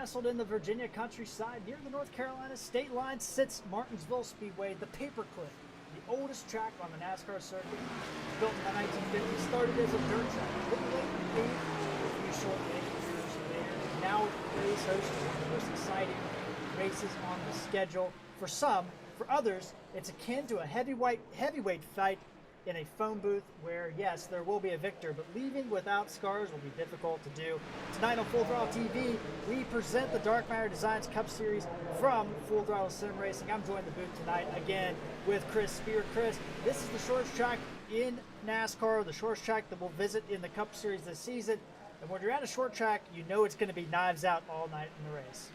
Nestled in the Virginia countryside near the North Carolina state line sits Martinsville Speedway, the paperclip, the oldest track on the NASCAR circuit. Built in the 1950s, started as a dirt track, then later paved a few short years later. Now it plays host to one of the most exciting races on the schedule. For some, for others, it's akin to a heavyweight fight in a phone booth where, yes, there will be a victor, but leaving without scars will be difficult to do. Tonight on Full Throttle TV, we present the Darkmatter Designs Cup Series from Full Throttle Sim Racing. I'm joined in the booth tonight again with Chris Speer. Chris, this is the shortest track in NASCAR, the shortest track that we'll visit in the Cup Series this season. And when you're at a short track, you know it's going to be knives out all night in the race.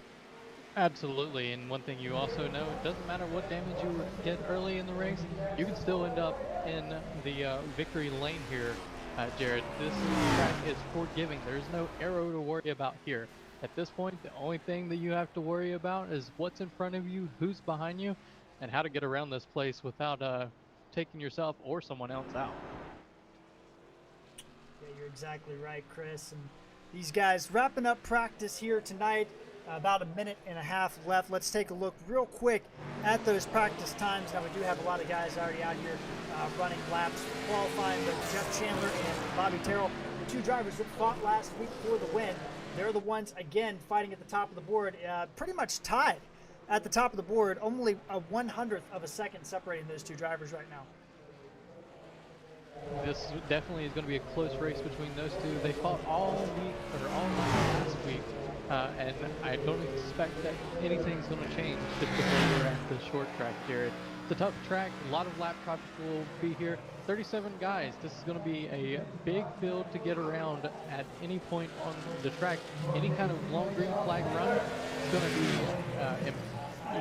Absolutely, and one thing you also know, it doesn't matter what damage you get early in the race, you can still end up in the victory lane here, Jared. This track is forgiving. There's no arrow to worry about here. At this point, the only thing that you have to worry about is what's in front of you, who's behind you, and how to get around this place without taking yourself or someone else out. Yeah, you're exactly right, Chris. And these guys wrapping up practice here tonight. About a minute and a half left. Let's take a look real quick at those practice times. Now, we do have a lot of guys already out here running laps for qualifying, but Jeff Chandler and Bobby Terrell, the two drivers that fought last week for the win, they're the ones, again, fighting at the top of the board, pretty much tied at the top of the board, only a 1/100th of a second separating those two drivers right now. This definitely is going to be a close race between those two. They fought all week, or all night last week. And I don't expect that anything's going to change just because we're at the short track, Jared. It's a tough track. A lot of lap traffic will be here. 37 guys. This is going to be a big field to get around at any point on the track. Any kind of long green flag run is going to be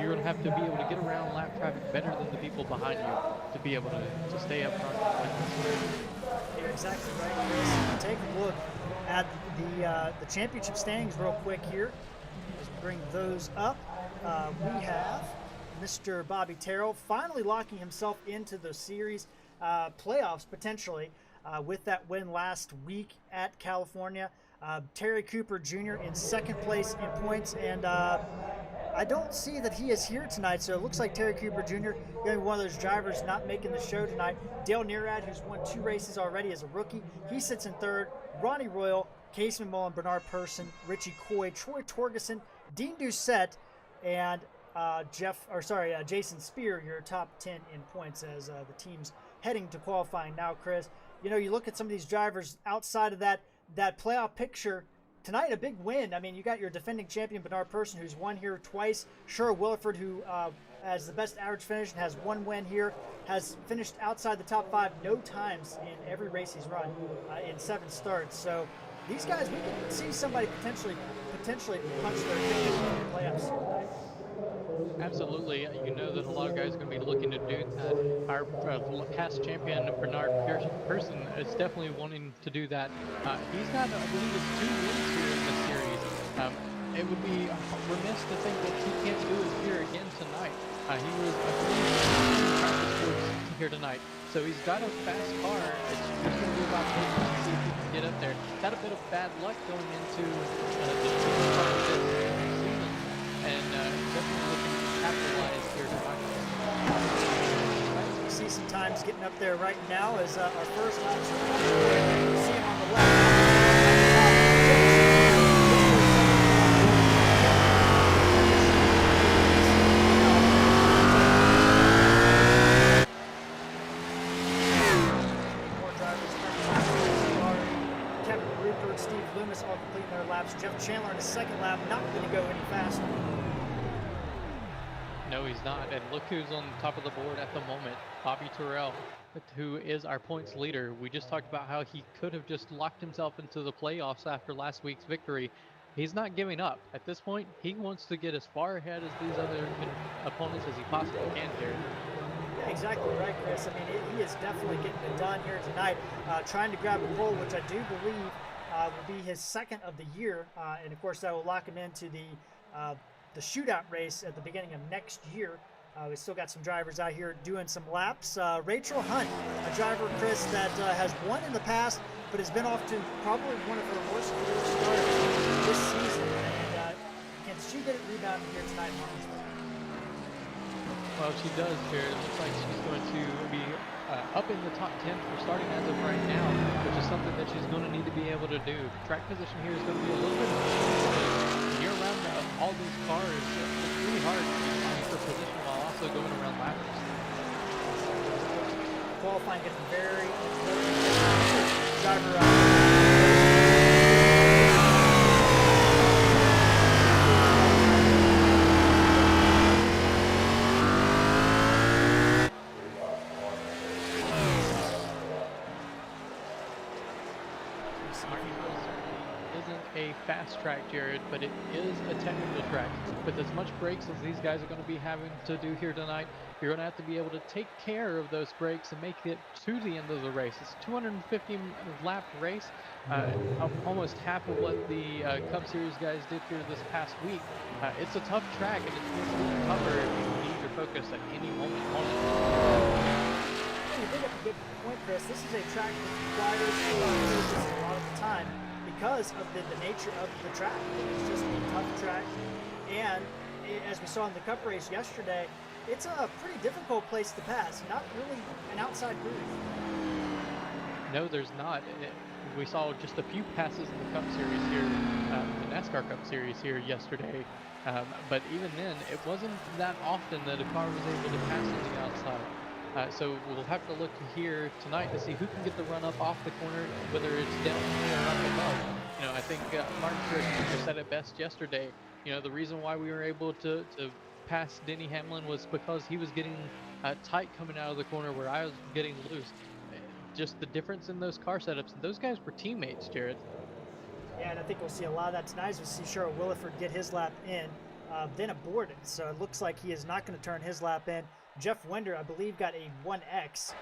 you're going to have to be able to get around lap traffic better than the people behind you to be able to stay up front and win this race. You're exactly right, Chris. Take a look at the championship standings real quick here. Just bring those up. We have Mr. Bobby Terrell finally locking himself into the series playoffs potentially with that win last week at California. Terry Cooper Jr. in second place in points, and I don't see that he is here tonight, so it looks like Terry Cooper Jr. going to be one of those drivers not making the show tonight. Dale Nearad, who's won 2 races already as a rookie, he sits in third. Ronnie Royal, Case McMullen, Bernard Persson, Richie Coy, Troy Torgerson, Dean Doucette, and Jason Speer, your top 10 in points as the team's heading to qualifying now, Chris. You know, you look at some of these drivers outside of that playoff picture. Tonight, a big win. I mean, you got your defending champion, Bernard Persson, who's won here twice. Sherrill Williford, who has the best average finish and has 1 win here, has finished outside the top 5 no times in every race he's run in 7 starts. So these guys, we can see somebody potentially punch their ticket in the playoffs here tonight. Absolutely. You know that a lot of guys are going to be looking to do that. Our past champion, Bernard Persson, is definitely wanting to do that. He's got, I believe, 2 wins here in this series. It would be remiss to think that he can't do it here again tonight. He was, I believe, in practice course here tonight. So he's got a fast car. It's just going to be about patience to see if he can get up there. Had a bit of bad luck going into the start of this season, and definitely looking to capitalize here tonight. You see some times getting up there right now as our first officer. You see him on the left. Steve Loomis all completing their laps. Jeff Chandler in his second lap, not going to go any faster. No, he's not. And look who's on top of the board at the moment. Bobby Terrell, who is our points leader. We just talked about how he could have just locked himself into the playoffs after last week's victory. He's not giving up. At this point, he wants to get as far ahead as these other opponents as he possibly can here. Yeah, exactly right, Chris. I mean, he is definitely getting it done here tonight, trying to grab a pole, which I do believe will be his second of the year, and of course that will lock him into the shootout race at the beginning of next year. We still got some drivers out here doing some laps. Rachel Hunt, a driver, Chris, that has won in the past, but has been off to probably one of her worst career starts this season. And can she get it rebounded here tonight in Martinsville? Well, she does here. It looks like she's going to be up in the top 10 for starting as of right now, which is something that she's going to need to be able to do. Track position here is going to be a little bit when you're around all these cars. It's really hard to find for position while also going around laps. Qualifying gets very important. Driver a fast track, Jared, but it is a technical track. With as much brakes as these guys are going to be having to do here tonight, you're going to have to be able to take care of those brakes and make it to the end of the race. It's a 250 lap race, almost half of what the Cup Series guys did here this past week. It's a tough track, and it's going to be tougher if you need your focus at any moment on it. You bring up a good point, Chris. This is a track that requires focus a lot of the time, because of the nature of the track. It's just a tough track, and as we saw in the Cup race yesterday, it's a pretty difficult place to pass, not really an outside groove. No, there's not. We saw just a few passes in the Cup Series here, the NASCAR Cup Series here yesterday, but even then, it wasn't that often that a car was able to pass on the outside. So we'll have to look here tonight to see who can get the run up off the corner, whether it's down or up above. You know, I think Martin Jr. said it best yesterday. You know, the reason why we were able to past Denny Hamlin was because he was getting tight coming out of the corner where I was getting loose. Just the difference in those car setups, and those guys were teammates, Jared. Yeah, and I think we'll see a lot of that tonight as we see Sherrill Williford get his lap in, then aborted. So it looks like he is not going to turn his lap in. Jeff Winder, I believe, got a 1X,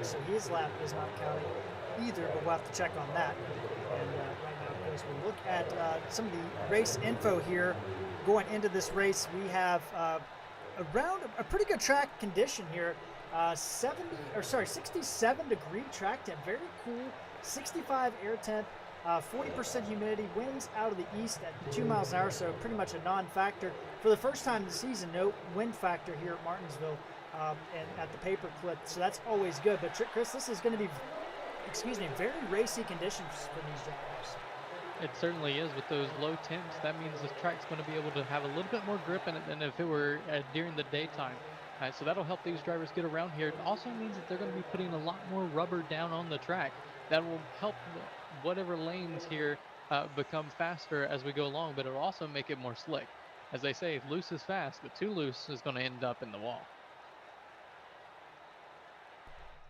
so his lap is not counting either, but we'll have to check on that. And right now, as we look at some of the race info here going into this race, we have around a pretty good track condition here. 67 degree track temp, very cool. 65 air temp, 40% humidity, winds out of the east at 2 miles an hour, so pretty much a non-factor. For the first time this season, no wind factor here at Martinsville and at the paperclip, so that's always good. But Chris, this is going to be, very racy conditions for these drivers. It certainly is. With those low temps, that means the track's going to be able to have a little bit more grip in it than if it were during the daytime. So that'll help these drivers get around here. It also means that they're going to be putting a lot more rubber down on the track. That will help whatever lanes here become faster as we go along, but it'll also make it more slick. As they say, loose is fast, but too loose is going to end up in the wall.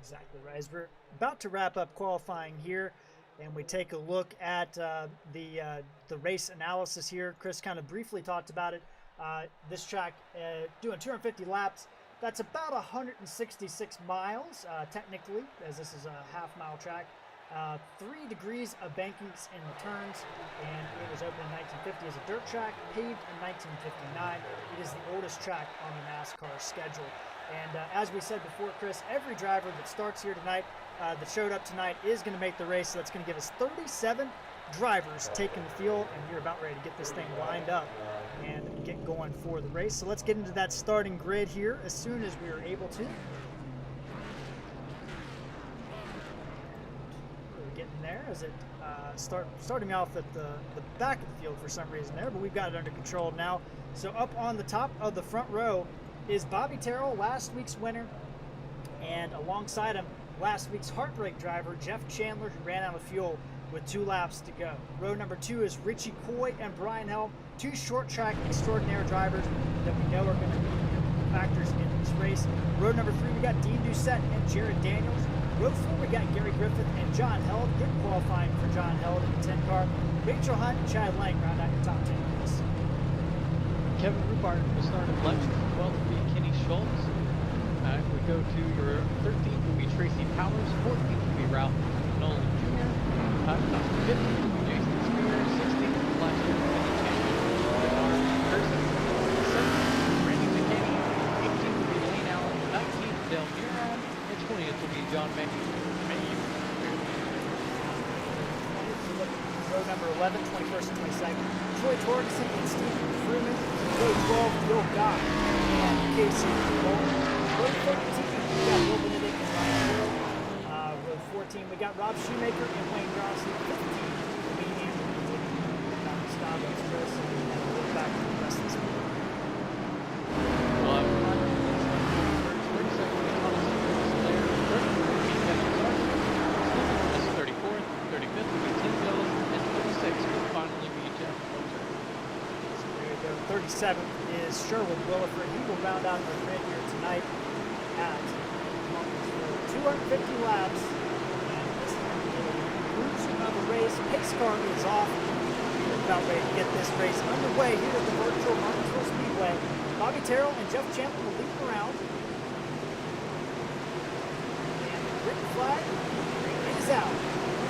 Exactly right. As we're about to wrap up qualifying here, and we take a look at the race analysis here. Chris kind of briefly talked about it. This track doing 250 laps. That's about 166 miles, technically, as this is a half-mile track. 3 degrees of bankings in the turns, and it was opened in 1950 as a dirt track, paved in 1959. It is the oldest track on the NASCAR schedule. And as we said before, Chris, every driver that starts here tonight, that showed up tonight, is going to make the race. So that's going to give us 37 drivers taking the field, and we're about ready to get this thing lined up and get going for the race. So let's get into that starting grid here as soon as we are able to. We're getting there as it starting off at the back of the field for some reason there, but we've got it under control now. So up on the top of the front row is Bobby Terrell, last week's winner, and alongside him, last week's heartbreak driver, Jeff Chandler, who ran out of fuel with 2 laps to go. Row number 2 is Richie Coy and Brian Helm, 2 short track extraordinaire drivers that we know are going to be factors in this race. Row number 3, we got Dean Doucette and Jared Daniels. Row 4, we got Gary Griffith and John Held. Good qualifying for John Held in the 10 car. Rachel Hunt and Chad Lang round out your top 10 race. Kevin Rupert will start at left. 12th will be Kenny Schultz. If we go to your 13th will be Tracy Powers. 14th will be Ralph Nolan Jr. 15th will be Jason Speer. 16th will be last year's winning champion, Lamar Person. 17th, Randy McKinney. 18th will be Lane Allen. 19th, Dale Murad. And 20th will be John Mayhew. Row number 11, 21st and 22nd, Troy Torgerson and Steve Freeman. Row 12, Bill Gott and Casey Bowman. Row 13, we got Will Benedict and Ryan Hill. Row 14, we got Rob Shoemaker and Wayne Johnson. 15, me and Gustavo Chris, and we'll look back to the rest of this week. Well, I'm reminded of 32nd will be Thomas Slayer. 30th will be Kevin Sargent. 34th, 35th will be Tim Gillis. 36 will finally be Jeff Moser. So there you go. 37th is Sherwood Williford. He will round out the grid here tonight at 250 laps. And this is the cruising of the race. Pace car is off. We're about ready to get this race underway here at the virtual Martinsville Speedway. Bobby Terrell and Jeff Champlin will lead the round. And the grid flag is out.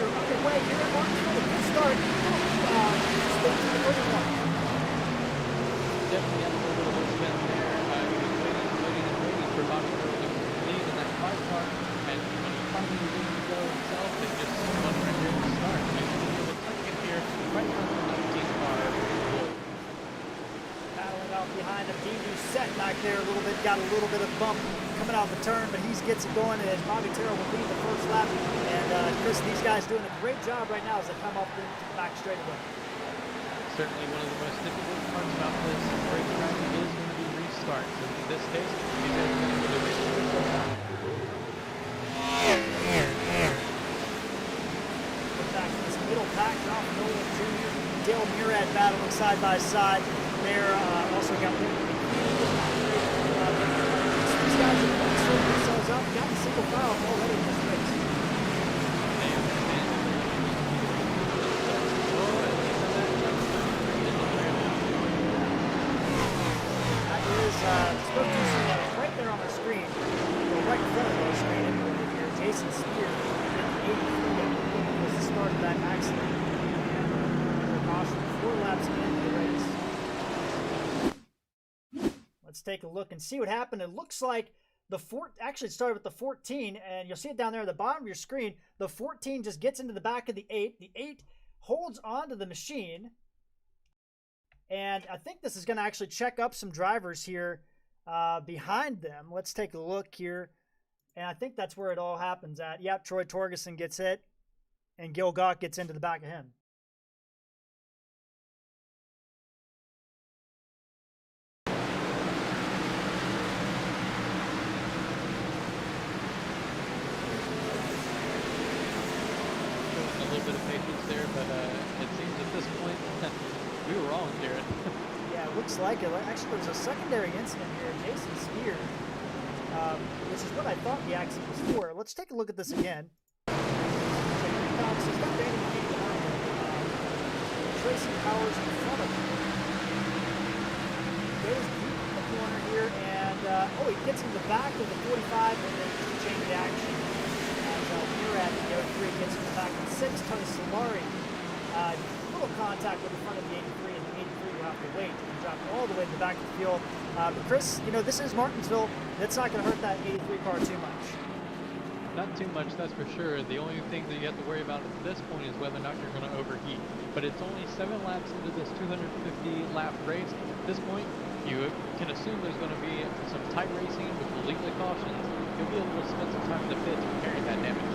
We're underway here at Martinsville. Good start. Spin to the early one. Definitely had a little bit of a spin there. He was waiting for Bobby Terrell to lead in that 5 car. And when he finally was able to go himself, they just spun right here to start. And he was second here, right around the 19th car. Battling out behind him. Dean Doucette back there a little bit. Got a little bit of bump coming out the turn, but he gets it going as Bobby Terrell will lead the first lap. And Chris, these guys doing a great job right now as they come up into the back straightaway. Certainly one of the most difficult parts about this racetrack is going to be restarts. And in this case, these guys are going to do a back to this middle pack, Ralph Nolan Jr., Dale Murad battling side by side. There also got guys are really sorting themselves out. Got a single foul already in this race. That is spoke to some right there on our screen, or right in front of our screen over here. Jason Speer in the 83 was the start of that accident. And caution, 4 laps into the race. Let's take a look and see what happened. It looks like the actually it started with the 14, and you'll see it down there at the bottom of your screen. The 14 just gets into the back of the 8. The 8 holds onto the machine. And I think this is going to actually check up some drivers here behind them. Let's take a look here. And I think that's where it all happens at. Yep, Troy Torgerson gets hit, and Gil Gauck gets into the back of him. A little bit of patience there, but it seems at this point we were wrong, Jared. Yeah, it looks like it. Actually, there's a secondary incident here. Jason Speer, which is what I thought the accident was for. Let's take a look at this again. He's got Danny McCain behind him. Tracy Powers in front of him. Goes deep in the corner here, and he gets in the back of the 45, and then change the action. As Murad, the 03, gets in the back of the 6. Tony Solari, little contact with the front of the 83, and the 83 will have to wait and drop all the way to the back of the field. But Chris, this is Martinsville. That's not going to hurt that 83 car too much. Not too much, that's for sure. The only thing that you have to worry about at this point is whether or not you're going to overheat. But it's only 7 laps into this 250-lap race. At this point, you can assume there's going to be some tight racing with legal cautions. You'll be able to spend some time in the pits repairing that damage.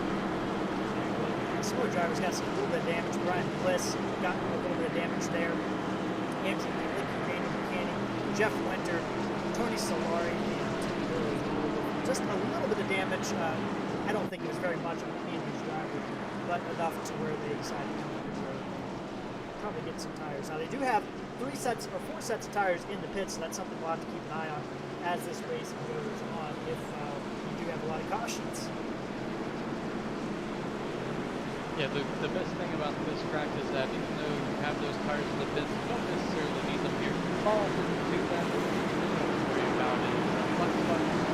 Some more drivers got a little bit of damage. Brian Bliss got a little bit of damage there. Andrew Daniel Buchanan, Jeff Winter, Tony Solari, and just a little bit of damage. I don't think it was very much on Andy's driver, but enough to where they decided to come to the road. Probably get some tires. Now they do have 4 sets of tires in the pits, so that's something we'll have to keep an eye on as this race goes on. If you do have a lot of cautions. Yeah, the best thing about this track is that even though you have those tires in the pits, you don't necessarily need them here. All of them do that, but you don't have to worry about it. Flex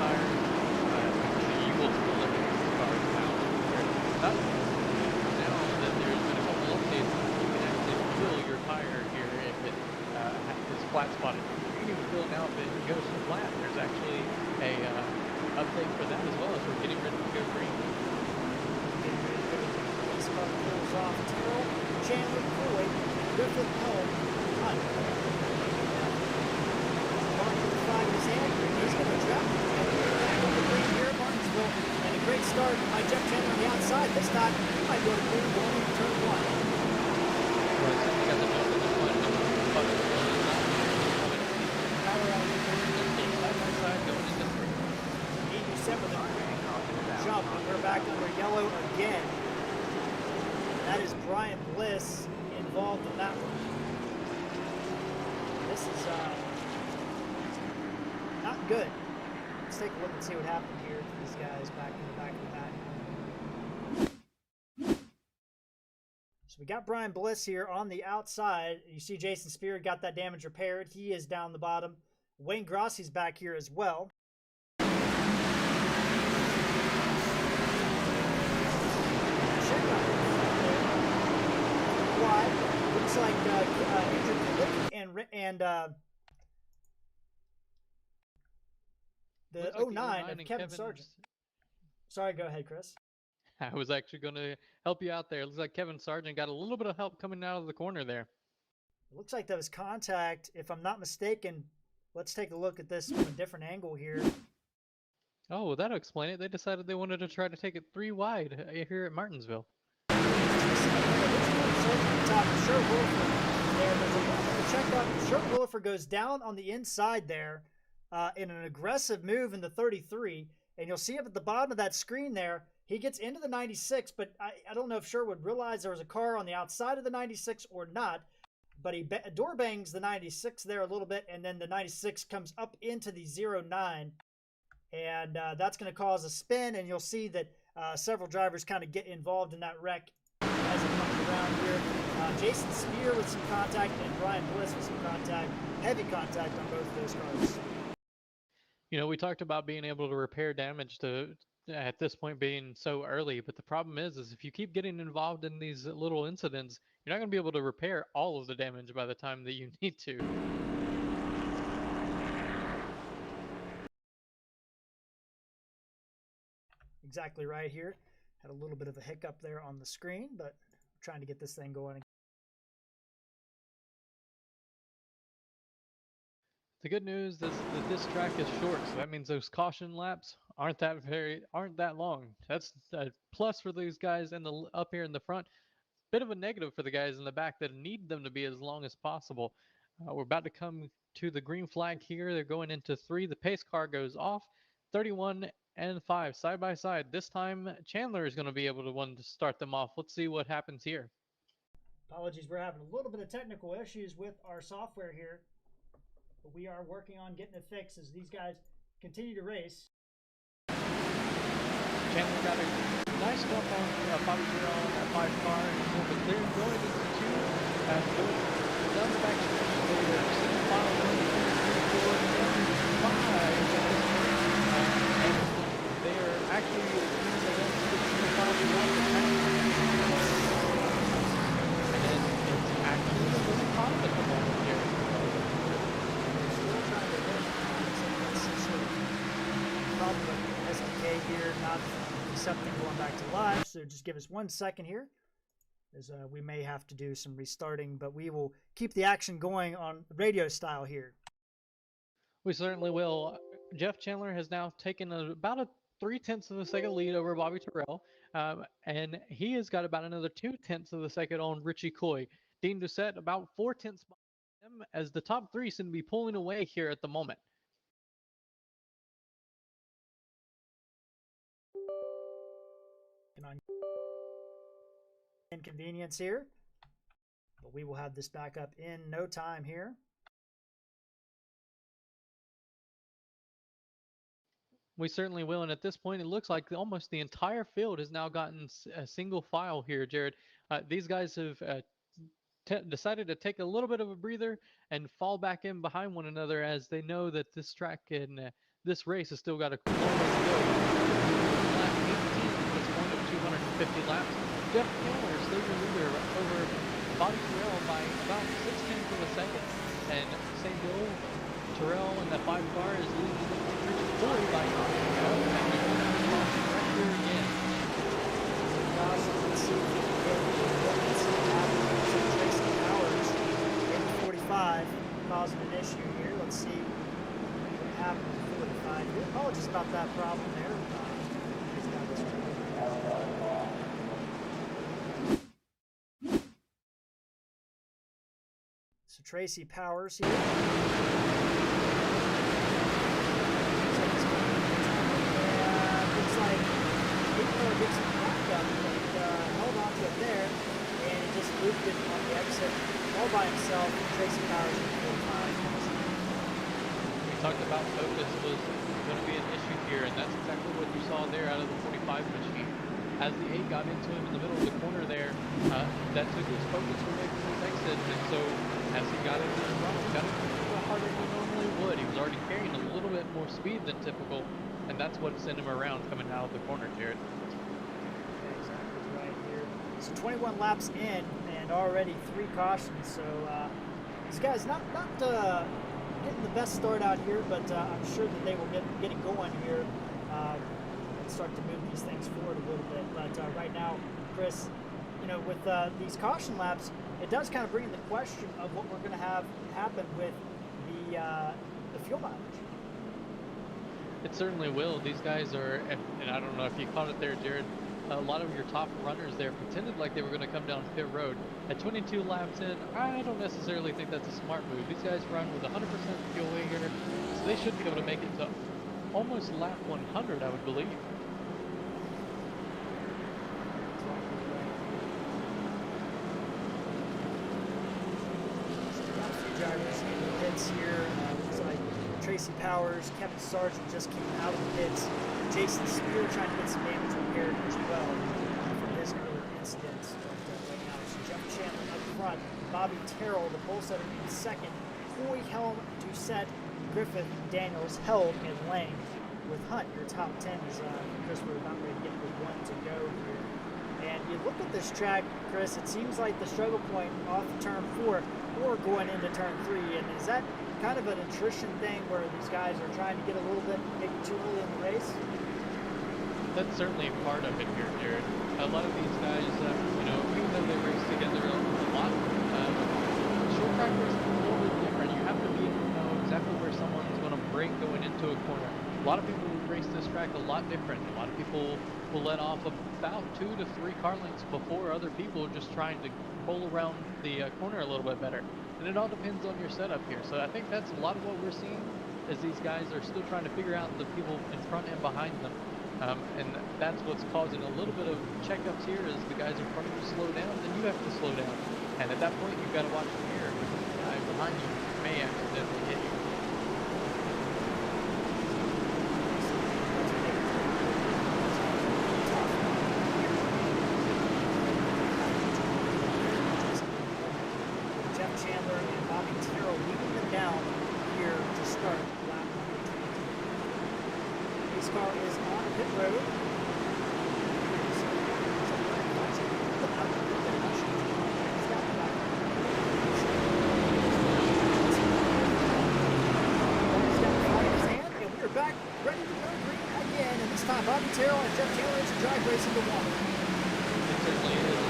tires, you will still look at these cars now. Now that there's been a couple updates, you can actually fill your tire here if it is flat spotted. You can even fill now if it goes flat. There's actually a update for that as well as we're getting ready to go green. Pulls off Terrell, Chandler, Floyd, Griffith, Home, Hunt. Mark with the 5 in his hand, he's going to trap the green here at Martinsville, and a great start by Jeff Chandler on the outside. This time, he might go to green going into turn 1. Well, so we got the jump in this one, but power out of the side by side going into 3. 87 with a jump, and we're back under yellow again. That is Brian Bliss involved in that one. This is not good. Let's take a look and see what happened here to these guys back in the back of the pack. So we got Brian Bliss here on the outside. You see Jason Speer got that damage repaired. He is down the bottom. Wayne Grossi's back here as well. Looks like Andrew Kulicki and the 09 of Kevin Sargent. Sorry, go ahead, Chris. I was actually going to help you out there. It looks like Kevin Sargent got a little bit of help coming out of the corner there. It looks like that was contact, if I'm not mistaken. Let's take a look at this from a different angle here. Oh, well, that'll explain it. They decided they wanted to try to take it 3 wide here at Martinsville. Scherwolfer goes down on the inside there in an aggressive move in the 33, and you'll see up at the bottom of that screen there, he gets into the 96, but I don't know if Sherwood realized there was a car on the outside of the 96 or not, but he door bangs the 96 there a little bit, and then the 96 comes up into the 09, and that's going to cause a spin, and you'll see that several drivers kind of get involved in that wreck as it comes around here. Jason Speer with some contact and Brian Bliss with some contact, heavy contact on both of those cars. You know, we talked about being able to repair damage at this point being so early, but the problem is if you keep getting involved in these little incidents, you're not going to be able to repair all of the damage by the time that you need to. Exactly right here. Had a little bit of a hiccup there on the screen, but I'm trying to get this thing going. The good news is that this track is short, so that means those caution laps aren't that long. That's a plus for these guys up here in the front. Bit of a negative for the guys in the back that need them to be as long as possible. We're about to come to the green flag here. They're going into 3. The pace car goes off. 31 and 5 side by side. This time Chandler is going to be able to start them off. Let's see what happens here. Apologies, we're having a little bit of technical issues with our software here, but we are working on getting it fixed as these guys continue to race. Chandler got a nice jump on Bobby Terrell on that 5 car, and he's able to clear going into 2. Down the back stretch, they are single file 1, 2, 3, 4, and 5. And they are actually using the lens to single file throughout the track. And it's actually a little hot at the moment here. Still trying to work on some sort of problem with SDK here, not accepting going back to live, so just give us 1 second here as we may have to do some restarting, but we will keep the action going on radio style here. We certainly will. Jeff Chandler has now taken about a 0.3 of a second lead over Bobby Terrell, and he has got about another 0.2 of a second on Richie Coy. Dean Doucette about 0.4 behind him, as the top 3 seem to be pulling away here at the moment. Inconvenience here, but we will have this back up in no time here. We certainly will, and at this point it looks like almost the entire field has now gotten a single file here, Jared. These guys have decided to take a little bit of a breather and fall back in behind one another, as they know that this track and this race has still got a long way to go. Lap 18 at this point of 250 laps. Jeff Chandler still your leader over Bobby Terrell by about 0.6 of a second. And same deal, Terrell in the 5 car is leading Richie Coy by 0.5. And we come out right here again. Let's see if we can get Tracy Powers in 45 causing an issue here. Let's see what happened in 45 here. Apologies about that problem there. So Tracy Powers here. Looks like April gets some back up, but held on to it there, and he just looped it on the exit all by himself. Tracy Powers in 45. We talked about focus was going to be an issue here, and that's exactly what you saw there out of the 45 machine. As the 8 got into him in the middle of the corner there, that took his focus away from his exit, and so as he got into the run, got it a little bit harder than he normally would. He was already carrying a little bit more speed than typical, and that's what sent him around coming out of the corner, Jared. Okay, exactly right here. So 21 laps in, and already 3 cautions. So these guys not getting the best start out here, but I'm sure that they will get it going here and start to move these things forward a little bit. But right now, Chris, you know, with these caution laps, it does kind of bring in the question of what we're going to have happen with the fuel mileage. It certainly will. These guys are, and I don't know if you caught it there, Jared, a lot of your top runners there pretended like they were going to come down pit road. At 22 laps in, I don't necessarily think that's a smart move. These guys run with 100% fuel here, so they should be able to make it to almost lap 100, I would believe. Drivers in the pits here. Looks like Tracy Powers, Kevin Sargent just came out of the pits. Jason Speer trying to get some damage repaired as well from his earlier incident. Right now it's Jeff Chandler up front, Bobby Terrell, the pole setter, in second, Coy, Helm, Doucette, Griffith, Daniels, Held, and Lang. With Hunt, your top 10 is Chris, we're about ready to get the one to go here. And you look at this track, Chris, it seems like the struggle point off turn 4 or going into turn 3. And is that kind of an attrition thing where these guys are trying to get a little bit maybe too early in the race? That's certainly a part of it here, Jared. A lot of these guys, you know, even though they race together a lot, short track racing is a little bit different. You have to be able to know exactly where someone's going to brake going into a corner. A lot of people race this track a lot different. A lot of people will let off about 2 to 3 car lengths before other people are just trying to pull around the corner a little bit better. And it all depends on your setup here. So I think that's a lot of what we're seeing is these guys are still trying to figure out the people in front and behind them. And that's what's causing a little bit of checkups here is the guys in front of you slow down, then you have to slow down. And at that point, you've got to watch the mirror because the guy behind you may accidentally hit you. Chandler and Bobby Terrell leading them down here to start lap number 20. This car is on pit road. And we are back ready to go green again. And this time Bobby Terrell and Jeff Taylor into drag racing to one. It certainly is.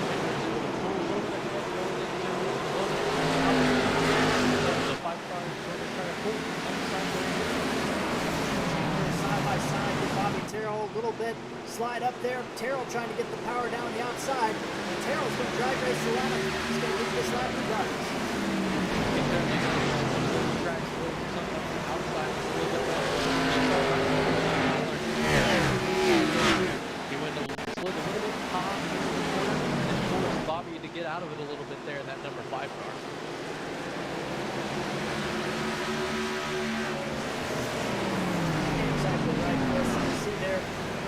Side by side with Bobby Terrell, a little bit slide up there. Terrell trying to get the power down the outside. And Terrell's going to drag race around him. He's going to lead this lap regardless. He went to slid a little bit top in the corner and forced Bobby to get out of it a little bit there in that number 5 car. Exactly right, Chris. You see there,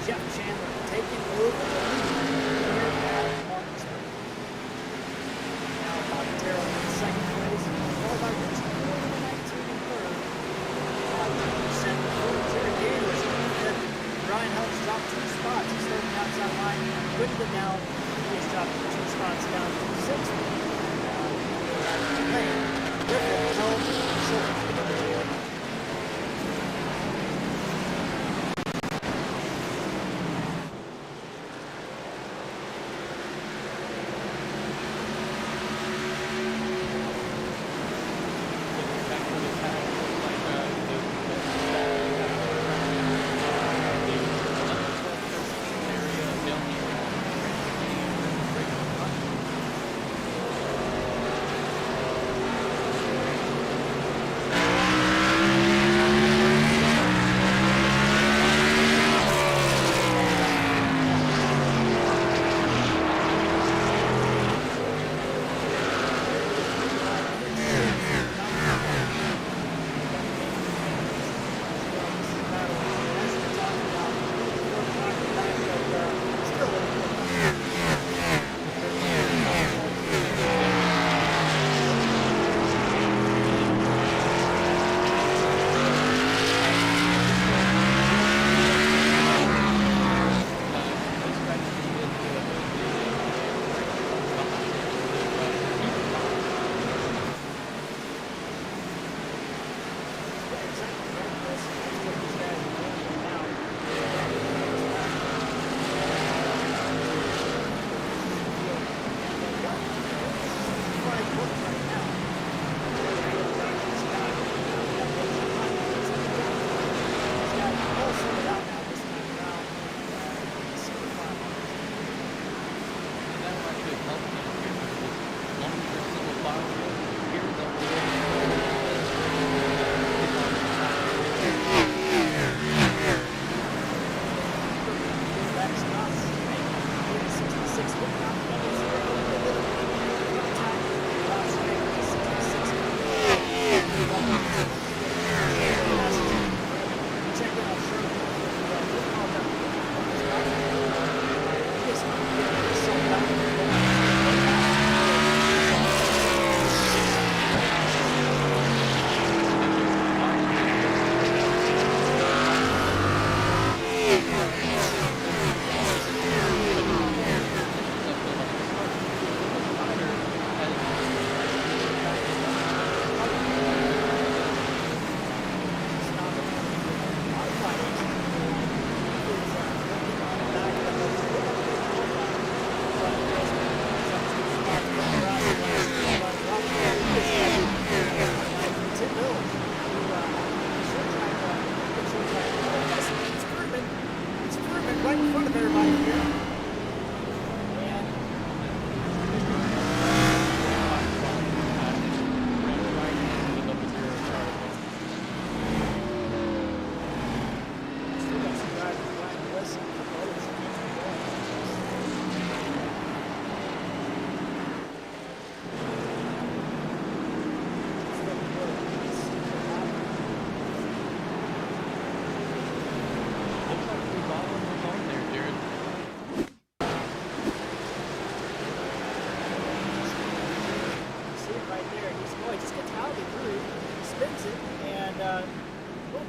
Jeff Chandler taking over the lead here at Martinsville. Now Bobby Terrell in second place, followed by Richard Ford in 19 and third. 10% for Jared Gators in fifth. Ryan Helms dropped 2 spots. He's starting the outside line, putting it down. He's dropped 2 spots down to 6th. Lane, Griffith, Helms, Silver.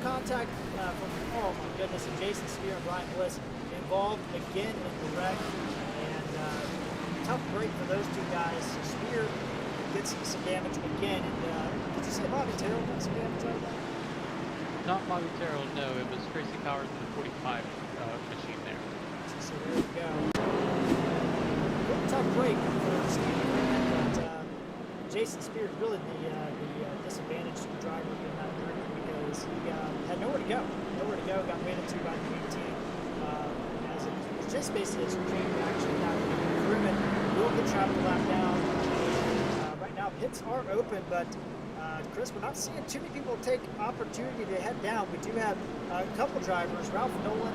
contact from, oh my goodness, and Jason Speer and Brian Bliss involved again in the wreck. And tough break for those two guys. Speer gets some damage again. And did you say Bobby Terrell got some damage right now? Not Bobby Terrell, no. It was Tracy Powers in the 45 machine there. So there you go. Really tough break for Steve Freeman, but Jason Speer is really the disadvantaged driver in that group because he had nowhere to go. Got made into by the 18. As it was just basically a chain reaction. Now Freeman will get trapped lap down. And, right now pits are open, but Chris, we're not seeing too many people take opportunity to head down. We do have a couple drivers, Ralph Nolan,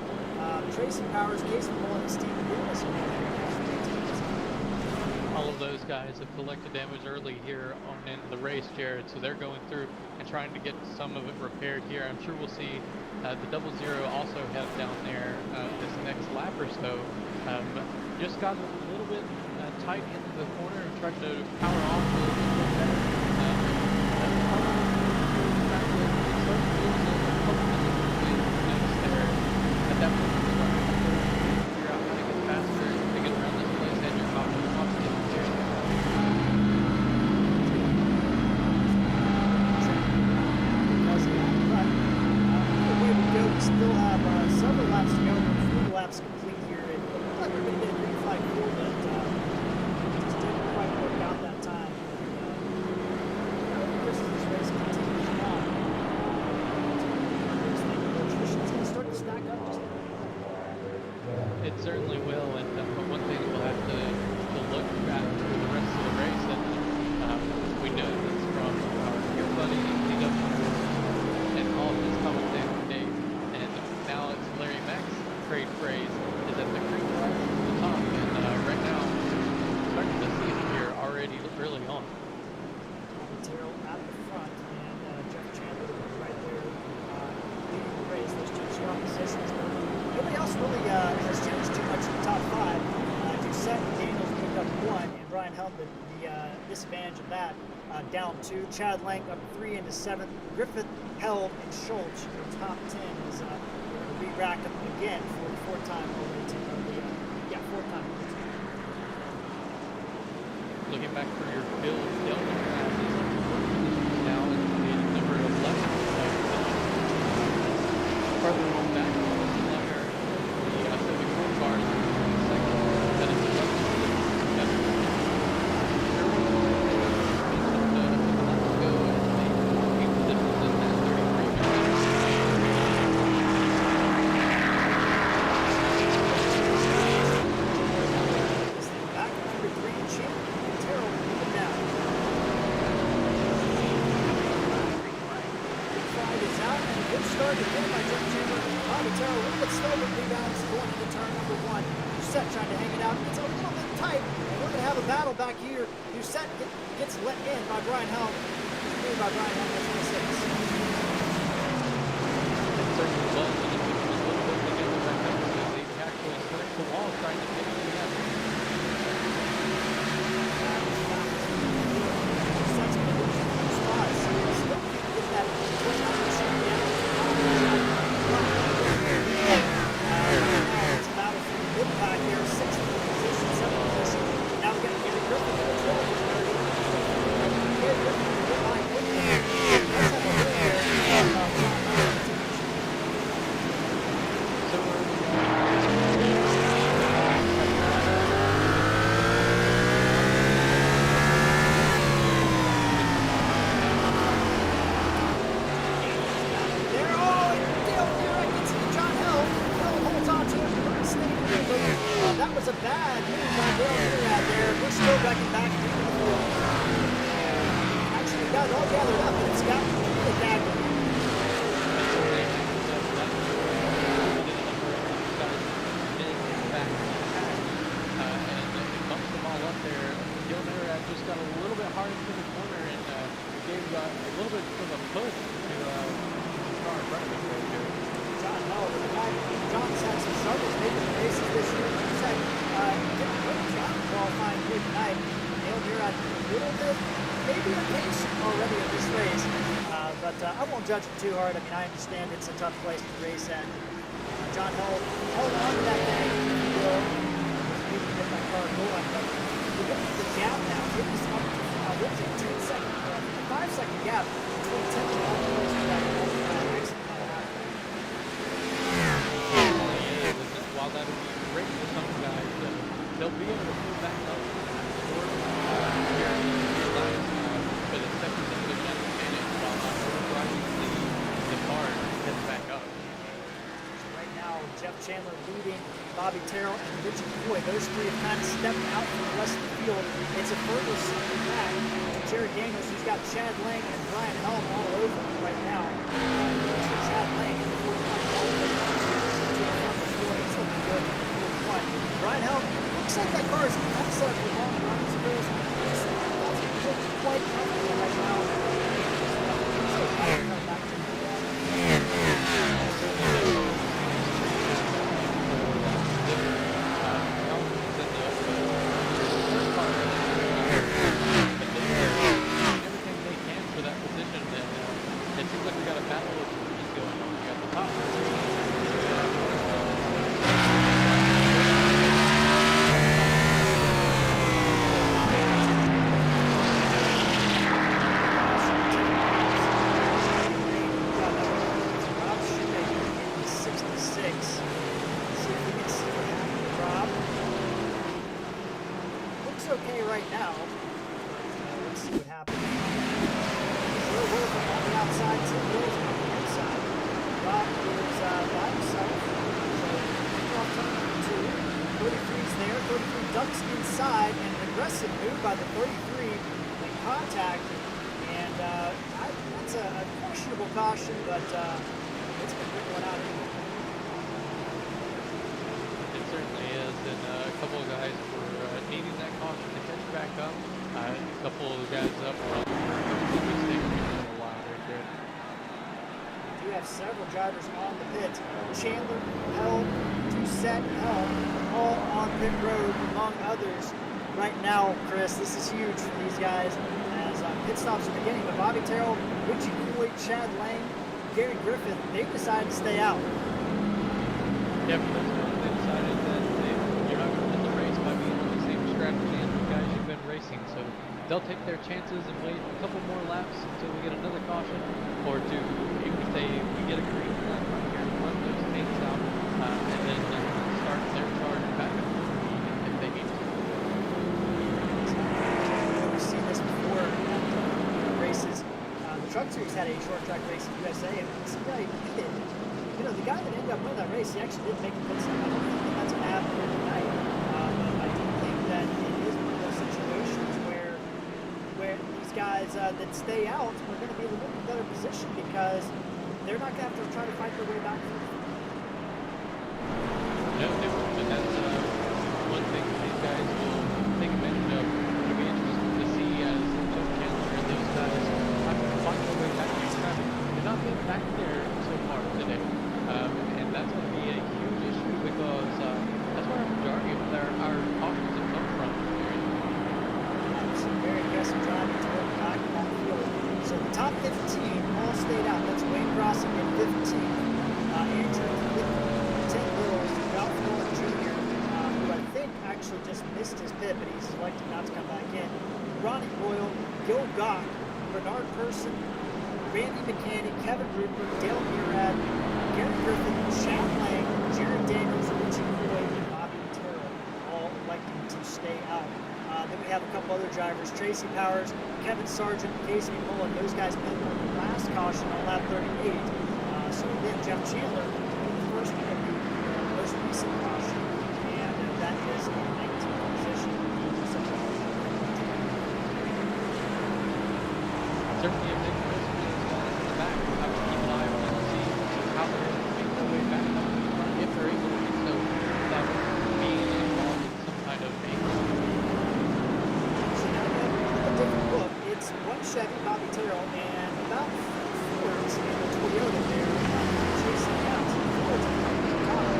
Tracy Powers, Casey Mullen, and Steve Lewis. All of those guys have collected damage early here in the race, Jared, so they're going through and trying to get some of it repaired here. I'm sure we'll see the 00 also head down there this next lap or so. Just got a little bit tight into the corner and tried to power off a little bit better. At that point, you're starting to figure out how to get faster to get around this place and your confidence here. The way we go, we still have several laps to go. 4 laps complete here. And it looked like we're going to get a green flag for but just didn't quite work out that time. This race continues on. Attrition's going to start to stack up just a little bit. It certainly will, and but one thing we'll have to look at for the rest of the race, and we know this from our dear buddy and all of his commentating today, and now it's Larry Mack's trade phrase, is that the creek rises to the top, and right now, starting to see it here already early on. Bobby Terrell at the front, and Jeff Chandler right there leading the race. Those two strong positions. Nobody else really has changed too much in the top 5. Doucette and Daniels moved up 1, and Brian held the disadvantage of that down 2. Chad Lang up 3 into 7th. Griffith, Held, and Schultz, your top 10 is going to re-rack up again for the 4th time over the 4th time. Looking back for your field, Delta is now in the number 11. Farther on back, Leonard, the Civic Road Cars in second. That is 11. Back here, Doucette gets let in by Brian Helm. Made by Brian Helm at 26. It certainly was, and it took a little bit to get them back up because they actually searched the wall trying to get it together. Doucette's going to lose a few spots, so he'll still get that 29% down. It's a battle for the mid pack here, 6th position, 7th position. Now we're going to get it Griffin to the 12th. That was a bad move by Dale Murad there. We're still wrecking back deep in the field. Actually, got it all gathered up, but it's got really bad move. And bumps them all up there. Dale Murad just got a little bit hard into the corner and gave a little bit of a push to Carr in front of him right there. John Hell, the guy, John's had some struggles making the races this year. He's had a great job qualifying here tonight. Dale Murad a little bit, maybe a pace already in this race, but I won't judge him too hard. I mean, I understand it's a tough place to race at. John held on to that thing. Maybe get that car going, but look at the gap now. It was up to what was it, 10-second, a 5-second gap between 10 and 11 for that accident. While that would be great for some guys, they'll be able to pull back up for here in the lines, but it's definitely a good advantage while not overriding the car and heading back up. Right now, Jeff Chandler leading Bobby Terrell and Richie Coy. Those three have kind of stepped out from the rest of the field. It's a further second back to Jared Daniels, who's got Chad Lang and Brian Helm all over him right now. Chad Lang in the 41. Brian Helm looks like that car is kind of set up for long runs. It doesn't look quite comfortable right now. Everything they can for that position, and it seems like we got a battle of just going on. We got the top. Okay right now. Let's see what happens. We're working on the outside, Tim Mills on the inside. Rob is by himself. So off turn number 2. 33's there. 33 ducks inside, and an aggressive move by the 33 in contact. And that's a questionable caution, but it's been a good one out here. It certainly is, and a couple of guys were needing that caution to catch back up. A couple of guys up were on the mistake a while right there. We do have several drivers on the pit. Chandler, Helm, Doucette, Helm, all on pit road, among others. Right now, Chris, this is huge for these guys as pit stops are beginning. But Bobby Terrell, Richie Coy, Chad Lang, Gary Griffith, they've decided to stay out. Yeah, for those guys, they decided that you're not going to win the race by being on the same strategy as the guys you've been racing. So they'll take their chances and wait a couple more laps until we get another caution, or if we get a green flag right here, run those things out, and then start their charge back if they need to. We've seen this before at races. The Truck Series had a short track race in USA, and some guy did. You know, the guy that ended up winning that race, he actually did make a pit stop. I don't think that's going to happen here tonight. But I do think that it is one of those situations where these guys that stay out are going to be in a little bit better position because they're not going to have to try to fight their way back. No, they won't, but that's one thing these guys will take advantage of. It'll be interesting to see as Jeff Chandler and those guys have to find their way back to traffic. They're not getting back there so far today. And that's going to be a huge issue because that's where our majority of our cautions have come from. Some very aggressive driving to work back in that field. So the top 15 all stayed out. That's Wayne Crossing at 15. Andrew Tim Mills, Ralph Miller Jr., who I think actually just missed his pit, but he's elected not to come back in. Ronnie Royal, Gil Gock, Bernard Person, Randy McCanny, Kevin Rupert, Dale Murad, Gary Griffin, Chad Lang, Jared Daniels, Richie Coy, and Bobby Terrell, all electing to stay out. Then we have a couple other drivers, Tracy Powers, Kevin Sargent, Casey Mullen. Those guys put on the last caution on lap 38. So then Jeff Chandler, the first of the most recent caution, and that is in 19th position. Certainly a big risk for those guys in the back. We'll have to keep an eye on them and see how they're able to make their way back up to the front, if they're able to do so without being involved in some kind of vehicle. So now we have a different look. It's one Chevy, Bobby Terrell, and about 4 Fords in the Toyota there chasing out. 4 Fords in the Carr.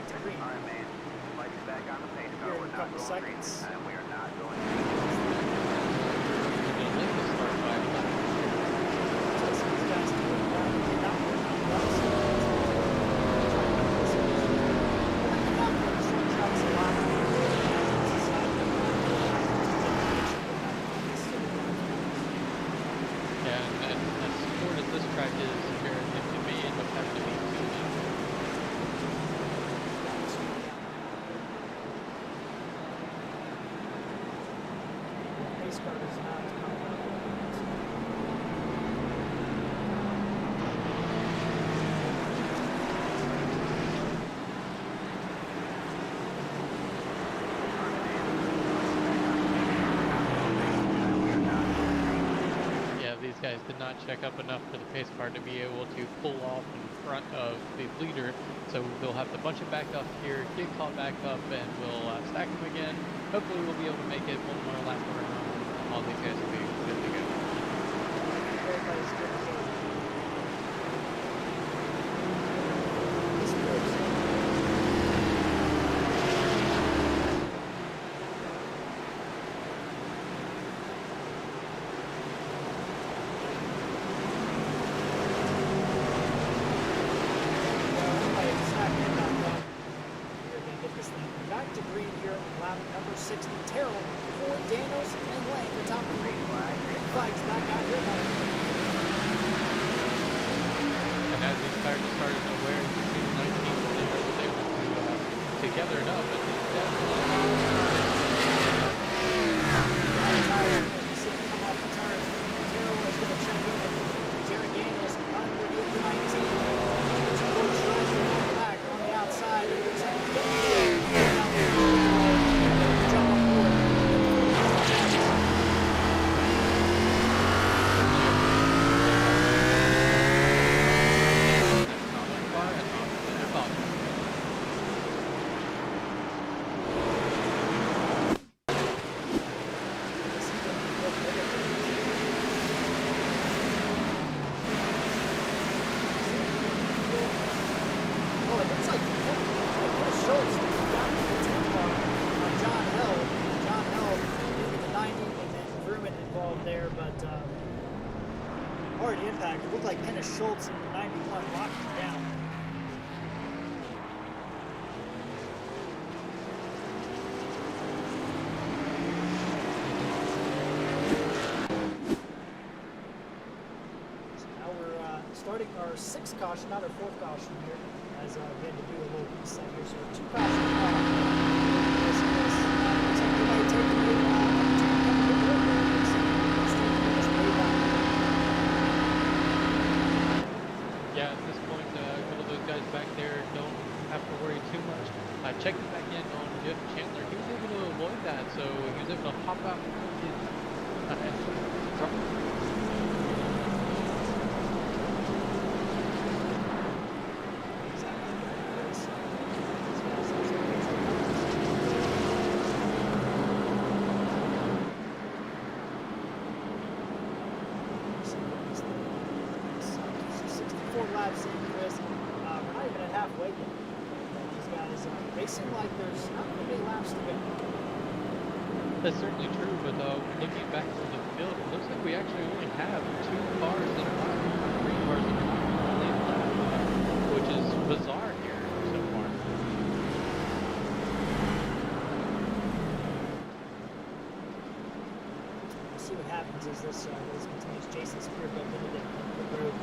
back to green. All right, man. Lights back on the pace car. Here in We're a not couple going green, seconds. and we are not going green. Gonna leave the start by a lap. Just these guys do it. Did not work on the laps. Not work short tracks a lot. Yeah, and as short as this track is, Jared, it may end up having to be 2 laps. Pace car does not come up. Yeah, these guys did not check up enough for the pace car to be able to pull off in front of the leader. So they'll have to bunch it back up here, get caught back up, and we'll stack them again. Hopefully we'll be able to make it one more lap around. All these guys will be good to go. Everybody's good to go. This goes. Back to green here on lap number 60. Terrell, Ford, Daniels, and Lane, the top of green flag. Green flag's back out here. And as these tires started to wear between 19 and they were able to gather it up, but these definitely You see him come off the tires. Terrell is going to check in with Jared Daniels underneath the 19. Ford Schleicher on the back on the outside. It looks like he's getting jump on board. Oh, it looks like Chris Schultz got the 10 car on John Held. John Held into the 90 and then Vrooman involved there, but hard impact. It looked like Dennis Schultz in the 91 locked him down. So now we're starting our 6th caution, not our 4th caution here, as we had to do a little reset here. So 2 cautions on. So everybody take the lead up to the road. Yeah, at this point, a couple of those guys back there don't have to worry too much. Checking back in on Jeff Chandler, he was able to avoid that, so he was able to pop out Laps in, Chris. We're not even at halfway yet. These guys, they seem like there's not going to be laps to go. That's certainly true, but looking back to the field, it looks like we actually only have 2 cars that are not 3 cars that are not only lap, which is bizarre here so far. We'll see what happens as this continues. Jason Speer built into the group.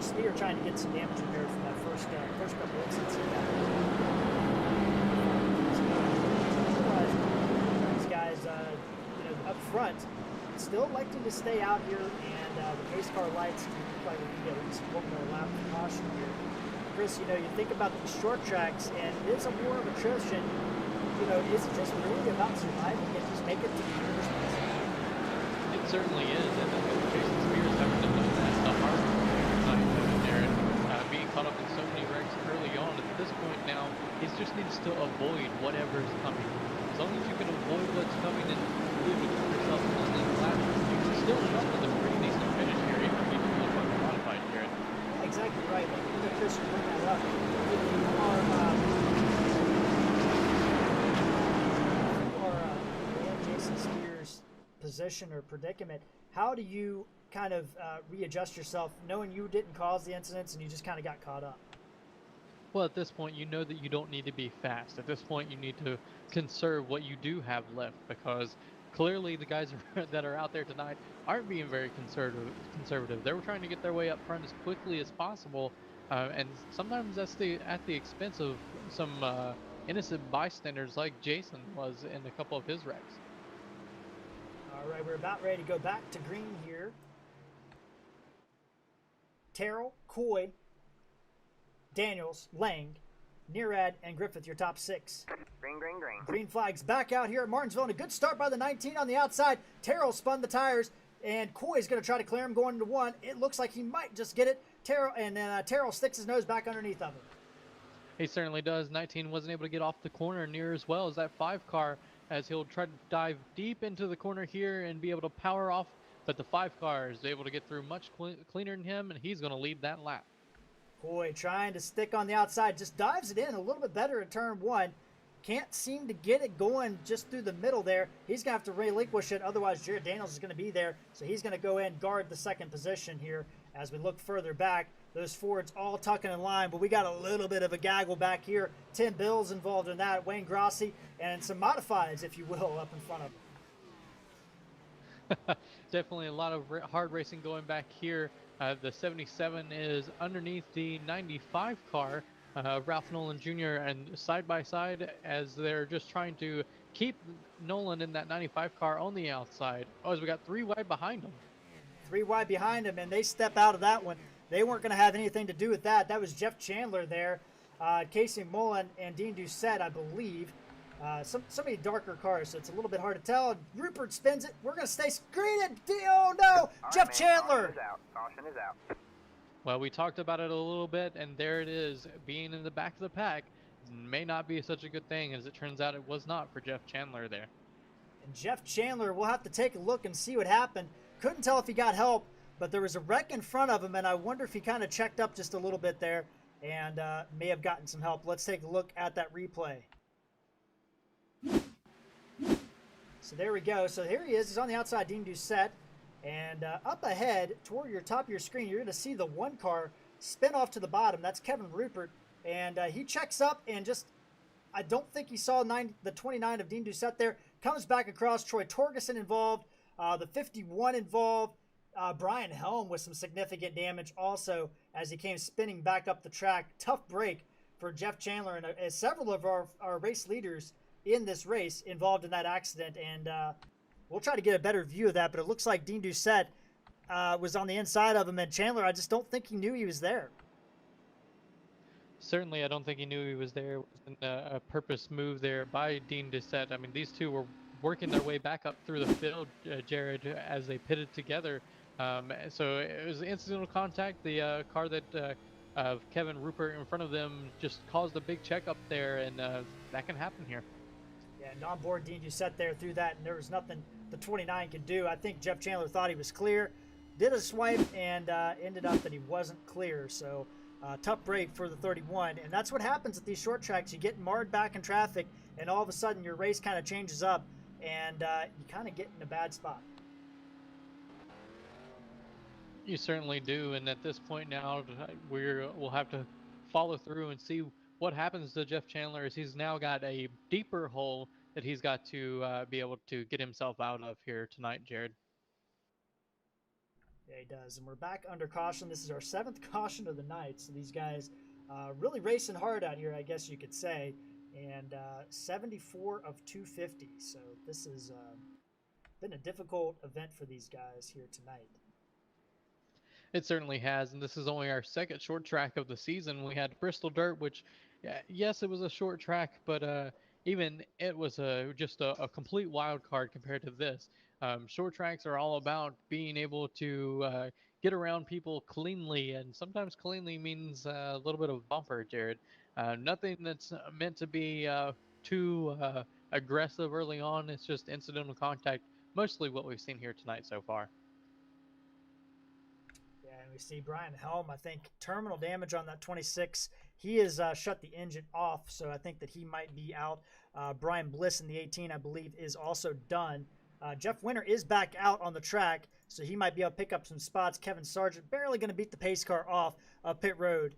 Speer trying to get some damage in there from that first couple incidents he had. These guys, up front, still electing to stay out here, and the pace car lights look like we can get at least 1 more lap of caution here. Chris, you think about the short tracks, and it is a war of attrition. Is it just really about surviving and just make it to the finish line? It certainly is, and Jason Spear is having to do that the hard way. Being caught up in so many wrecks early on, at this point now, he just needs to avoid whatever is coming. As long as you can avoid what's coming and be able to keep yourself on the lap, you can still jump with a pretty decent finish here, even if you look modified, Jared. Exactly right. Chris, you bring that up. If you are position or predicament. How do you kind of readjust yourself, knowing you didn't cause the incidents and you just kind of got caught up? Well, at this point, you know that you don't need to be fast. At this point, you need to conserve what you do have left because clearly the guys that are out there tonight aren't being very conservative. They were trying to get their way up front as quickly as possible, and sometimes that's at the expense of some innocent bystanders like Jason was in a couple of his wrecks. All right, we're about ready to go back to green here. Terrell, Coy, Daniels, Lang, Nearad, and Griffith, your top 6. Green, green, green. Green flags back out here at Martinsville, and a good start by the 19 on the outside. Terrell spun the tires, and Coy is going to try to clear him going into 1. It looks like he might just get it. Terrell sticks his nose back underneath of him. He certainly does. 19 wasn't able to get off the corner near as well as that 5 car, as he'll try to dive deep into the corner here and be able to power off, but the 5 car is able to get through much cleaner than him, and he's going to lead that lap. Coy trying to stick on the outside, just dives it in a little bit better in turn 1. Can't seem to get it going just through the middle there. He's going to have to relinquish it, otherwise Jared Daniels is going to be there. So he's going to go in, guard the 2nd position here as we look further back. Those Fords all tucking in line, but we got a little bit of a gaggle back here. Tim Bill's involved in that, Wayne Grossi, and some modifieds, if you will, up in front of him. Definitely a lot of hard racing going back here. The 77 is underneath the 95 car, Ralph Nolan Jr., and side by side as they're just trying to keep Nolan in that 95 car on the outside. Oh, as we got 3 wide behind him. 3 wide behind him, and they step out of that one. They weren't going to have anything to do with that. That was Jeff Chandler there. Casey Mullen and Dean Doucette, I believe. So many darker cars, so it's a little bit hard to tell. Rupert spins it. We're going to stay screened. Oh, no. All Jeff right, Chandler. Caution is out. Caution is out. Well, we talked about it a little bit, and there it is. Being in the back of the pack may not be such a good thing, as it turns out it was not for Jeff Chandler there. And Jeff Chandler, we'll have to take a look and see what happened. Couldn't tell if he got help, but there was a wreck in front of him, and I wonder if he kind of checked up just a little bit there and may have gotten some help. Let's take a look at that replay. So there we go. So here he is. He's on the outside, Dean Doucette. And up ahead, toward your top of your screen, you're going to see the 1 car spin off to the bottom. That's Kevin Rupert. And he checks up and just, I don't think he saw the 29 of Dean Doucette there. Comes back across. Troy Torgerson involved. The 51 involved. Brian Helm with some significant damage also as he came spinning back up the track. Tough break for Jeff Chandler and several of our race leaders in this race involved in that accident. And we'll try to get a better view of that, but it looks like Dean Doucette was on the inside of him, and Chandler, I just don't think he knew he was there. Certainly, I don't think he knew he was there. It wasn't a purpose move there by Dean Doucette. I mean, these two were working their way back up through the field, Jared, as they pitted together. So it was incidental contact. The car that of Kevin Rupert in front of them just caused a big checkup there, and that can happen here. Yeah, and on board Dean Doucette there through that, and there was nothing the 29 could do. I think Jeff Chandler thought he was clear, did a swipe, and ended up that he wasn't clear. So tough break for the 31, and that's what happens at these short tracks. You get marred back in traffic, and all of a sudden your race kind of changes up, and you kind of get in a bad spot. You certainly do, and at this point now, we'll have to follow through and see what happens to Jeff Chandler, as he's now got a deeper hole that he's got to be able to get himself out of here tonight, Jared. Yeah, he does. And we're back under caution. This is our 7th caution of the night. So these guys really racing hard out here, I guess you could say. And 74 of 250. So this has been a difficult event for these guys here tonight. It certainly has, and this is only our 2nd short track of the season. We had Bristol Dirt, which, yes, it was a short track, but even it was just a complete wild card compared to this. Short tracks are all about being able to get around people cleanly, and sometimes cleanly means a little bit of bumper, Jared. Nothing that's meant to be too aggressive early on. It's just incidental contact, mostly what we've seen here tonight so far. And we see Brian Helm, I think, terminal damage on that 26. He has shut the engine off, so I think that he might be out. Brian Bliss in the 18, I believe, is also done. Jeff Winter is back out on the track, so he might be able to pick up some spots. Kevin Sargent barely going to beat the pace car off pit road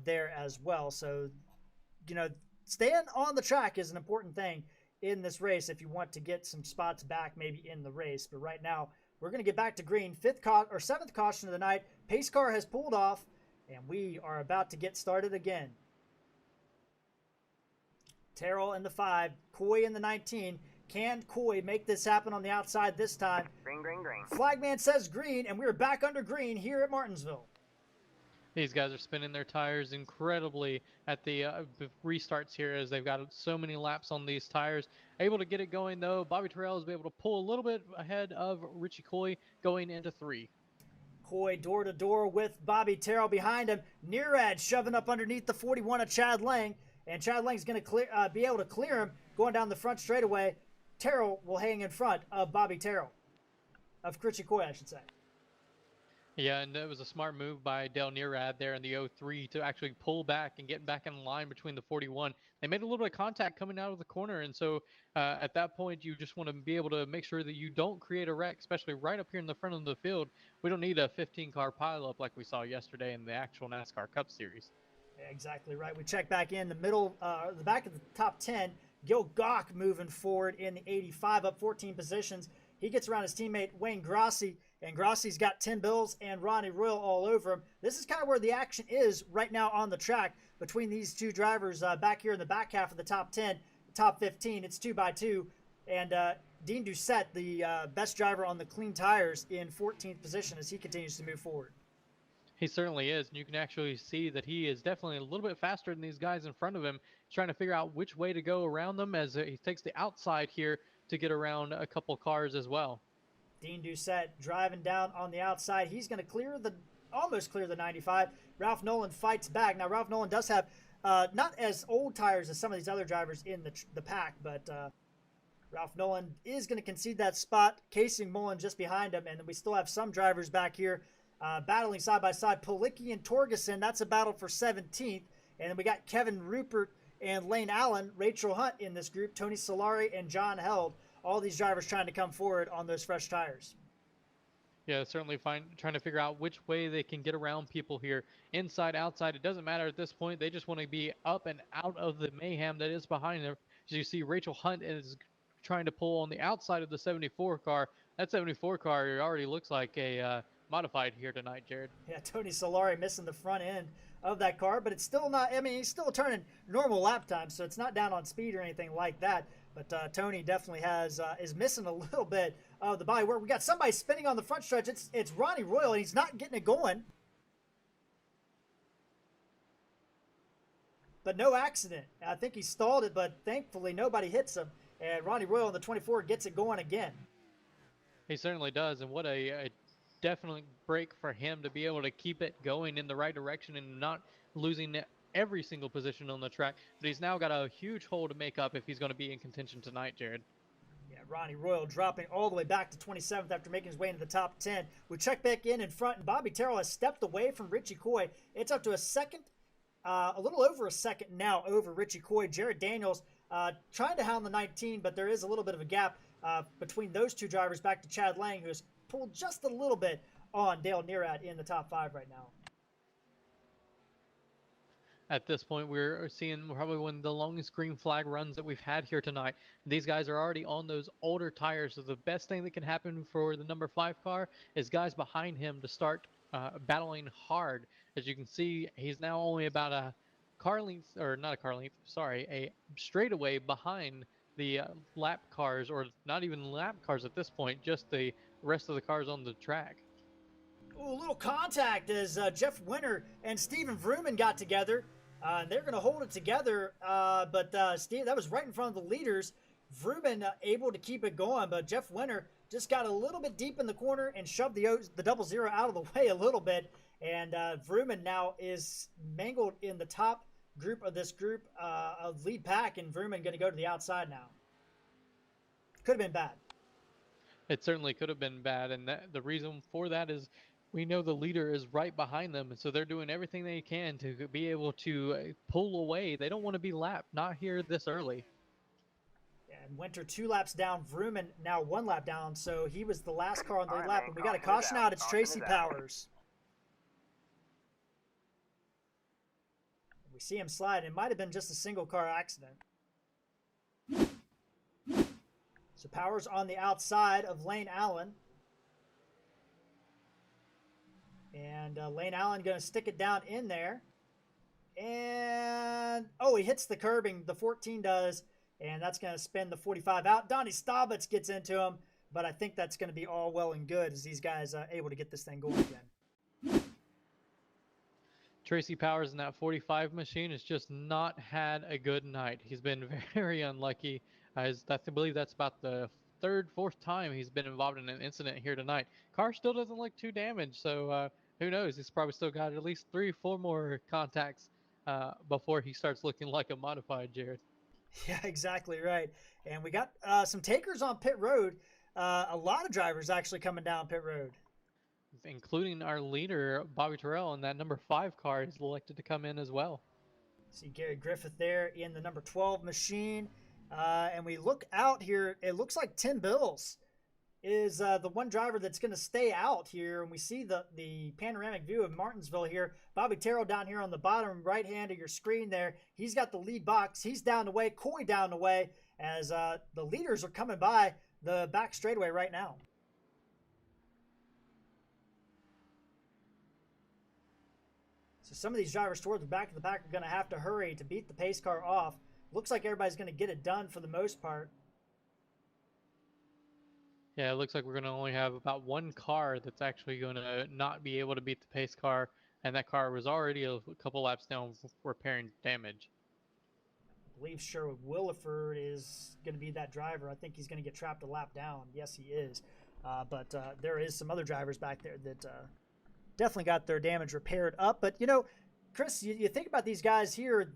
there as well. So, you know, staying on the track is an important thing in this race if you want to get some spots back maybe in the race. But right now, we're going to get back to green. Seventh caution of the night. Pace car has pulled off, and we are about to get started again. Terrell in the 5, Coy in the 19. Can Coy make this happen on the outside this time? Green, green, green. Flagman says green, and we're back under green here at Martinsville. These guys are spinning their tires incredibly at the restarts here as they've got so many laps on these tires. Able to get it going though. Bobby Terrell has been able to pull a little bit ahead of Richie Coy going into 3. Coy door to door with Bobby Terrell behind him. Nearad shoving up underneath the 41 of Chad Lang, and Chad Lang's going to be able to clear him going down the front straightaway. Terrell will hang in front of Bobby Terrell, of Richie Coy, I should say. Yeah, and it was a smart move by Dale Nearad there in the 03 to actually pull back and get back in line between the 41. They made a little bit of contact coming out of the corner, and so at that point, you just want to be able to make sure that you don't create a wreck, especially right up here in the front of the field. We don't need a 15-car pileup like we saw yesterday in the actual NASCAR Cup Series. Yeah, exactly right. We check back in the middle, the back of the top 10. Gil Gock moving forward in the 85, up 14 positions. He gets around his teammate Wayne Grossi, and Grossi's got Tim Bills and Ronnie Royal all over him. This is kind of where the action is right now on the track between these two drivers back here in the back half of the top 10, top 15. It's 2x2, and Dean Doucette, the best driver on the clean tires, in 14th position as he continues to move forward. He certainly is, and you can actually see that he is definitely a little bit faster than these guys in front of him, trying to figure out which way to go around them as he takes the outside here to get around a couple cars as well. Dean Doucette driving down on the outside. He's going to almost clear the 95. Ralph Nolan fights back. Now, Ralph Nolan does have not as old tires as some of these other drivers in the pack, but Ralph Nolan is going to concede that spot. Casey Mullen just behind him, and then we still have some drivers back here battling side by side. Policki and Torgerson, that's a battle for 17th. And then we got Kevin Rupert and Lane Allen, Rachel Hunt in this group, Tony Solari and John Held. All these drivers trying to come forward on those fresh tires. Yeah, certainly trying to figure out which way they can get around people here. Inside, outside, it doesn't matter at this point. They just want to be up and out of the mayhem that is behind them. As you see, Rachel Hunt is trying to pull on the outside of the 74 car. That 74 car already looks like a modified here tonight, Jared. Yeah, Tony Solari missing the front end of that car, but it's still not, I mean, he's still turning normal lap time, so it's not down on speed or anything like that. But Tony definitely is missing a little bit of the body work. We got somebody spinning on the front stretch. It's Ronnie Royal, and he's not getting it going. But no accident. I think he stalled it, but thankfully nobody hits him. And Ronnie Royal in the 24 gets it going again. He certainly does, and what a definite break for him to be able to keep it going in the right direction and not losing every single position on the track. But he's now got a huge hole to make up if he's going to be in contention tonight, Jared. Yeah, Ronnie Royal dropping all the way back to 27th after making his way into the top 10. We check back in front, and Bobby Terrell has stepped away from Richie Coy. It's up to a second, a little over a second now over Richie Coy. Jared Daniels trying to hound the 19, but there is a little bit of a gap between those two drivers back to Chad Lang, who has pulled just a little bit on Dale Nearad in the top 5 right now. At this point, we're seeing probably one of the longest green flag runs that we've had here tonight. These guys are already on those older tires, so the best thing that can happen for the number 5 car is guys behind him to start battling hard. As you can see, he's now only about a car length, or not a car length, sorry, a straightaway behind the lap cars, or not even lap cars at this point, just the rest of the cars on the track. Ooh, a little contact as Jeff Winter and Steven Vrooman got together. They're going to hold it together, but Steve, that was right in front of the leaders. Vrooman able to keep it going, but Jeff Winter just got a little bit deep in the corner and shoved the 00 out of the way a little bit. And Vrooman now is mangled in the top group of this group of lead pack, and Vrooman going to go to the outside now. Could have been bad. It certainly could have been bad, and the reason for that is we know the leader is right behind them, and so they're doing everything they can to be able to pull away. They don't want to be lapped, not here this early. Yeah, And Winter 2 laps down, Vrooman now 1 lap down, so he was the last car on the lap, and we got a caution out. It's Tracy Powers. We see him slide. It might have been just a single car accident. So Powers on the outside of Lane Allen. And Lane Allen going to stick it down in there. And, oh, he hits the curbing. The 14 does. And that's going to spin the 45 out. Donnie Staubitz gets into him. But I think that's going to be all well and good as these guys are able to get this thing going again. Tracy Powers in that 45 machine has just not had a good night. He's been very unlucky. I believe that's about the third, fourth time he's been involved in an incident here tonight. Carr still doesn't look too damaged, so who knows? He's probably still got at least 3 or 4 more contacts before he starts looking like a modified, Jared. Yeah, exactly right. And we got some takers on pit road. A lot of drivers actually coming down pit road, including our leader, Bobby Terrell, and that number 5 car is elected to come in as well. See Gary Griffith there in the number 12 machine. And we look out here. It looks like Tim Bills is the one driver that's going to stay out here. And we see the panoramic view of Martinsville here. Bobby Terrell down here on the bottom right hand of your screen there. He's got the lead box. He's down the way. Coy down the way as the leaders are coming by the back straightaway right now. So some of these drivers toward the back of the pack are going to have to hurry to beat the pace car off. Looks like everybody's going to get it done for the most part. Yeah, it looks like we're going to only have about 1 car that's actually going to not be able to beat the pace car, and that car was already a couple laps down repairing damage. I believe Sherwood Williford is going to be that driver. I think he's going to get trapped a lap down. Yes, he is. But there is some other drivers back there that definitely got their damage repaired up. But, you know, Chris, you think about these guys here,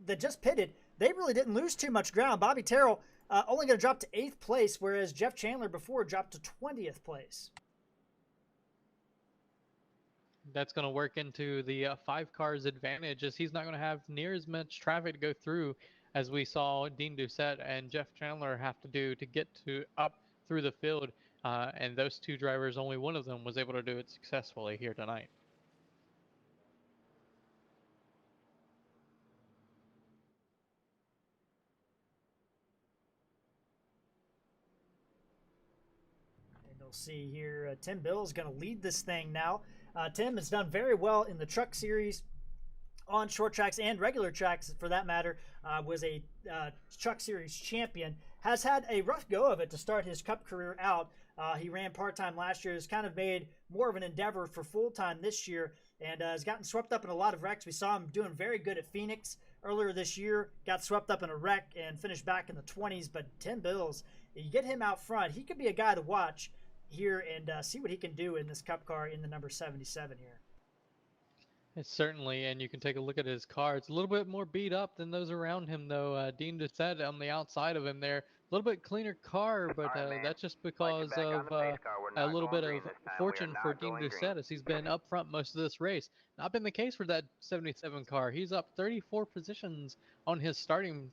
that just pitted, they really didn't lose too much ground. Bobby Terrell only going to drop to 8th place, whereas Jeff Chandler before dropped to 20th place. That's going to work into the 5 cars advantage, as he's not going to have near as much traffic to go through as we saw Dean Doucette and Jeff Chandler have to do to get up through the field. And those 2 drivers, only one of them was able to do it successfully here tonight. See here, Tim Bill is going to lead this thing now. Tim has done very well in the truck series on short tracks and regular tracks for that matter. Was a truck series champion. Has had a rough go of it to start his cup career out. He ran part-time last year. Has kind of made more of an endeavor for full-time this year, and has gotten swept up in a lot of wrecks. We saw him doing very good at Phoenix earlier this year. Got swept up in a wreck and finished back in the 20s. But Tim Bills, you get him out front, he could be a guy to watch here and see what he can do in this cup car in the number 77 here. It's certainly, and you can take a look at his car. It's a little bit more beat up than those around him, though. Dean Doucette on the outside of him there. A little bit cleaner car, but that's just because of a little bit of fortune for Dean Doucette, as he's been up front most of this race. Not been the case for that 77 car. He's up 34 positions on his starting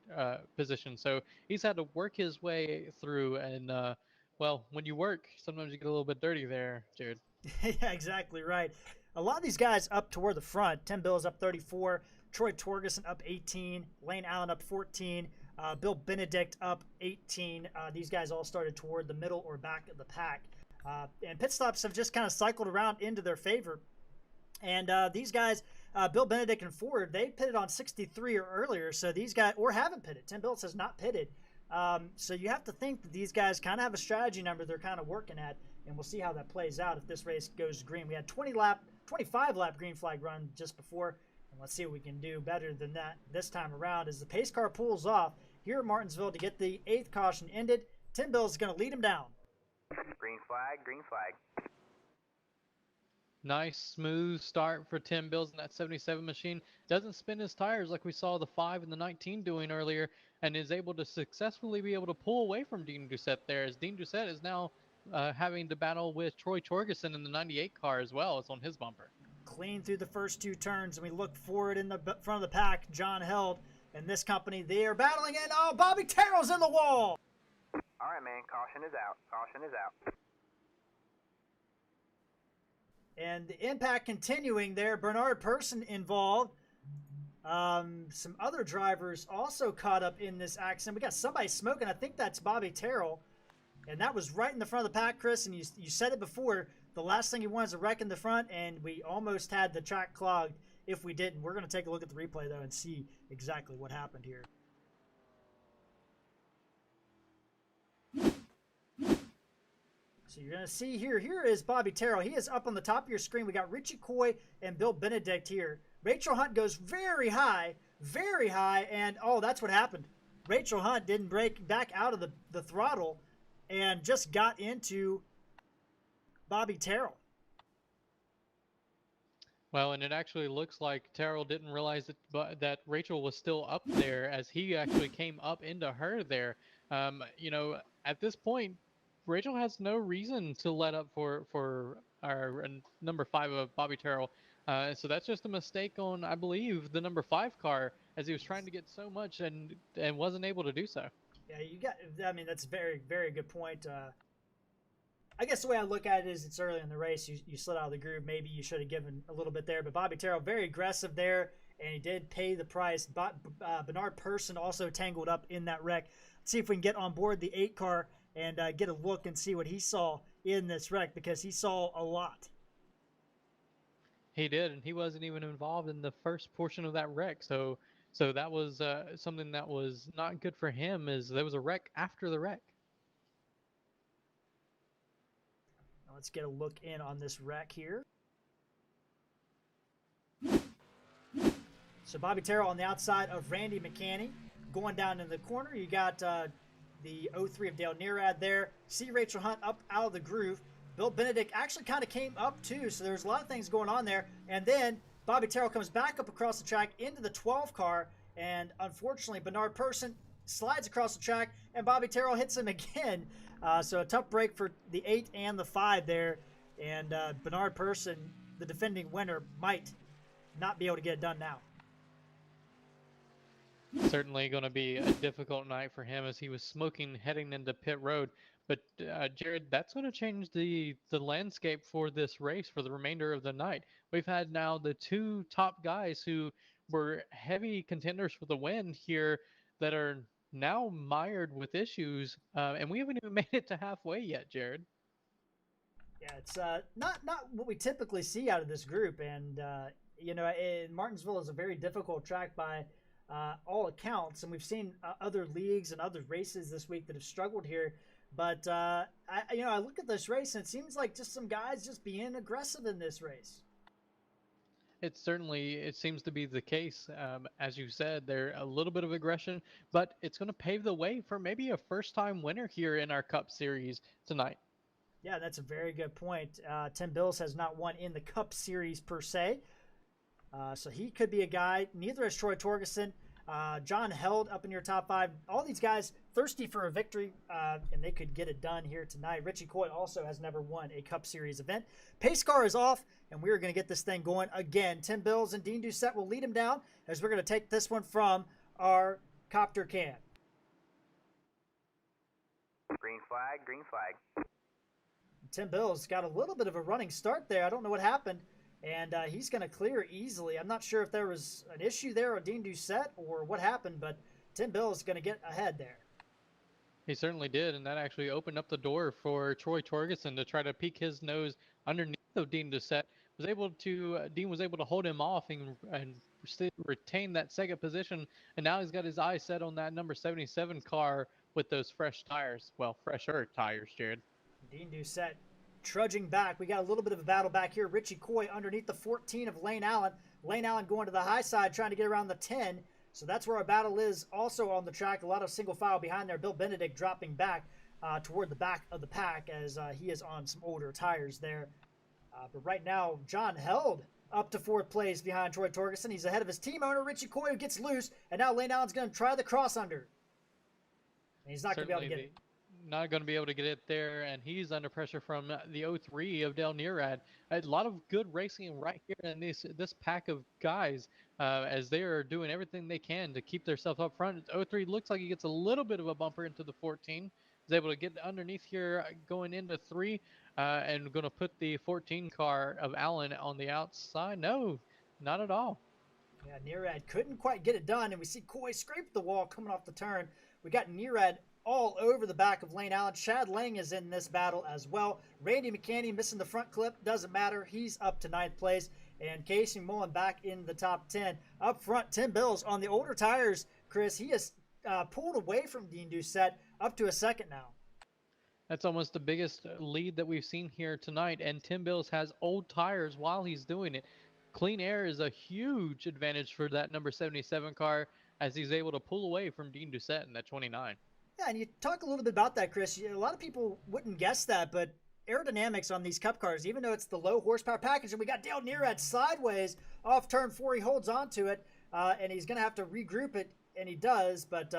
position, so he's had to work his way through, and well, when you work, sometimes you get a little bit dirty there, Jared. Yeah, exactly right. A lot of these guys up toward the front. Tim Bills up 34. Troy Torgerson up 18. Lane Allen up 14. Bill Benedict up 18. These guys all started toward the middle or back of the pack. And pit stops have just kind of cycled around into their favor. And these guys, Bill Benedict and Ford, they pitted on 63 or earlier. So these guys, or haven't pitted. Tim Bills has not pitted. So you have to think that these guys kind of have a strategy number they're kind of working at, and we'll see how that plays out if this race goes green. We had 25 lap green flag run just before, and let's see what we can do better than that this time around as the pace car pulls off here at Martinsville to get the 8th caution ended. Tim Bills is going to lead him down. Green flag, green flag. Nice, smooth start for Tim Bills in that 77 machine. Doesn't spin his tires like we saw the 5 and the 19 doing earlier, and is able to successfully be able to pull away from Dean Doucette there, as Dean Doucette is now having to battle with Troy Torgerson in the 98 car as well as on his bumper. Clean through the first 2 turns, and we look forward in the front of the pack. John Held in this company. They are battling, and oh, Bobby Terrell's in the wall. All right, man. Caution is out. Caution is out. And the impact continuing there. Bernard Person involved. Some other drivers also caught up in this accident. We got somebody smoking. I think that's Bobby Terrell. And that was right in the front of the pack, Chris. And you said it before. The last thing you want is a wreck in the front. And we almost had the track clogged if we didn't. We're going to take a look at the replay, though, and see exactly what happened here. So you're going to see here is Bobby Terrell. He is up on the top of your screen. We got Richie Coy and Bill Benedict here. Rachel Hunt goes very high, and oh, that's what happened. Rachel Hunt didn't break back out of the throttle and just got into Bobby Terrell. Well, and it actually looks like Terrell didn't realize that Rachel was still up there as he actually came up into her there. You know, at this point, Rachel has no reason to let up for our number 5 of Bobby Terrell. So that's just a mistake on, I believe, the number 5 car, as he was trying to get so much and wasn't able to do so. Yeah, I mean, that's a very, very good point. I guess the way I look at it is it's early in the race. You slid out of the groove. Maybe you should have given a little bit there. But Bobby Terrell, very aggressive there, and he did pay the price. Bernard Person also tangled up in that wreck. Let's see if we can get on board the 8 car and get a look and see what he saw in this wreck, because he saw a lot. He did, and he wasn't even involved in the first portion of that wreck. So that was something that was not good for him, is there was a wreck after the wreck. Now let's get a look in on this wreck here. So Bobby Terrell on the outside of Randy McCanny. Going down in the corner, you got the 03 of Dale Nearad there. See Rachel Hunt up out of the groove. Bill Benedict actually kind of came up too, so there's a lot of things going on there. And then Bobby Terrell comes back up across the track into the 12 car, and unfortunately Bernard Person slides across the track, and Bobby Terrell hits him again. So a tough break for the 8 and the 5 there, and Bernard Person, the defending winner, might not be able to get it done now. Certainly going to be a difficult night for him, as he was smoking heading into pit road. But Jared, that's going to change the landscape for this race for the remainder of the night. We've had now the 2 top guys who were heavy contenders for the win here that are now mired with issues, and we haven't even made it to halfway yet, Jared. Yeah, it's not what we typically see out of this group, and you know, Martinsville is a very difficult track by all accounts, and we've seen other leagues and other races this week that have struggled here. But I look at this race, and it seems like just some guys just being aggressive in this race. It seems to be the case. As you said, there a little bit of aggression, but it's going to pave the way for maybe a first-time winner here in our Cup Series tonight. Yeah, that's a very good point. Tim Bills has not won in the Cup Series per se, so he could be a guy. Neither has Troy Torgerson. John Held up in your top 5. All these guys thirsty for a victory, and they could get it done here tonight. Richie Coy also has never won a Cup Series event. Pace car is off, and we're going to get this thing going again. Tim Bills and Dean Doucette will lead him down as we're going to take this one from our copter cam. Green flag, green flag. Tim Bills got a little bit of a running start there. I don't know what happened. And he's going to clear easily. I'm not sure if there was an issue there with Dean Doucette or what happened, but Tim Bills is going to get ahead there. He certainly did, and that actually opened up the door for Troy Torgerson to try to peek his nose underneath of Dean Doucette. Dean was able to hold him off and retain that second position, and now he's got his eyes set on that number 77 car with those fresh tires. Well, fresher tires, Jared. Dean Doucette trudging back. We got a little bit of a battle back here. Richie Coy underneath the 14 of Lane Allen. Lane Allen going to the high side, trying to get around the 10. So that's where our battle is also on the track. A lot of single file behind there. Bill Benedict dropping back toward the back of the pack as he is on some older tires there. But right now, John Held up to 4th place behind Troy Torgerson. He's ahead of his team owner, Richie Coy, who gets loose. And now Lane Allen's going to try the cross under. And he's not going to be able to get it. not going to be able to get it there, and he's under pressure from the 03 of Del Nearad. A lot of good racing right here in this pack of guys as they are doing everything they can to keep themselves up front. 03 looks like he gets a little bit of a bumper into the 14. Is able to get underneath here going into 3 and going to put the 14 car of Allen on the outside. No, not at all. Yeah, Nearad couldn't quite get it done, and we see Coy scrape the wall coming off the turn. We got Nearad all over the back of Lane Allen. Chad Lang is in this battle as well. Randy McCanny missing the front clip. Doesn't matter. He's up to 9th place. And Casey Mullen back in the top 10. Up front, Tim Bills on the older tires. Chris, he has pulled away from Dean Doucette up to a second now. That's almost the biggest lead that we've seen here tonight. And Tim Bills has old tires while he's doing it. Clean air is a huge advantage for that number 77 car as he's able to pull away from Dean Doucette in that 29. Yeah, and you talk a little bit about that, Chris. A lot of people wouldn't guess that, but aerodynamics on these Cup cars, even though it's the low horsepower package, and we got Dale Nearad sideways off turn 4, he holds on to it, and he's going to have to regroup it, and he does. But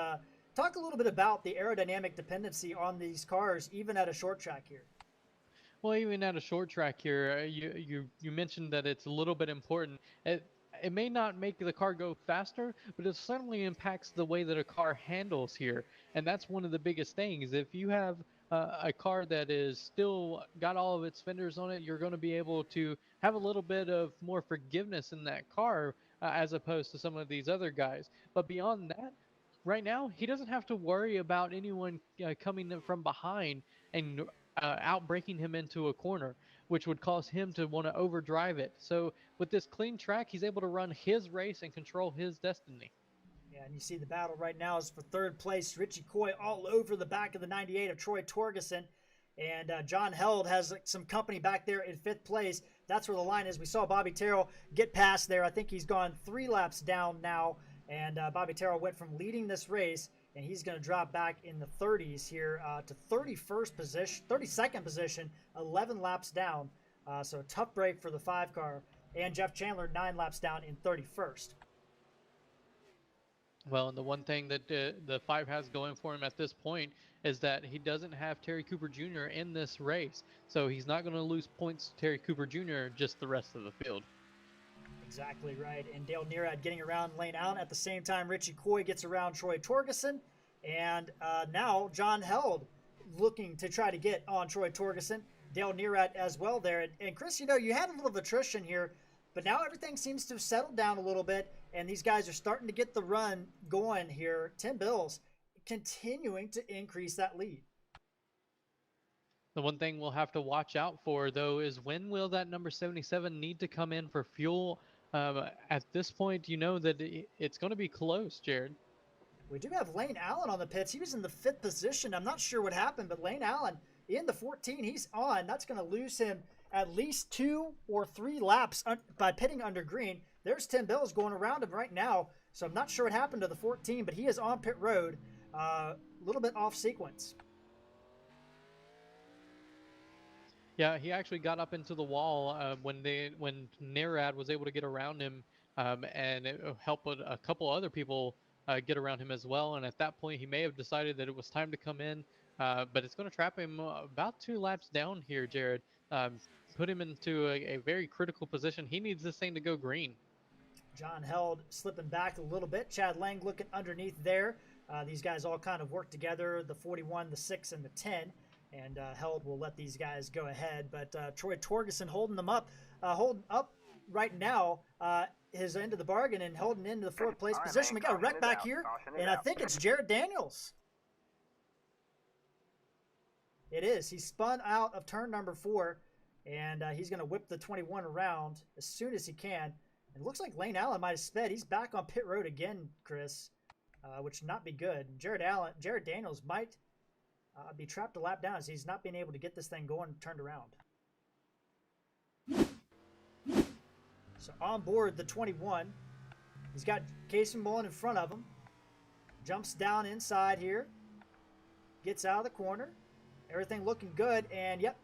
talk a little bit about the aerodynamic dependency on these cars, even at a short track here. Well, even at a short track here, you mentioned that it's a little bit important. It may not make the car go faster, but it certainly impacts the way that a car handles here. And that's one of the biggest things. If you have a car that is still got all of its fenders on it, you're going to be able to have a little bit of more forgiveness in that car as opposed to some of these other guys. But beyond that, right now, he doesn't have to worry about anyone coming from behind and out-braking him into a corner, which would cause him to want to overdrive it. So with this clean track, he's able to run his race and control his destiny. Yeah, and you see the battle right now is for 3rd place. Richie Coy all over the back of the 98 of Troy Torgerson. And John Held has some company back there in 5th place. That's where the line is. We saw Bobby Terrell get past there. I think he's gone 3 laps down now. And Bobby Terrell went from leading this race, and he's going to drop back in the 30s here to 31st position, 32nd position, 11 laps down. So a tough break for the 5 car. And Jeff Chandler 9 laps down in 31st. Well, and the one thing that the 5 has going for him at this point is that he doesn't have Terry Cooper Jr. in this race. So he's not going to lose points to Terry Cooper Jr., just the rest of the field. Exactly right. And Dale Nearad getting around Lane Allen. At the same time, Richie Coy gets around Troy Torgerson. And now John Held looking to try to get on Troy Torgerson. Dale Nearad as well there. And Chris, you know, you had a little attrition here, but now everything seems to have settled down a little bit, and these guys are starting to get the run going here. Tim Bills continuing to increase that lead. The one thing we'll have to watch out for, though, is when will that number 77 need to come in for fuel? At this point, you know that it's going to be close, Jared. We do have Lane Allen on the pits. He was in the 5th position. I'm not sure what happened, but Lane Allen in the 14, he's on. That's going to lose him at least 2 or 3 laps by pitting under green. There's Tim Bills going around him right now, so I'm not sure what happened to the 14, but he is on pit road, a little bit off sequence. Yeah, he actually got up into the wall when Nearad was able to get around him and it helped a couple other people get around him as well. And at that point, he may have decided that it was time to come in, but it's going to trap him about 2 laps down here, Jared. Put him into a very critical position. He needs this thing to go green. John Held slipping back a little bit. Chad Lang looking underneath there. These guys all kind of work together, the 41, the 6, and the 10. And Held will let these guys go ahead. But Troy Torgerson holding up right now his end of the bargain and holding into the 4th place position. We got a wreck back here, and I think it's Jared Daniels. It is. He spun out of turn number 4, and he's going to whip the 21 around as soon as he can. It looks like Lane Allen might have sped. He's back on pit road again, Chris, which would not be good. Jared Daniels might be trapped a lap down as he's not being able to get this thing going and turned around. So on board the 21, he's got Casey Mullen in front of him. Jumps down inside here. Gets out of the corner. Everything looking good, and yep,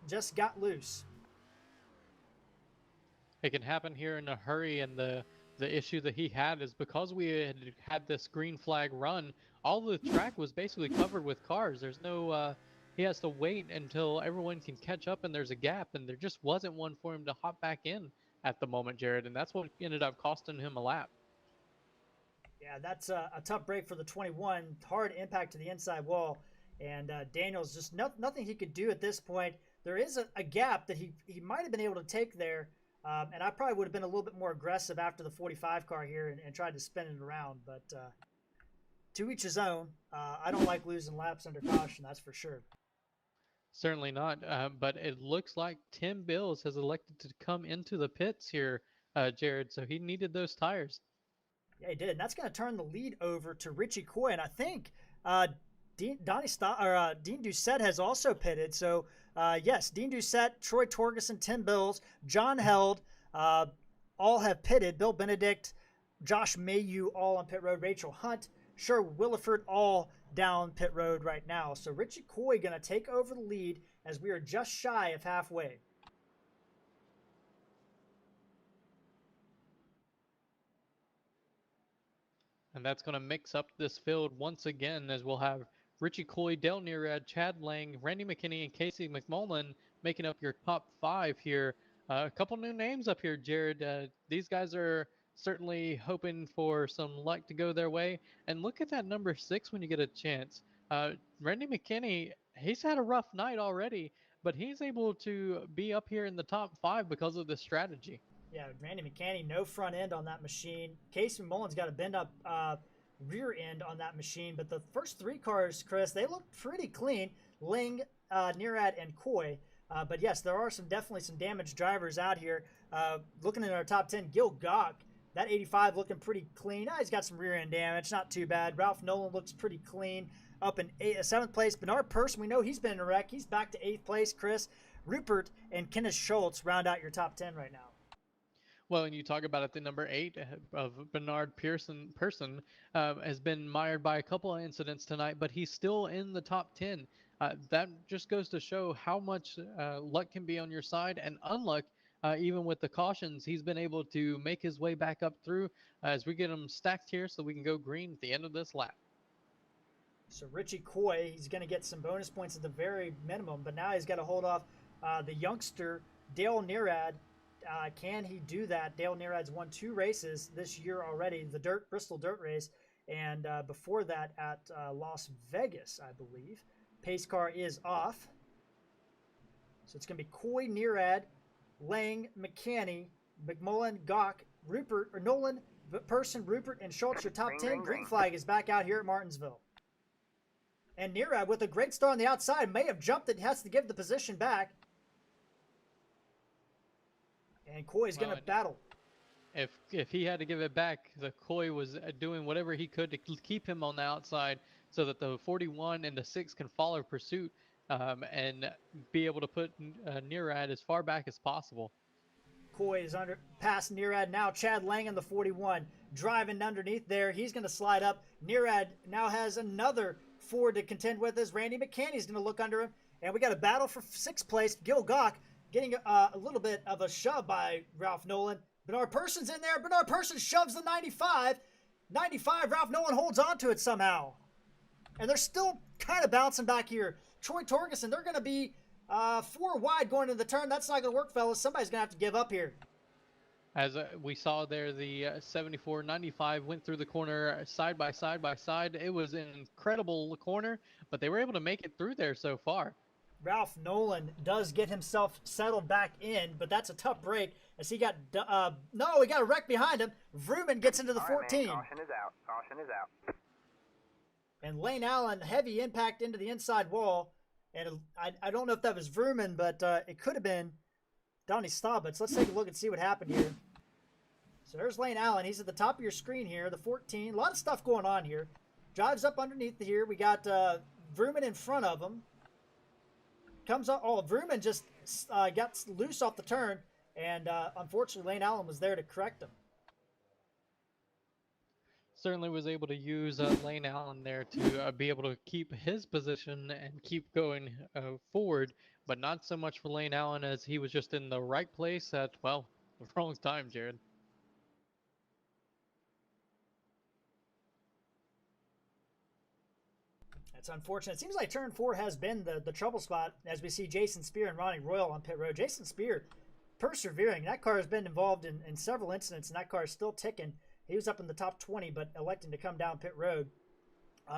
just got loose. It can happen here in a hurry, and the the issue that he had is because we had this green flag run, all the track was basically covered with cars. There's no, he has to wait until everyone can catch up and there's a gap, and there just wasn't one for him to hop back in at the moment, Jared, and that's what ended up costing him a lap. Yeah, that's a tough break for the 21. Hard impact to the inside wall. And Daniels just nothing he could do at this point. There is a gap that he might have been able to take there. And I probably would have been a little bit more aggressive after the 45 car here and tried to spin it around. But to each his own. I don't like losing laps under caution, that's for sure. Certainly not, but it looks like Tim Bills has elected to come into the pits here, Jared, so he needed those tires. Yeah, he did. And that's going to turn the lead over to Richie Coy. And I think Dean Doucette has also pitted. So, yes, Dean Doucette, Troy Torgerson, Tim Bills, John Held all have pitted. Bill Benedict, Josh Mayu all on pit road. Rachel Hunt, Sherwood Williford all down pit road right now. So Richie Coy going to take over the lead as we are just shy of halfway. And that's going to mix up this field once again, as we'll have Richie Coy, Dale Nearad, Chad Lang, Randy McKinney, and Casey McMullen making up your top five here. A couple new names up here, Jared. These guys are certainly hoping for some luck to go their way. And look at that number 6 when you get a chance. Randy McKinney, he's had a rough night already, but he's able to be up here in the top 5 because of this strategy. Yeah, Randy McCanny, no front end on that machine. Casey McMullen's got a bend up rear end on that machine. But the first 3 cars, Chris, they look pretty clean. Ling, Nearad, and Coy. But yes, there are definitely some damaged drivers out here. Looking at our top 10, Gil Gok, that 85 looking pretty clean. He's got some rear end damage, not too bad. Ralph Nolan looks pretty clean. Up in 7th place. Bernard Person, we know he's been in a wreck. He's back to 8th place. Chris, Rupert, and Kenneth Schultz round out your top 10 right now. Well, and you talk about it, the number 8 of Bernard Person has been mired by a couple of incidents tonight, but he's still in the top 10. That just goes to show how much luck can be on your side, and unluck, even with the cautions, he's been able to make his way back up through as we get him stacked here so we can go green at the end of this lap. So Richie Coy, he's going to get some bonus points at the very minimum, but now he's got to hold off the youngster Dale Nearad. Can he do that? Dale Nearad's won 2 races this year already, the Bristol Dirt Race, and before that at Las Vegas, I believe. Pace car is off. So it's going to be Coy, Nearad, Lang, McCanny, McMullen, Gok, Rupert, or Nolan, Person, Rupert, and Schultz, your top 10. Green flag is back out here at Martinsville. And Nearad, with a great start on the outside, may have jumped it, has to give the position back. And Coy's going to battle. If he had to give it back, the Coy was doing whatever he could to keep him on the outside so that the 41 and the 6 can follow pursuit and be able to put Nearad as far back as possible. Coy is past Nearad now. Chad Lang in the 41 driving underneath there. He's going to slide up. Nearad now has another Ford to contend with as Randy McCanny's going to look under him. And we got a battle for 6th place. Gil Gok getting a little bit of a shove by Ralph Nolan. Bernard Person's in there. Bernard Person shoves the 95. 95, Ralph Nolan holds on to it somehow. And they're still kind of bouncing back here. Troy Torgerson, they're going to be 4 wide going into the turn. That's not going to work, fellas. Somebody's going to have to give up here. As we saw there, the 74-95 went through the corner side by side. It was an incredible corner, but they were able to make it through there so far. Ralph Nolan does get himself settled back in, but that's a tough break as he got, he got a wreck behind him. Vrooman gets into the 14. Man, caution is out. Caution is out. And Lane Allen, heavy impact into the inside wall. And I don't know if that was Vrooman, but it could have been Donnie Staubitz. Let's take a look and see what happened here. So there's Lane Allen. He's at the top of your screen here, the 14. A lot of stuff going on here. Drives up underneath here. We got Vrooman in front of him. Comes up. Oh, Vrooman just got loose off the turn. And unfortunately, Lane Allen was there to correct him. Certainly was able to use Lane Allen there to be able to keep his position and keep going forward, but not so much for Lane Allen as he was just in the right place at, well, the wrong time, Jared. That's unfortunate. It seems like turn 4 has been the trouble spot as we see Jason Speer and Ronnie Royal on pit road. Jason Speer persevering. That car has been involved in several incidents, and that car is still ticking. He was up in the top 20, but electing to come down pit road.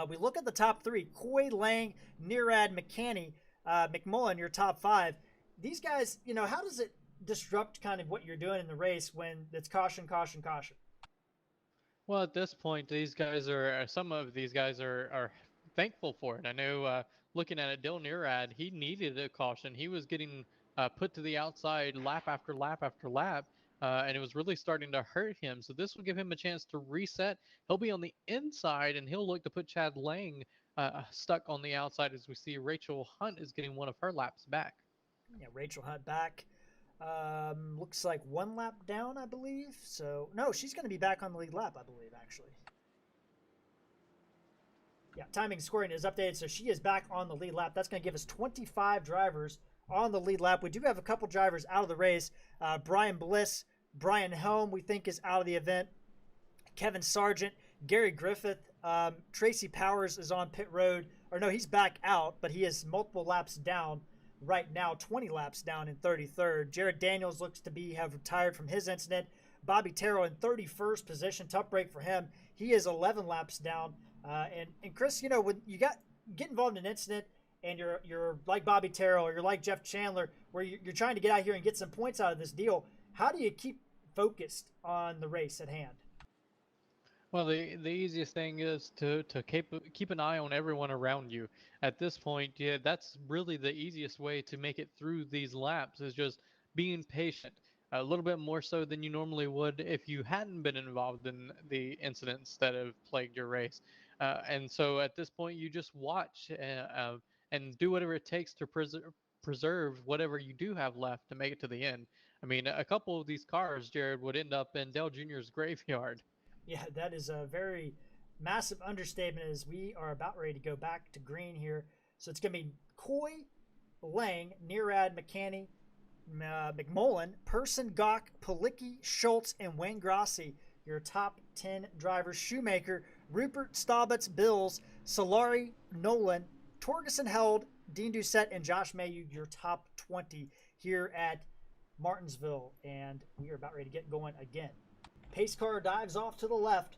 We look at the top 3. Coy, Lang, Nearad, McCanny, McMullen, your top 5. These guys, you know, how does it disrupt kind of what you're doing in the race when it's caution, caution, caution? Well, at this point, some of these guys are thankful for it. I know, looking at it, Dylan Urad, he needed a caution. He was getting put to the outside lap after lap after lap, and it was really starting to hurt him. So this will give him a chance to reset. He'll be on the inside, and he'll look to put Chad Lang stuck on the outside as we see Rachel Hunt is getting one of her laps back. Yeah, Rachel Hunt back. Looks like 1 lap down, I believe. So, no, she's going to be back on the lead lap, I believe, actually. Yeah, timing scoring is updated, so she is back on the lead lap. That's going to give us 25 drivers on the lead lap. We do have a couple drivers out of the race. Brian Bliss, Brian Helm, we think, is out of the event. Kevin Sargent, Gary Griffith, Tracy Powers is on pit road. Or no, he's back out, but he is multiple laps down right now, 20 laps down in 33rd. Jared Daniels looks to have retired from his incident. Bobby Terrell in 31st position. Tough break for him. He is 11 laps down. And Chris, you know, when you get involved in an incident and you're like Bobby Terrell or you're like Jeff Chandler, where you're trying to get out here and get some points out of this deal, how do you keep focused on the race at hand? Well, the easiest thing is to keep an eye on everyone around you. At this point, yeah, that's really the easiest way to make it through these laps is just being patient. A little bit more so than you normally would if you hadn't been involved in the incidents that have plagued your race. And so at this point, you just watch and do whatever it takes to preserve whatever you do have left to make it to the end. I mean, a couple of these cars, Jared, would end up in Dale Jr.'s graveyard. Yeah, that is a very massive understatement as we are about ready to go back to green here. So it's going to be Coy, Lang, Nearad, McCanny, McMullen, Person, Gawk, Palicki, Schultz, and Wayne Grossi, your top 10 drivers. Shoemaker, Rupert, Staubitz, Bills, Solari, Nolan, Torgerson, Held, Dean Doucette, and Josh Mayhew, your top 20 here at Martinsville. And we are about ready to get going again. Pace car dives off to the left.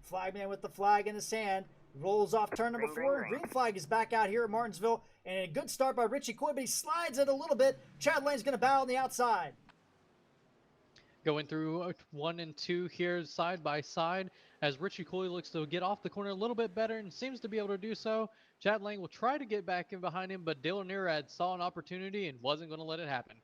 Flagman with the flag in his hand rolls off turn number 4. Green flag is back out here at Martinsville. And a good start by Richie Coy, but he slides it a little bit. Chad Lane's going to bow on the outside. Going through 1 and 2 here side by side as Richie Coy looks to get off the corner a little bit better and seems to be able to do so. Chad Lang will try to get back in behind him, but Dylan Nearad saw an opportunity and wasn't going to let it happen.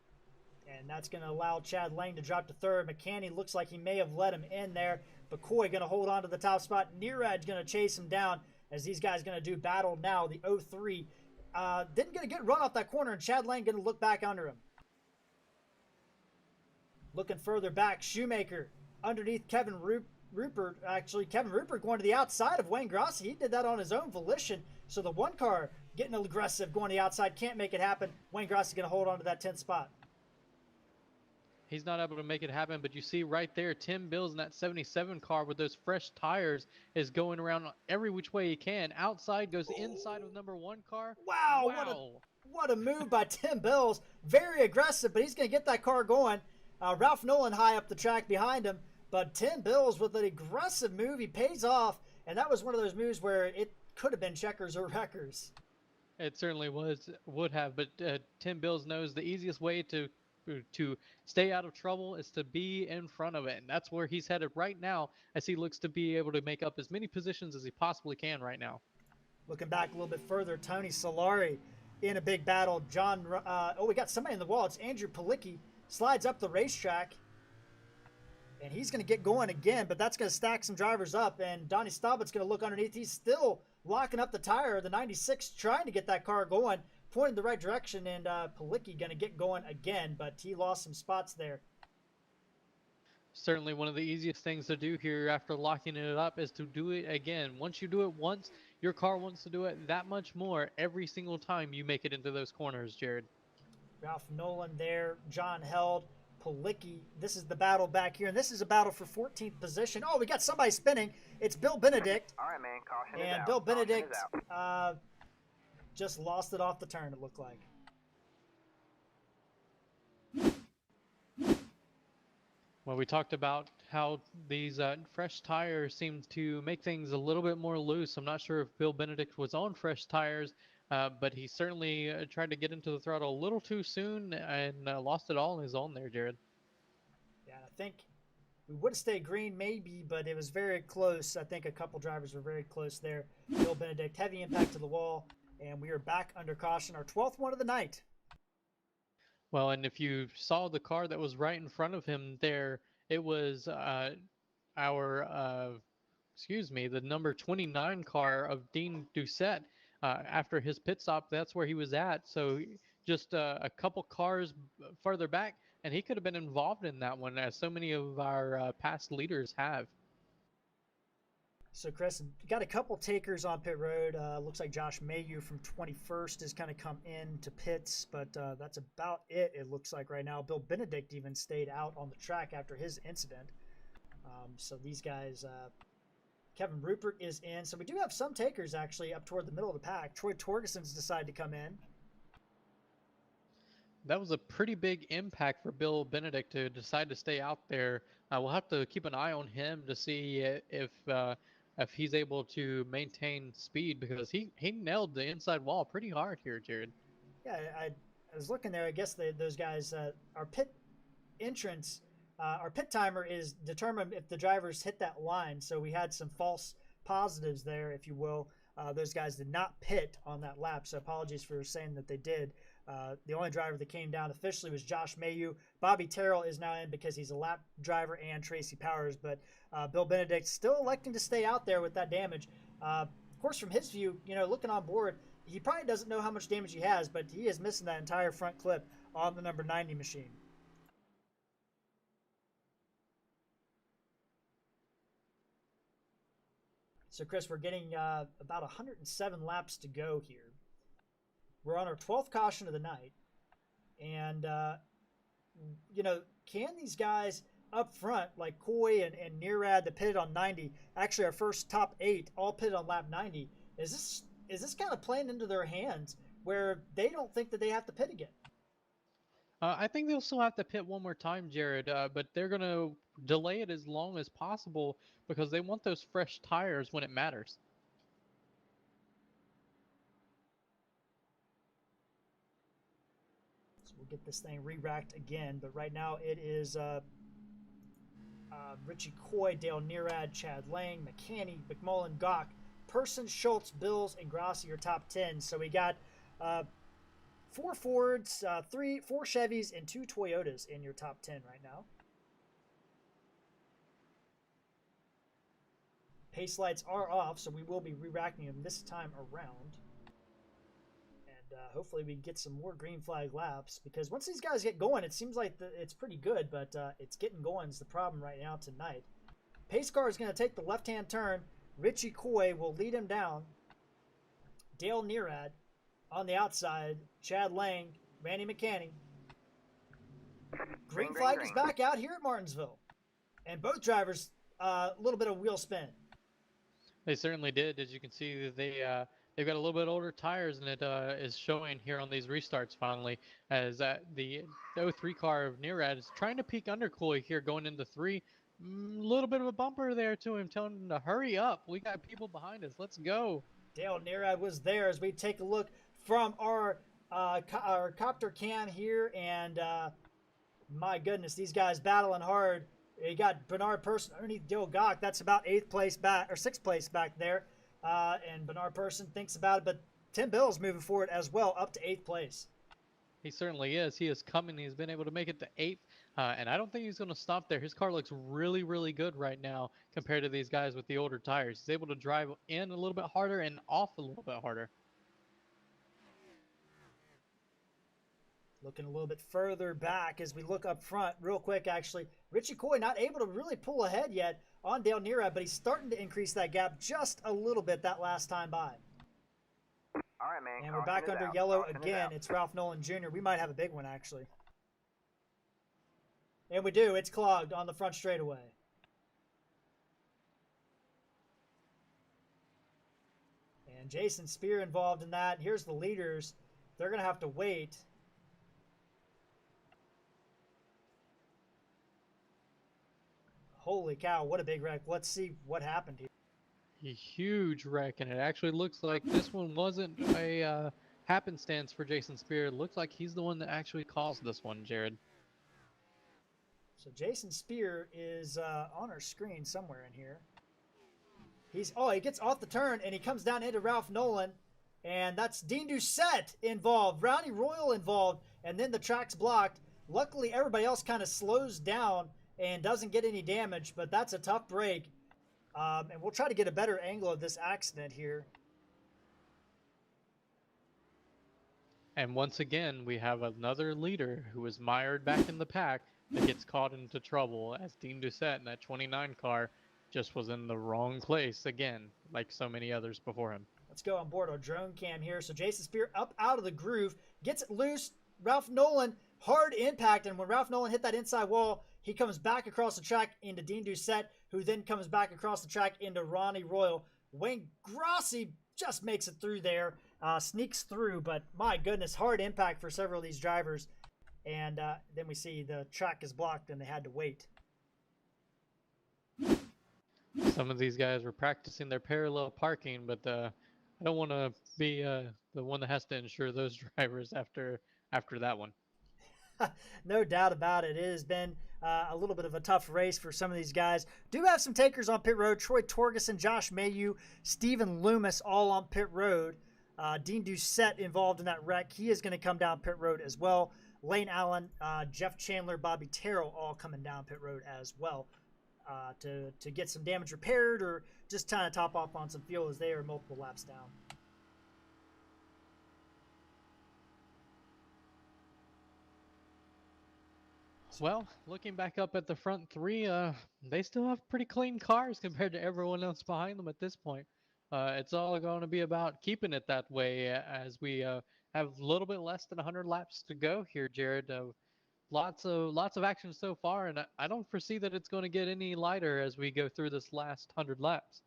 And that's going to allow Chad Lang to drop to 3rd. McCanny looks like he may have let him in there, but Coy going to hold on to the top spot. Nearad's going to chase him down as these guys going to do battle now. The 03 didn't get a good run off that corner, and Chad Lang going to look back under him. Looking further back, Shoemaker underneath Kevin Rupert. Actually, Kevin Rupert going to the outside of Wayne Grossi. He did that on his own volition. So the 1 car getting aggressive, going to the outside, can't make it happen. Wayne Grossi going to hold on to that 10th spot. He's not able to make it happen, but you see right there, Tim Bills in that 77 car with those fresh tires is going around every which way he can. Outside goes inside of number 1 car. Wow. What a move by Tim Bills. Very aggressive, but he's going to get that car going. Ralph Nolan high up the track behind him, but Tim Bills with an aggressive move. He pays off, and that was one of those moves where it could have been checkers or wreckers. It certainly would have, but Tim Bills knows the easiest way to stay out of trouble is to be in front of it, and that's where he's headed right now as he looks to be able to make up as many positions as he possibly can right now. Looking back a little bit further, Tony Solari in a big battle. We got somebody in the wall. It's Andrew Palicki. Slides up the racetrack, and he's going to get going again, but that's going to stack some drivers up, and Donnie Staubit's going to look underneath. He's still locking up the tire, the 96, trying to get that car going, pointing the right direction, and Palicki going to get going again, but he lost some spots there. Certainly one of the easiest things to do here after locking it up is to do it again. Once you do it once, your car wants to do it that much more every single time you make it into those corners, Jared. Ralph Nolan there, John Held, Policki. This is the battle back here, and this is a battle for 14th position. Oh, we got somebody spinning. It's Bill Benedict. All right, man. Caution is And out. Bill Caution is Benedict out. just lost it off the turn, it looked like. Well, we talked about how these fresh tires seem to make things a little bit more loose. I'm not sure if Bill Benedict was on fresh tires, but he certainly tried to get into the throttle a little too soon and lost it all on his own there, Jared. Yeah, I think we would have stayed green maybe, but it was very close. I think a couple drivers were very close there. Bill Benedict, heavy impact to the wall, and we are back under caution. Our 12th one of the night. Well, and if you saw the car that was right in front of him there, it was the number 29 car of Dean Doucette. After his pit stop, that's where he was at. So just a couple cars further back, and he could have been involved in that one, as so many of our past leaders have. So, Chris, got a couple takers on pit road. Looks like Josh Mayhew from 21st has kind of come in to pits, but that's about it, it looks like right now. Bill Benedict even stayed out on the track after his incident. So these guys, Kevin Rupert is in. So we do have some takers, actually, up toward the middle of the pack. Troy Torgeson's decided to come in. That was a pretty big impact for Bill Benedict to decide to stay out there. We'll have to keep an eye on him to see if he's able to maintain speed, because he nailed the inside wall pretty hard here, Jared. Yeah, I was looking there. I guess those guys, our pit entrance, our pit timer is determined if the drivers hit that line. So we had some false positives there, if you will. Those guys did not pit on that lap, so apologies for saying that they did. The only driver that came down officially was Josh Mayhew. Bobby Terrell is now in because he's a lap driver, and Tracy Powers, but Bill Benedict still electing to stay out there with that damage. Of course, from his view, looking on board, he probably doesn't know how much damage he has, but he is missing that entire front clip on the number 90 machine. So, Chris, we're getting about 107 laps to go here. We're on our 12th caution of the night. And, can these guys up front, like Coy and Nearad, that pitted on 90, actually our first top 8 all pitted on lap 90, is this kind of playing into their hands where they don't think that they have to pit again? I think they'll still have to pit one more time, Jared, but they're going to delay it as long as possible because they want those fresh tires when it matters. So we'll get this thing re-racked again, but right now it is Richie Coy, Dale Nearad, Chad Lang, McCanny, McMullen, Gawk, Person, Schultz, Bills, and Grassi are top 10. So we got 4 Fords, 4 Chevys, and 2 Toyotas in your top 10 right now. Pace lights are off, so we will be re-racking them this time around. And hopefully we get some more green flag laps, because once these guys get going, it seems like it's pretty good, but it's getting going is the problem right now tonight. Pace car is going to take the left-hand turn. Richie Coy will lead him down. Dale Nearad on the outside. Chad Lang, Randy McCanny. Green flag is back out here at Martinsville. And both drivers, a little bit of wheel spin. They certainly did. As you can see, they've got a little bit older tires, and it is showing here on these restarts finally, as the 03 car of Nearad is trying to peek under Coy here going into 3. Little bit of a bumper there to him, telling him to hurry up. We got people behind us. Let's go. Dale Nearad was there as we take a look from our copter cam here, and my goodness, these guys battling hard. You got Bernard Person underneath Joe Gawk. That's about 8th place back, or 6th place back there. And Bernard Person thinks about it, but Tim Bill's moving forward as well, up to 8th place. He certainly is. He is coming. He's been able to make it to 8th, and I don't think he's going to stop there. His car looks really, really good right now compared to these guys with the older tires. He's able to drive in a little bit harder and off a little bit harder. Looking a little bit further back as we look up front, real quick actually. Richie Coy not able to really pull ahead yet on Dale Nearad, but he's starting to increase that gap just a little bit that last time by. All right, man. And we're back under yellow again. It's Ralph Nolan Jr. We might have a big one, actually. And we do. It's clogged on the front straightaway. And Jason Speer involved in that. Here's the leaders. They're going to have to wait. Holy cow, what a big wreck. Let's see what happened here. A huge wreck, and it actually looks like this one wasn't a happenstance for Jason Speer. It looks like he's the one that actually caused this one, Jared. So Jason Speer is on our screen somewhere in here. He gets off the turn, and he comes down into Ralph Nolan, and that's Dean Doucette involved, Ronnie Royal involved, and then the track's blocked. Luckily, everybody else kind of slows down and doesn't get any damage, but that's a tough break. And we'll try to get a better angle of this accident here. And once again, we have another leader who is mired back in the pack that gets caught into trouble as Dean Doucette in that 29 car just was in the wrong place again, like so many others before him. Let's go on board our drone cam here. So Jason Speer up out of the groove, gets it loose. Ralph Nolan, hard impact, and when Ralph Nolan hit that inside wall, he comes back across the track into Dean Doucette, who then comes back across the track into Ronnie Royal. Wayne Grossi just makes it through there, sneaks through, but my goodness, hard impact for several of these drivers. And then we see the track is blocked and they had to wait. Some of these guys were practicing their parallel parking, but I don't want to be the one that has to insure those drivers after that one. No doubt about it. It has been a little bit of a tough race for some of these guys. Do have some takers on pit road. Troy Torgerson, Josh Mayhew, Stephen Loomis all on pit road. Dean Doucette involved in that wreck. He is going to come down pit road as well. Lane Allen, Jeff Chandler, Bobby Terrell all coming down pit road as well to get some damage repaired or just kind of top off on some fuel as they are multiple laps down. Well, looking back up at the front three, they still have pretty clean cars compared to everyone else behind them at this point. It's all going to be about keeping it that way as we have a little bit less than 100 laps to go here, Jared. Lots of action so far, and I don't foresee that it's going to get any lighter as we go through this last 100 laps.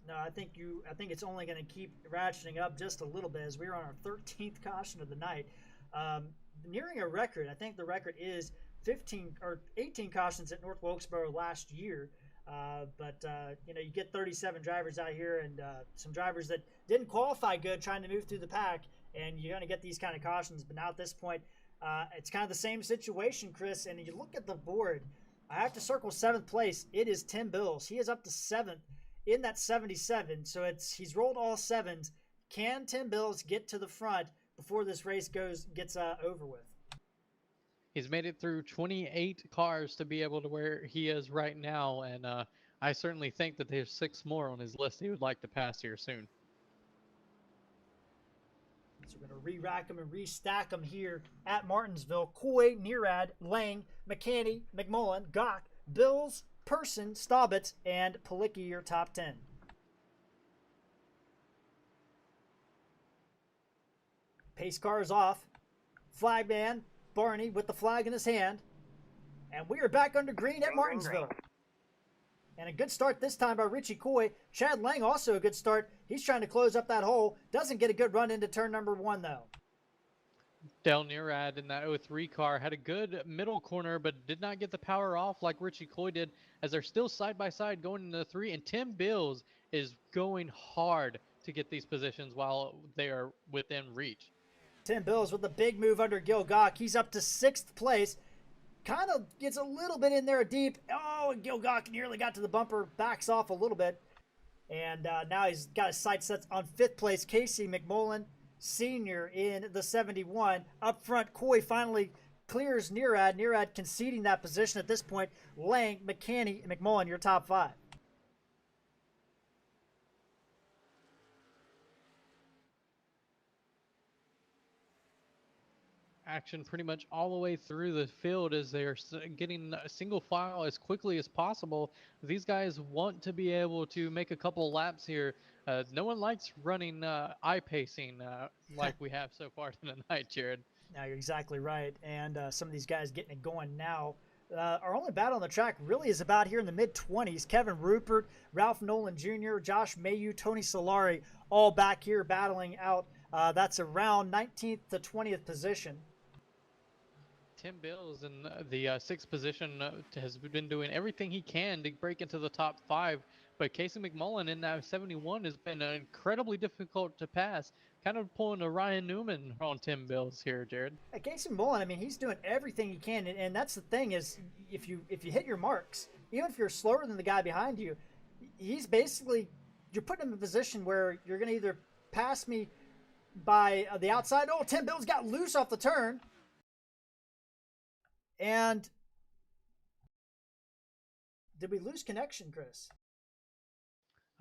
No, I think it's only going to keep ratcheting up just a little bit as we're on our 13th caution of the night. Nearing a record. I think the record is 15 or 18 cautions at North Wilkesboro last year. You get 37 drivers out here and some drivers that didn't qualify good trying to move through the pack, and you're going to get these kind of cautions. But now at this point, it's kind of the same situation, Chris. And you look at the board, I have to circle 7th place. It is Tim Bills. He is up to 7th in that 77. So he's rolled all 7s. Can Tim Bills get to the front before this race gets over with? He's made it through 28 cars to be able to where he is right now, and I certainly think that there's 6 more on his list he would like to pass here soon. So we're going to re-rack them and restack them here at Martinsville. Coy, Nearad, Lang, McCanny, McMullen, Gach, Bills, Person, Staubitz, and Palicki, your top 10. Pace car is off. Flag man, Barney, with the flag in his hand. And we are back under green at Martinsville. And a good start this time by Richie Coy. Chad Lang also a good start. He's trying to close up that hole. Doesn't get a good run into turn number 1, though. Dale Nearad in that 03 car had a good middle corner, but did not get the power off like Richie Coy did, as they're still side by side going into the 3. And Tim Bills is going hard to get these positions while they are within reach. Tim Bills with a big move under Gil Gach. He's up to 6th place. Kind of gets a little bit in there deep. Oh, and Gil Gach nearly got to the bumper. Backs off a little bit. And now he's got his sights set on 5th place. Casey McMullen, Sr. in the 71. Up front, Coy finally clears Nearad. Nearad conceding that position at this point. Lang, McCanny, and McMullen, your top 5. Action pretty much all the way through the field as they're getting a single file as quickly as possible. These guys want to be able to make a couple laps here. No one likes running eye pacing like we have so far tonight, Jared. Now you're exactly right. And some of these guys getting it going now. Our only battle on the track really is about here in the mid-20s. Kevin Rupert, Ralph Nolan Jr., Josh Mayu, Tony Solari, all back here battling out. That's around 19th to 20th position. Tim Bills in the sixth position has been doing everything he can to break into the top 5, but Casey McMullen in that 71 has been incredibly difficult to pass. Kind of pulling a Ryan Newman on Tim Bills here, Jared. Casey Mullen, I mean, he's doing everything he can, and that's the thing is, if you hit your marks, even if you're slower than the guy behind you, he's basically, you're putting him in a position where you're going to either pass me by the outside. Oh, Tim Bills got loose off the turn. And did we lose connection, Chris?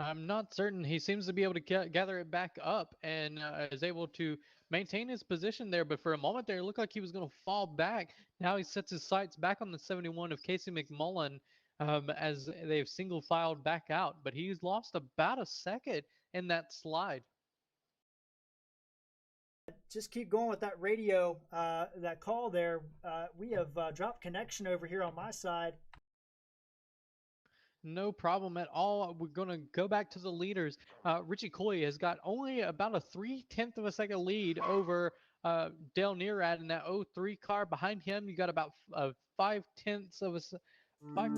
I'm not certain. He seems to be able to gather it back up and is able to maintain his position there. But for a moment there, it looked like he was going to fall back. Now he sets his sights back on the 71 of Casey McMullen as they've single filed back out. But he's lost about a second in that slide. Just keep going with that radio, that call there. We have dropped connection over here on my side. No problem at all. We're going to go back to the leaders. Richie Coy has got only about a 0.3 of a second lead over Dale Nearad in that 03 car. Behind him, you got about 0.5 of a five.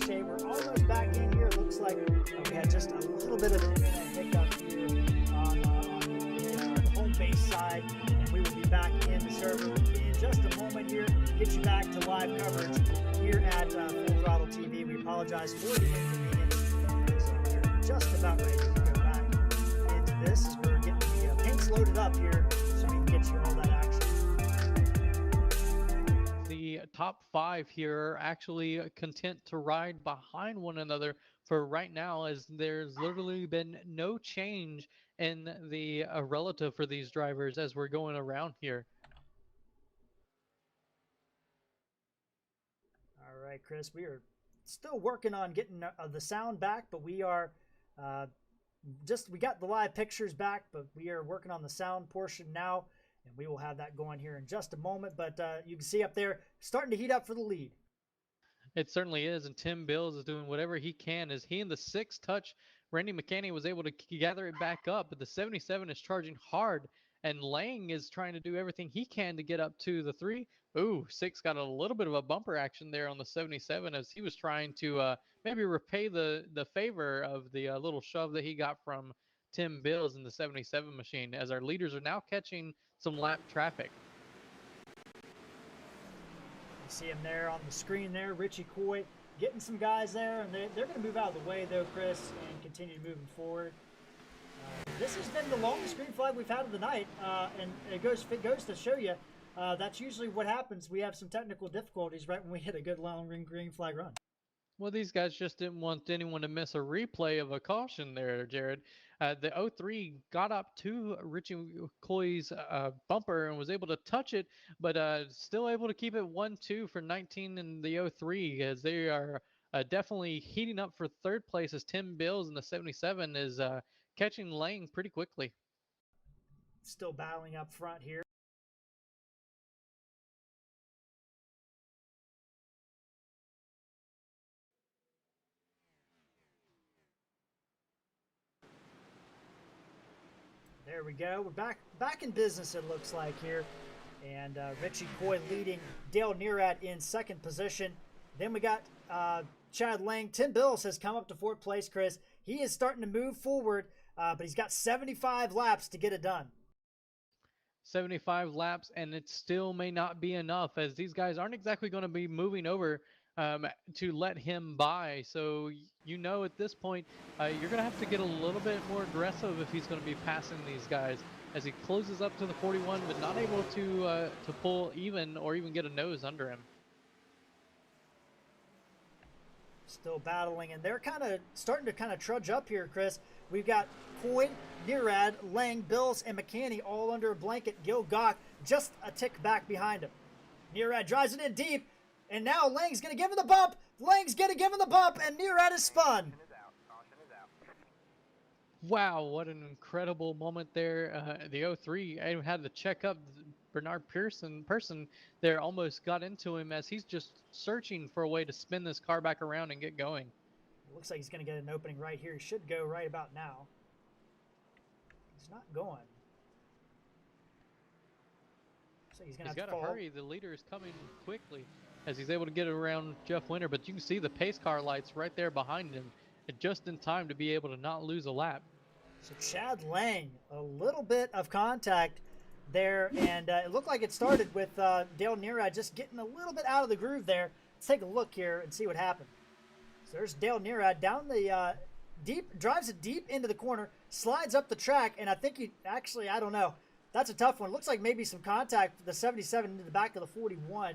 We're almost back in here. It looks like we had just a little bit of an internet hiccup here on the home base side, and we will be back in the server in just a moment here. Get you back to live coverage here at Full Throttle TV. We apologize for the inconvenience. So we're just about ready to go back into this as we're getting the paints loaded up here so we can get you all that action. The top 5 here are actually content to ride behind one another for right now, as there's literally been no change in the relative for these drivers as we're going around here. All right, Chris, we are still working on getting the sound back, but we are we got the live pictures back, but we are working on the sound portion now. And we will have that going here in just a moment. But you can see up there, starting to heat up for the lead. It certainly is. And Tim Bills is doing whatever he can as he in the 6th touch. Randy McCanney was able to gather it back up. But the 77 is charging hard and Lang is trying to do everything he can to get up to the 3. Ooh, 6 got a little bit of a bumper action there on the 77 as he was trying to maybe repay the favor of the little shove that he got from Tim Bills in the 77 machine, as our leaders are now catching some lap traffic. You see him there on the screen there, Richie Coy getting some guys there, and they're going to move out of the way though, Chris, and continue moving forward. This has been the longest green flag we've had of the night, and it goes to show you that's usually what happens. We have some technical difficulties right when we hit a good long green flag run. Well, these guys just didn't want anyone to miss a replay of a caution there, Jared. The 03 got up to Richie Coy's bumper and was able to touch it, but still able to keep it 1-2 for 19 in the 03, as they are definitely heating up for third place, as Tim Bills in the 77 is catching Lang pretty quickly. Still battling up front here. There we go. We're back in business, it looks like here. And Richie Coy leading, Dale Nearad in second position. Then we got Chad Lang. Tim Bills has come up to fourth place, Chris. He is starting to move forward, but he's got 75 laps to get it done. 75 laps, and it still may not be enough, as these guys aren't exactly going to be moving over to let him by. So you know at this point you're going to have to get a little bit more aggressive if he's going to be passing these guys, as he closes up to the 41 but not able to pull even or even get a nose under him. Still battling, and they're kind of starting to trudge up here, Chris. We've got Coy, Nearad, Lang, Bills, and McCanny all under a blanket. Gil Gach just a tick back behind him. Nearad drives it in deep, and now Lang's going to give him the bump. Lang's going to give him the bump, and Nearad is spun. Wow, what an incredible moment there. The 03 had to check up. Bernard person there almost got into him, as he's just searching for a way to spin this car back around and get going. Looks like he's going to get an opening right here. He should go right about now. He's not going. So he's got to hurry. The leader is coming quickly, as he's able to get around Jeff Winter, but you can see the pace car lights right there behind him, just in time to be able to not lose a lap. So Chad Lang, a little bit of contact there, and it looked like it started with Dale Nearad just getting a little bit out of the groove there. Let's take a look here and see what happened. So there's Dale Nearad down the deep, drives it deep into the corner, slides up the track, and I think he actually, I don't know, that's a tough one. Looks like maybe some contact, the 77 into the back of the 41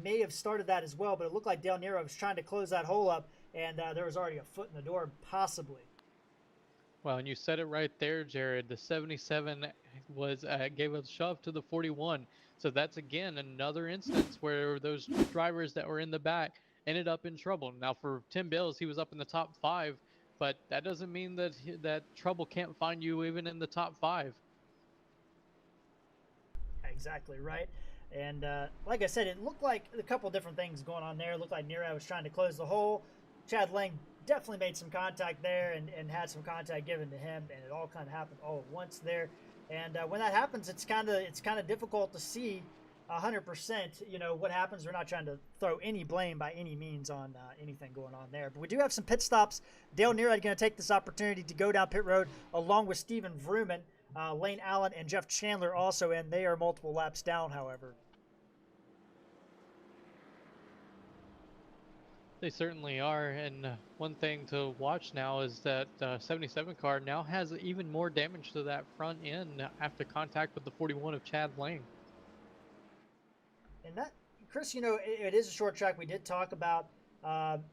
may have started that as well, but it looked like Dale Nearad was trying to close that hole up, and there was already a foot in the door, possibly. Well, and you said it right there, Jared. The 77 was gave a shove to the 41. So that's, again, another instance where those drivers that were in the back ended up in trouble. Now, for Tim Bills, he was up in the top 5, but that doesn't mean that that trouble can't find you even in the top 5. Exactly right. And like I said, it looked like a couple different things going on there. It looked like Nearad was trying to close the hole. Chad Lang definitely made some contact there and had some contact given to him, and it all kind of happened all at once there. And when that happens, it's kind of difficult to see 100%, you know, what happens. We're not trying to throw any blame by any means on anything going on there, but we do have some pit stops. Dale Nearad going to take this opportunity to go down pit road along with Stephen Vrooman, Lane Allen, and Jeff Chandler also, and they are multiple laps down, however. They certainly are, and one thing to watch now is that 77 car now has even more damage to that front end after contact with the 41 of Chad Lang. And that, Chris, you know, it is a short track. We did talk about,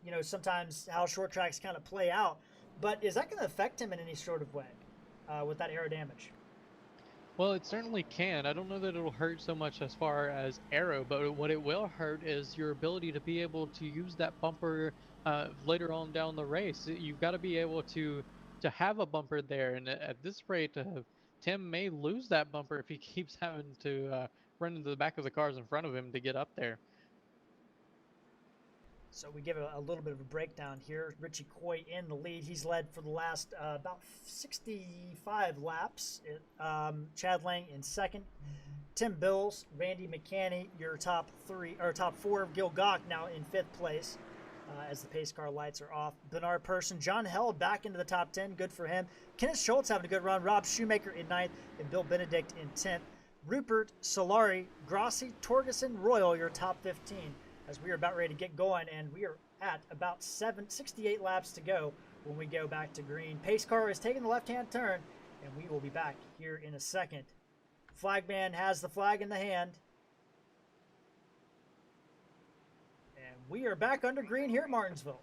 you know, sometimes how short tracks kind of play out, but is that going to affect him in any sort of way with that aero damage? Well, it certainly can. I don't know that it'll hurt so much as far as aero, but what it will hurt is your ability to be able to use that bumper later on down the race. You've got to be able to have a bumper there, and at this rate, Tim may lose that bumper if he keeps having to run into the back of the cars in front of him to get up there. So we give a little bit of a breakdown here. Richie Coy in the lead. He's led for the last about 65 laps. Chad Lang in second. Tim Bills, Randy McCanny, your top four. Gil Gach now in fifth place as the pace car lights are off. Bernard Persson, John Held back into the top 10. Good for him. Kenneth Schultz having a good run. Rob Shoemaker in ninth and Bill Benedict in 10th. Rupert, Solari, Grossi, Torgerson, Royal, your top 15. As we are about ready to get going, and we are at about 68 laps to go when we go back to green. Pace car is taking the left-hand turn, and we will be back here in a second. Flagman has the flag in the hand. And we are back under green here at Martinsville.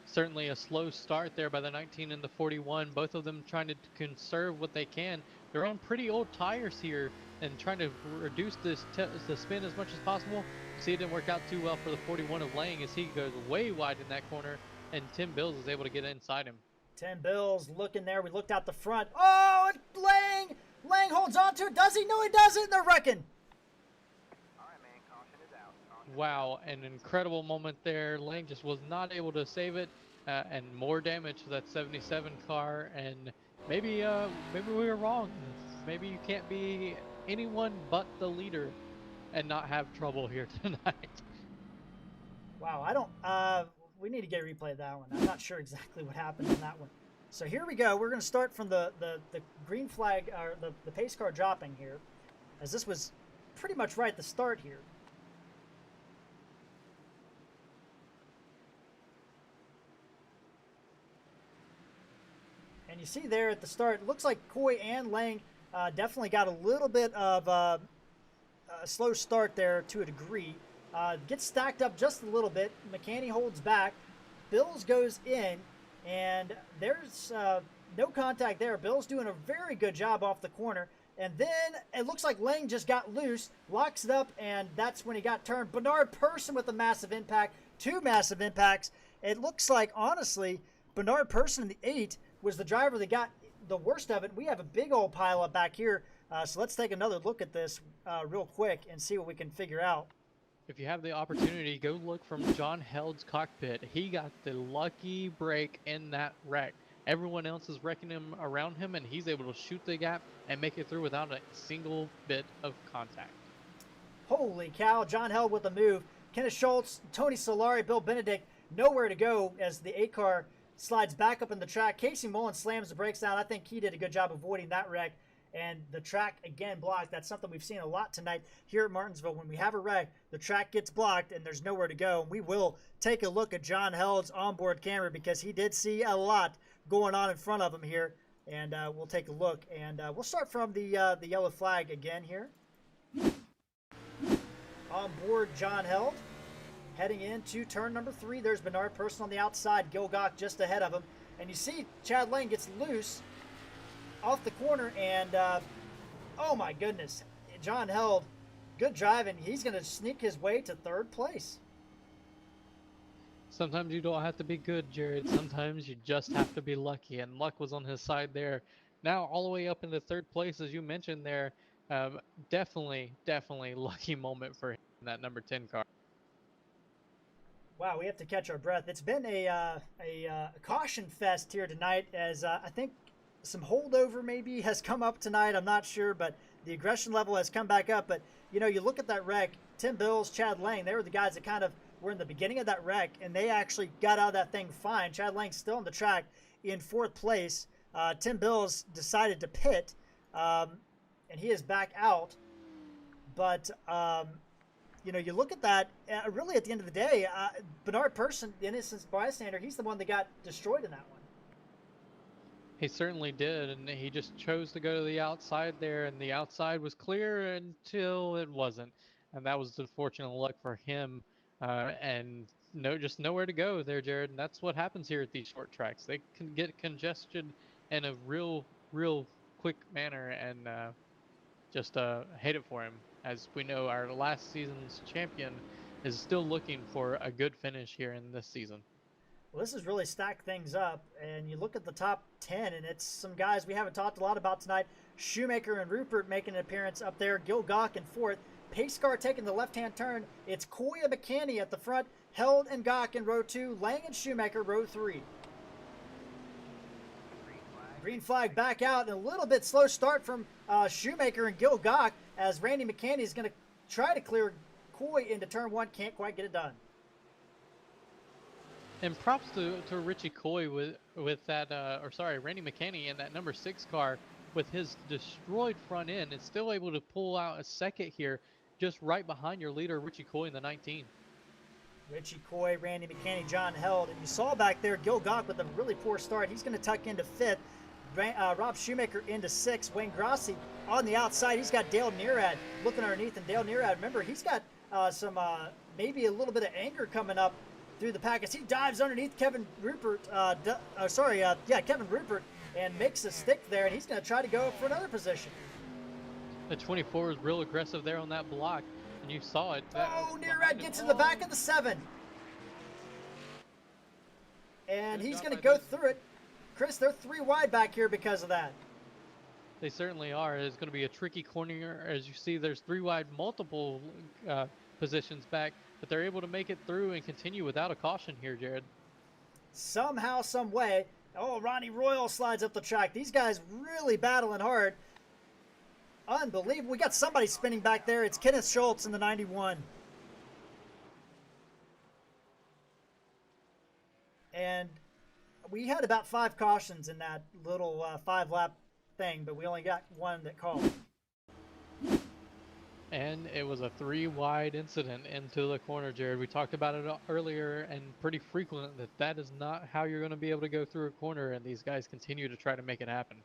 Certainly a slow start there by the 19 and the 41, both of them trying to conserve what they can. They're on pretty old tires here and trying to reduce the spin as much as possible. See, it didn't work out too well for the 41 of Lang as he goes way wide in that corner, and Tim Bills is able to get inside him. Tim Bills looking there. We looked out the front. Oh, Lang! Lang holds on to it. Does he? No, he doesn't. They're wrecking. All right, man. Caution is out. Caution. Wow, an incredible moment there. Lang just was not able to save it, and more damage to that 77 car. And maybe we were wrong. Maybe you can't be anyone but the leader and not have trouble here tonight. Wow, I don't. We need to get a replay of that one. I'm not sure exactly what happened in that one. So here we go. We're going to start from the green flag, or the pace car dropping here, as this was pretty much right at the start here. And you see there at the start, it looks like Coy and Lang definitely got a little bit of a slow start there to a degree. Gets stacked up just a little bit. McCanny holds back. Bills goes in, and there's no contact there. Bill's doing a very good job off the corner. And then it looks like Lang just got loose, locks it up, and that's when he got turned. Bernard Persson with a massive impact, two massive impacts. It looks like, honestly, Bernard Persson in the 8 was the driver that got the worst of it. We have a big old pile up back here. So let's take another look at this real quick and see what we can figure out. If you have the opportunity, go look from John Held's cockpit. He got the lucky break in that wreck. Everyone else is wrecking him around him, and he's able to shoot the gap and make it through without a single bit of contact. Holy cow, John Held with the move. Kenneth Schultz, Tony Solari, Bill Benedict, nowhere to go as the 8 car slides back up in the track. Casey Mullen slams the brakes down. I think he did a good job avoiding that wreck. And the track, again, blocked. That's something we've seen a lot tonight here at Martinsville. When we have a wreck, the track gets blocked and there's nowhere to go. And we will take a look at John Held's onboard camera because he did see a lot going on in front of him here. And we'll take a look. And we'll start from the yellow flag again here. On board John Held. Heading into turn number 3. There's Bernard Persson on the outside. Gil Gach just ahead of him. And you see Chad Lang gets loose off the corner, and oh my goodness, John Held, good driving. He's going to sneak his way to 3rd place. Sometimes you don't have to be good, Jared. Sometimes you just have to be lucky, and luck was on his side there. Now all the way up into 3rd place, as you mentioned there. Definitely lucky moment for him in that number 10 car. Wow, we have to catch our breath. It's been a caution fest here tonight, as I think some holdover maybe has come up tonight. I'm not sure, but the aggression level has come back up. But, you know, you look at that wreck, Tim Bills, Chad Lang, they were the guys that kind of were in the beginning of that wreck, and they actually got out of that thing fine. Chad Lang's still on the track in 4th place. Tim Bills decided to pit, and he is back out. But, you know, you look at that, really at the end of the day, Bernard Persson, the innocent bystander, he's the one that got destroyed in that one. He certainly did, and he just chose to go to the outside there, and the outside was clear until it wasn't. And that was the fortunate luck for him, and just nowhere to go there, Jared. And that's what happens here at these short tracks. They can get congested in a real quick manner, and just hate it for him. As we know, our last season's champion is still looking for a good finish here in this season. Well, this has really stacked things up, and you look at the top 10, and it's some guys we haven't talked a lot about tonight. Shoemaker and Rupert making an appearance up there. Gil Gach in fourth. Pace car taking the left-hand turn. It's Coy and McCanny at the front. Held and Gach in row 2. Lang and Shoemaker row 3. Green flag back out, and a little bit slow start from Shoemaker and Gil Gach as Randy McCanny is going to try to clear Coy into turn 1. Can't quite get it done. And props to Richie Coy with that, Randy McCanny in that number 6 car with his destroyed front end. Is still able to pull out a second here, just right behind your leader, Richie Coy in the 19. Richie Coy, Randy McCanny, John Held. And you saw back there Gil Gach with a really poor start. He's going to tuck into 5th. Rob Shoemaker into 6th. Wayne Grossi on the outside. He's got Dale Nearad looking underneath. And Dale Nearad, remember, he's got some maybe a little bit of anger coming up through the pack as he dives underneath Kevin Rupert. Kevin Rupert, and makes a stick there. And he's going to try to go for another position. The 24 was real aggressive there on that block, and you saw it. Nearad gets in the back of the 7. And he's going to go through it. Chris, they're 3 wide back here because of that. They certainly are. It's going to be a tricky corner. As you see, there's 3 wide, multiple positions back, but they're able to make it through and continue without a caution here, Jared. Somehow, some way. Ronnie Royal slides up the track. These guys really battling hard. Unbelievable. We got somebody spinning back there. It's Kenneth Schultz in the 91. And we had about 5 cautions in that little 5-lap thing, but we only got 1 that called. And it was a 3 wide incident into the corner, Jared. We talked about it earlier and pretty frequent that is not how you're going to be able to go through a corner, and these guys continue to try to make it happen.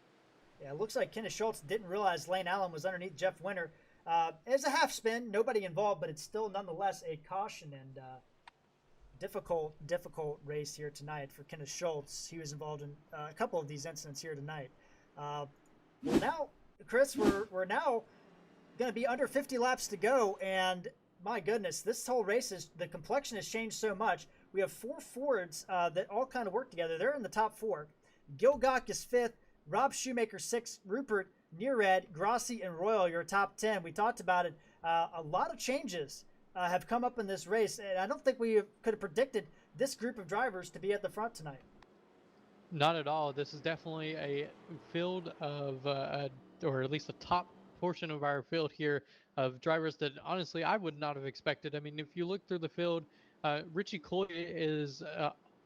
Yeah, it looks like Kenneth Schultz didn't realize Lane Allen was underneath Jeff Winter. It's a half spin, nobody involved, but it's still nonetheless a caution and difficult race here tonight for Kenneth Schultz. He was involved in a couple of these incidents here tonight. Well, now, Chris, we're now going to be under 50 laps to go, and my goodness, this whole race the complexion has changed so much. We have 4 Fords that all kind of work together. They're in the top 4. Gil Gach is 5th. Rob Shoemaker 6th, Rupert, Nearad, Grossi, and Royal, your top 10. We talked about it. A lot of changes have come up in this race, and I don't think we could have predicted this group of drivers to be at the front tonight. Not at all. This is definitely a field of, or at least a top portion of our field here of drivers that honestly I would not have expected. I mean, if you look through the field, Richie Coy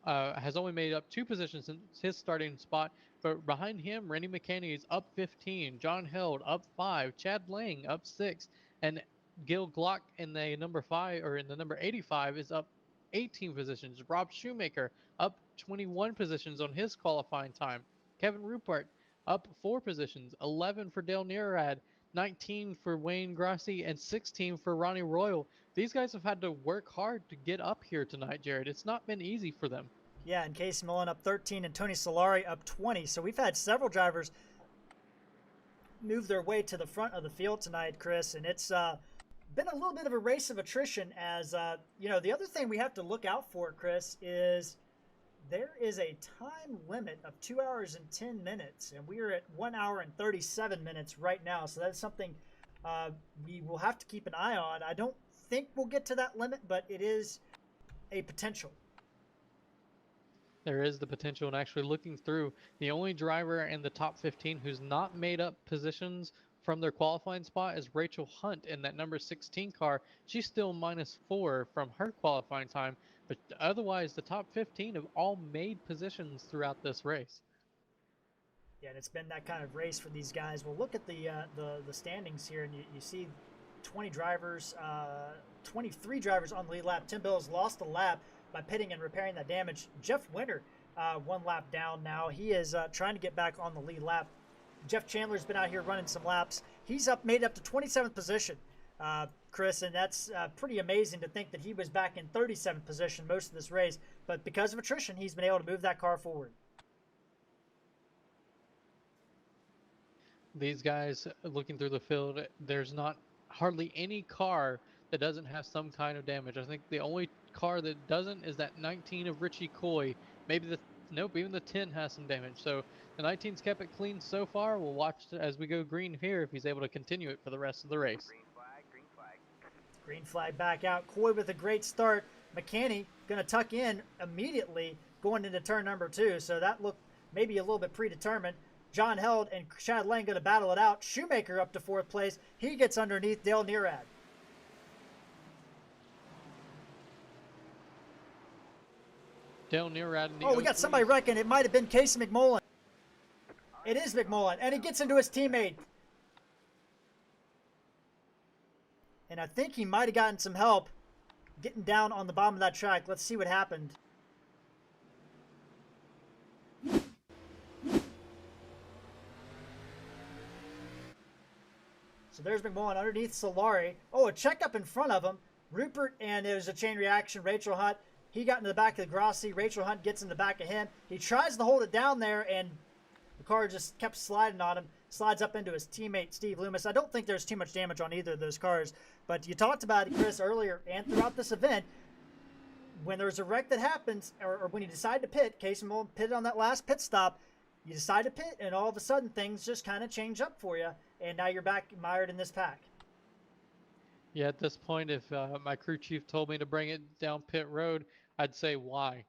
has only made up 2 positions since his starting spot. But behind him, Randy McCanny is up 15, John Held up 5, Chad Lang up 6, and Gil Gach in the number 5 or in the number 85 is up 18 positions. Rob Shoemaker up 21 positions on his qualifying time. Kevin Rupert up 4 positions, 11 for Dale Nearad, 19 for Wayne Grossi, and 16 for Ronnie Royal. These guys have had to work hard to get up here tonight, Jared. It's not been easy for them. Yeah, and Casey Millen up 13 and Tony Solari up 20. So we've had several drivers move their way to the front of the field tonight, Chris. And it's been a little bit of a race of attrition as, the other thing we have to look out for, Chris, is there is a time limit of 2 hours and 10 minutes. And we are at 1 hour and 37 minutes right now. So that's something we will have to keep an eye on. I don't think we'll get to that limit, but it is a potential. There is the potential, and actually looking through, the only driver in the top 15 who's not made up positions from their qualifying spot is Rachel Hunt in that number 16 car. She's still -4 from her qualifying time, but otherwise the top 15 have all made positions throughout this race. Yeah, and it's been that kind of race for these guys. Well, look at the standings here, and you see 20 drivers, 23 drivers on the lead lap. Tim Bills lost a lap by pitting and repairing that damage. Jeff Winter 1 lap down now. He is trying to get back on the lead lap. Jeff Chandler's been out here running some laps. He's made up to 27th position, Chris, and that's pretty amazing to think that he was back in 37th position most of this race. But because of attrition, he's been able to move that car forward. These guys looking through the field, there's not hardly any car that doesn't have some kind of damage. I think the only car that doesn't is that 19 of Richie Coy. Maybe the Nope, even the 10 has some damage. So the 19's kept it clean so far. We'll watch as we go green here if he's able to continue it for the rest of the race. Green flag, green flag. Green flag back out. Coy with a great start. McCanny going to tuck in immediately going into turn number 2. So that looked maybe a little bit predetermined. John Held and Chad Lang going to battle it out. Shoemaker up to 4th place. He gets underneath Dale Nearad. Dale Nearad in the Oh, we got somebody wrecking. It might have been Casey McMullen. It is McMullen, and he gets into his teammate. And I think he might have gotten some help getting down on the bottom of that track. Let's see what happened. So there's McMullen underneath Solari. Oh, a checkup in front of him. Rupert, and there's a chain reaction. Rachel Hunt, he got into the back of the Grossi. Rachel Hunt gets in the back of him. He tries to hold it down there, and the car just kept sliding on him. Slides up into his teammate, Steve Loomis. I don't think there's too much damage on either of those cars, but you talked about it, Chris, earlier and throughout this event. When there's a wreck that happens, or when you decide to pit, Casey McMullen pitted on that last pit stop, you decide to pit, and all of a sudden things just kind of change up for you, and now you're back mired in this pack. Yeah, at this point, if my crew chief told me to bring it down pit road, I'd say why.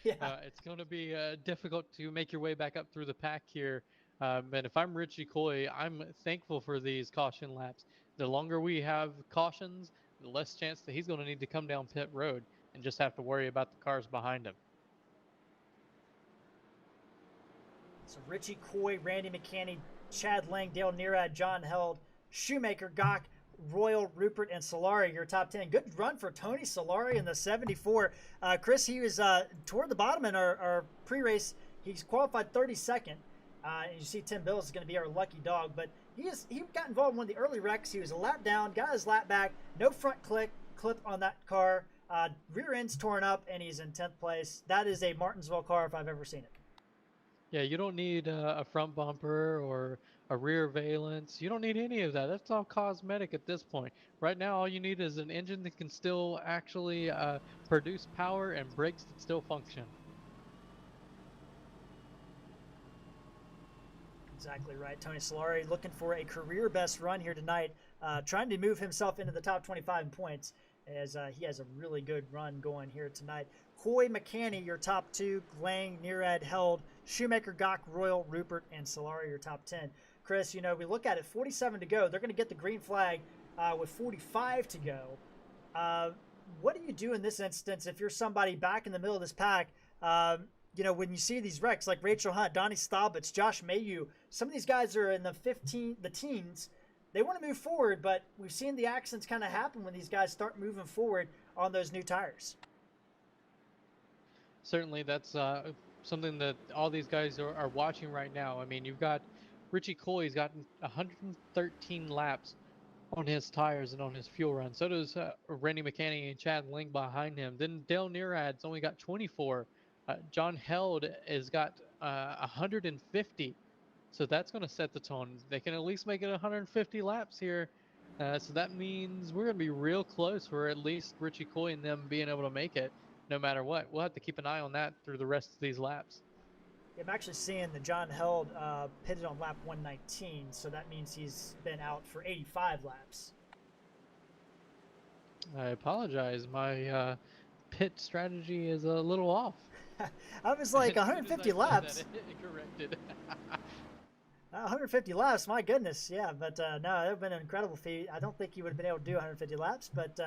Yeah. It's going to be difficult to make your way back up through the pack here. And if I'm Richie Coy, I'm thankful for these caution laps. The longer we have cautions, the less chance that he's going to need to come down pit road and just have to worry about the cars behind him. So Richie Coy, Randy McCanny, Chad Lang, Dale Nearad, John Held, Shoemaker, Gach, Royal, Rupert, and Solari, your top 10. Good run for Tony Solari in the 74. Chris, he was toward the bottom in our pre-race. He's qualified 32nd. And you see Tim Bills is going to be our lucky dog. But he got involved in one of the early wrecks. He was a lap down, got his lap back. No front clip on that car. Rear end's torn up, and he's in 10th place. That is a Martinsville car if I've ever seen it. Yeah, you don't need a front bumper or a rear valence. You don't need any of that. That's all cosmetic at this point. Right now, all you need is an engine that can still actually produce power and brakes that still function. Exactly right. Tony Solari looking for a career best run here tonight, trying to move himself into the top 25 in points as he has a really good run going here tonight. Coy, McCanny, your top 2, Lang, Nearad, Held, Shoemaker, Gach, Royal, Rupert, and Solari, your top 10. Chris, you know, we look at it, 47 to go. They're going to get the green flag with 45 to go. What do you do in this instance if you're somebody back in the middle of this pack? You know, when you see these wrecks like Rachel Hunt, Donnie Staubitz, Josh Mayu, some of these guys are in the teens. They want to move forward, but we've seen the accidents kind of happen when these guys start moving forward on those new tires. Certainly, that's something that all these guys are watching right now. I mean, you've got Richie Coy's gotten 113 laps on his tires and on his fuel run. So does Randy McCanny and Chad Lang behind him. Then Dale Nearad's only got 24. John Held has got 150. So that's going to set the tone. They can at least make it 150 laps here. So that means we're going to be real close for at least Richie Coy and them being able to make it no matter what. We'll have to keep an eye on that through the rest of these laps. I'm actually seeing that John Held pitted on lap 119, so that means he's been out for 85 laps. I apologize. My pit strategy is a little off. I was like 150 laps. Corrected. 150 laps, my goodness, yeah. But no, that would have been an incredible feat. I don't think he would have been able to do 150 laps, but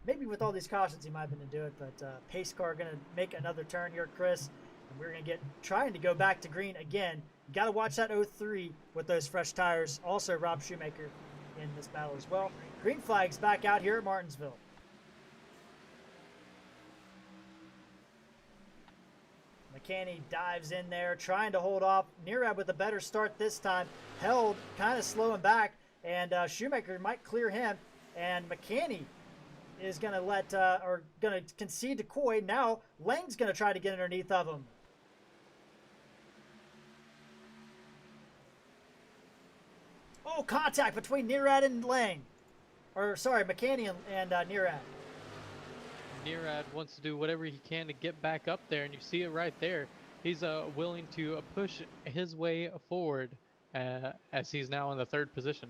maybe with all these cautions he might have been to do it. But pace car going to make another turn here, Chris. And we're going to trying to go back to green again. You got to watch that 03 with those fresh tires. Also, Rob Shoemaker in this battle as well. Green flag's back out here at Martinsville. McCanny dives in there, trying to hold off. Nearad with a better start this time. Held, kind of slowing back, and Shoemaker might clear him. And McCanny is going to concede to Coy. Now Lang's going to try to get underneath of him. Oh, contact between Nearad and Lang. Or, sorry, McCanny and Nearad. Nearad wants to do whatever he can to get back up there, and you see it right there. he's willing to push his way forward as he's now in the 3rd position.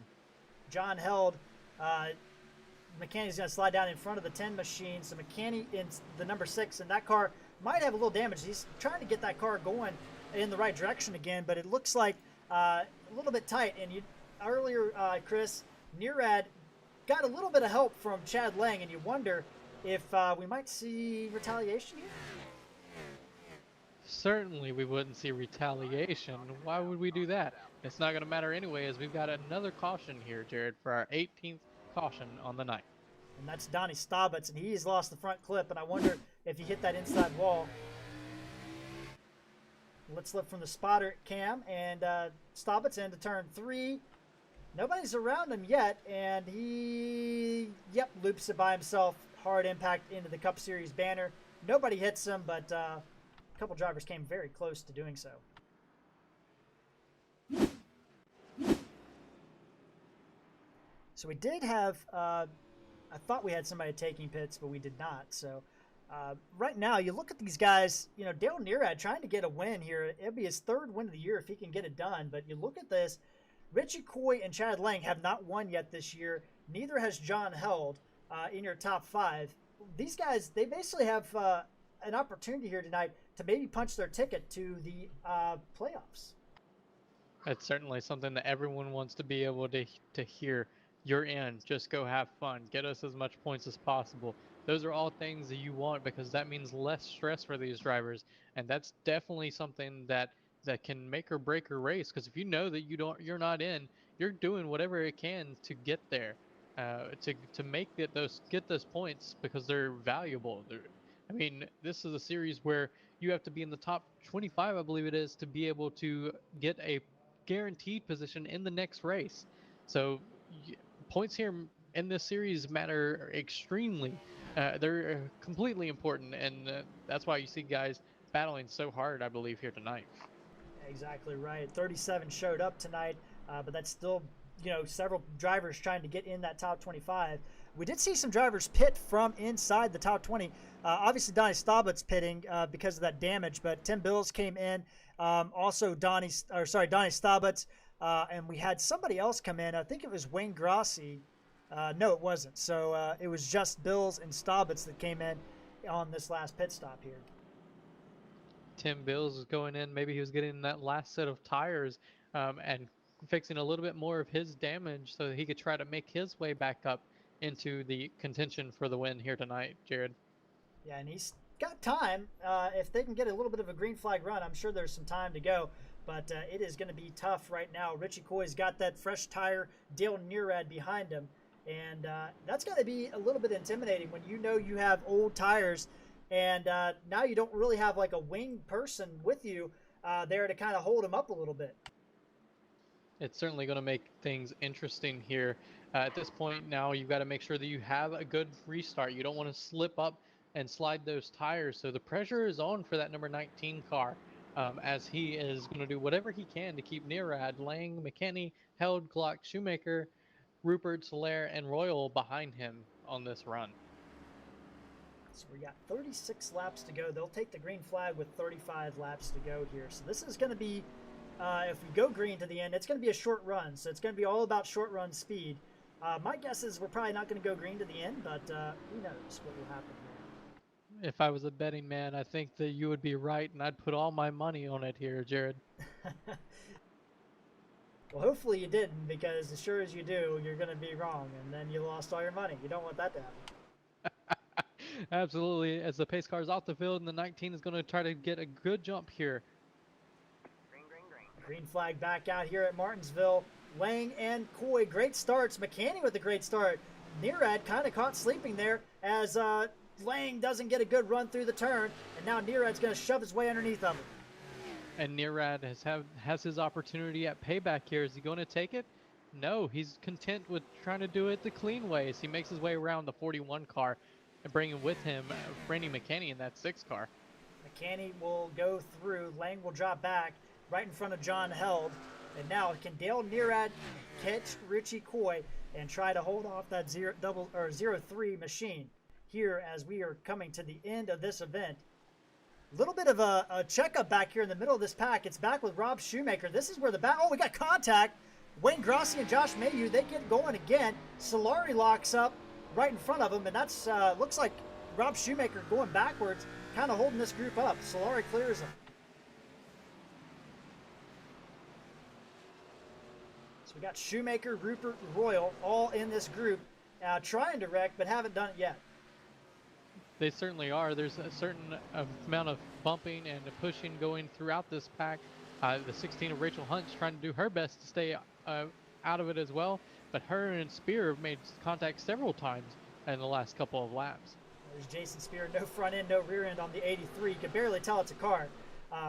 John held. McCanny's going to slide down in front of the 10 machine. So McCanny in the number 6, and that car might have a little damage. He's trying to get that car going in the right direction again, but it looks like a little bit tight. And earlier, Chris, Nearad got a little bit of help from Chad Lang, and you wonder if we might see retaliation here. Certainly we wouldn't see retaliation. Why would we do that? It's not going to matter anyway, as we've got another caution here, Jared, for our 18th caution on the night. And that's Donnie Staubitz, and he's lost the front clip, and I wonder if he hit that inside wall. Let's look from the spotter cam, and Staubitz into turn 3. Nobody's around him yet, and he, loops it by himself. Hard impact into the Cup Series banner. Nobody hits him, but a couple drivers came very close to doing so. So we did have, I thought we had somebody taking pits, but we did not. So right now, you look at these guys, Dale Nearad trying to get a win here. It'll be his 3rd win of the year if he can get it done. But you look at this, Richie Coy and Chad Lang have not won yet this year. Neither has John Held in your top 5. These guys, they basically have an opportunity here tonight to maybe punch their ticket to the playoffs. It's certainly something that everyone wants to be able to hear. You're in. Just go have fun. Get us as much points as possible. Those are all things that you want, because that means less stress for these drivers, and that's definitely something that can make or break your race. Because if you know that you're not in, you're doing whatever it can to get there, to get those points, because they're valuable. I mean, this is a series where you have to be in the top 25, I believe it is, to be able to get a guaranteed position in the next race. So points here in this series matter extremely. They're completely important, and that's why you see guys battling so hard, I believe, here tonight. Exactly right. 37 showed up tonight, but that's still, several drivers trying to get in that top 25. We did see some drivers pit from inside the top 20. Obviously, Donnie Staubitz pitting because of that damage, but Tim Bills came in. Also, Donnie Staubitz. And we had somebody else come in. I think it was Wayne Grossi. No, it wasn't. So it was just Bills and Staubitz that came in on this last pit stop here. Tim Bills was going in. Maybe he was getting that last set of tires and fixing a little bit more of his damage so that he could try to make his way back up into the contention for the win here tonight, Jared. Yeah, and he's got time. If they can get a little bit of a green flag run, I'm sure there's some time to go. But it is going to be tough right now. Richie Coy's got that fresh tire, Dale Nearad behind him. And that's got to be a little bit intimidating when you have old tires, and now you don't really have like a winged person with you there to kind of hold him up a little bit. It's certainly going to make things interesting here. At this point now, you've got to make sure that you have a good restart. You don't want to slip up and slide those tires. So the pressure is on for that number 19 car. As he is going to do whatever he can to keep Nearad, Lang, McKinney, Held, Glock, Shoemaker, Rupert, Soler, and Royal behind him on this run. So we got 36 laps to go. They'll take the green flag with 35 laps to go here. So this is going to be, if we go green to the end, it's going to be a short run. So it's going to be all about short run speed. My guess is we're probably not going to go green to the end, but who knows what will happen here. If I was a betting man, I think that you would be right, and I'd put all my money on it here, Jared. Well, hopefully you didn't, because as sure as you do, you're going to be wrong, and then you lost all your money. You don't want that to happen. Absolutely. As the pace car is off the field, and the 19 is going to try to get a good jump here. Green, green, green. Green flag back out here at Martinsville. Lang and Coy, great starts. McCanny with a great start. Nearad kind of caught sleeping there as Lang doesn't get a good run through the turn, and now Nearad's going to shove his way underneath of him. And Nearad has his opportunity at payback here. Is he going to take it? No, he's content with trying to do it the clean way as he makes his way around the 41 car and bringing with him Randy McKinney in that 6 car. McKinney will go through. Lang will drop back right in front of John Held. And now can Dale Nearad catch Richie Coy and try to hold off that 0-3 machine here as we are coming to the end of this event. Little bit of a checkup back here in the middle of this pack. It's back with Rob Shoemaker. This is where the back. Oh, we got contact. Wayne Grossi and Josh Mayhew, they get going again. Solari locks up right in front of him, and that's looks like Rob Shoemaker going backwards, kind of holding this group up. Solari clears him. So we got Shoemaker, Rupert, Royal all in this group, trying to wreck, but haven't done it yet. They certainly are. There's a certain amount of bumping and pushing going throughout this pack. The 16 of Rachel Hunt's trying to do her best to stay out of it as well, but her and Speer have made contact several times in the last couple of laps. There's Jason Speer, no front end, no rear end on the 83. You can barely tell it's a car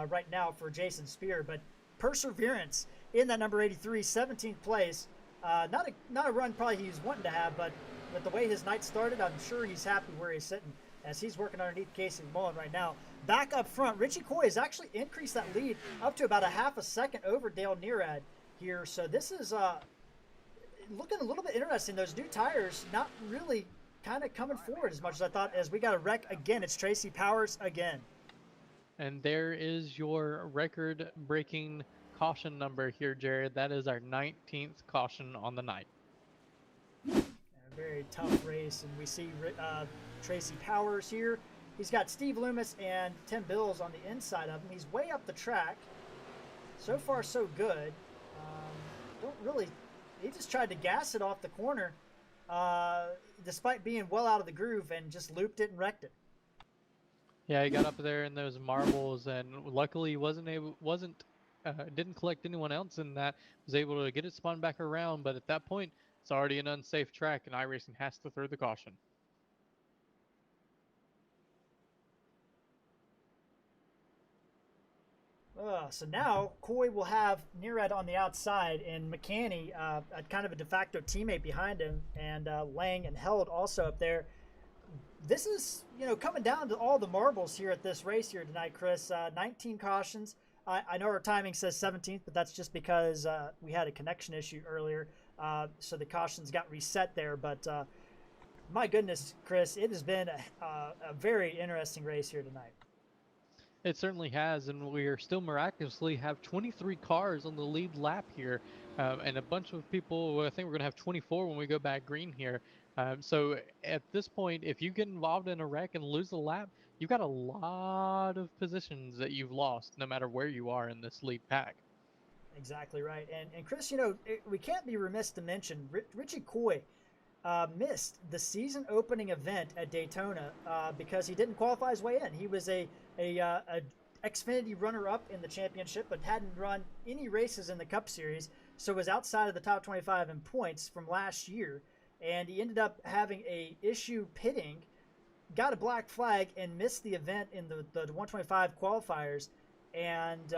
right now for Jason Speer, but perseverance in that number 83, 17th place. Not a run probably he's wanting to have, but with the way his night started, I'm sure he's happy where he's sitting as he's working underneath Casey Mullen right now. Back up front, Richie Coy has actually increased that lead up to about a half a second over Dale Nearad here. So this is looking a little bit interesting. Those new tires not really kind of coming forward as much as I thought, as we got a wreck again. It's Tracy Powers again. And there is your record-breaking caution number here, Jared. That is our 19th caution on the night. A very tough race, and we see Tracy Powers here. He's got Steve Loomis and Tim Bills on the inside of him. He's way up the track. So far, so good. He just tried to gas it off the corner, despite being well out of the groove, and just looped it and wrecked it. Yeah, he got up there in those marbles, and luckily didn't collect anyone else in that. Was able to get it spun back around, but at that point, it's already an unsafe track, and iRacing has to throw the caution. So now Coy will have Nearad on the outside, and McCanny, kind of a de facto teammate behind him, and Lang and Held also up there. This is, coming down to all the marbles here at this race here tonight, Chris. 19 cautions. I know our timing says 17th, but that's just because we had a connection issue earlier, so the cautions got reset there. But my goodness, Chris, it has been a very interesting race here tonight. It certainly has, and we are still miraculously have 23 cars on the lead lap here, and a bunch of people. I think we're going to have 24 when we go back green here. So at this point, if you get involved in a wreck and lose a lap, you've got a lot of positions that you've lost, no matter where you are in this lead pack. Exactly right. And Chris, we can't be remiss to mention Richie Coy missed the season opening event at Daytona because he didn't qualify his way in. He was a Xfinity runner-up in the championship, but hadn't run any races in the Cup Series, so was outside of the top 25 in points from last year. And he ended up having a issue pitting, got a black flag, and missed the event in the 125 qualifiers. And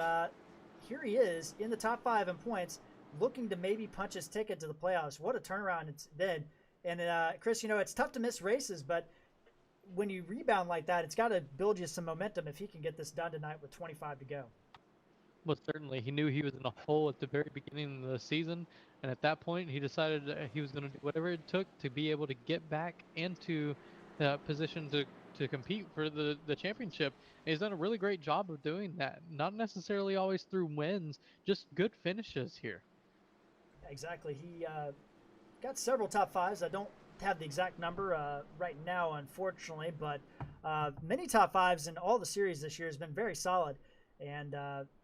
here he is in the top 5 in points, looking to maybe punch his ticket to the playoffs. What a turnaround it's been. And Chris, it's tough to miss races, but when you rebound like that, it's got to build you some momentum if he can get this done tonight with 25 to go. Well, certainly. He knew he was in a hole at the very beginning of the season, and at that point, he decided he was going to do whatever it took to be able to get back into that position to compete for the championship. And he's done a really great job of doing that. Not necessarily always through wins, just good finishes here. Exactly. He got several top 5s. I don't have the exact number right now, unfortunately, but many top 5s in all the series this year has been very solid. And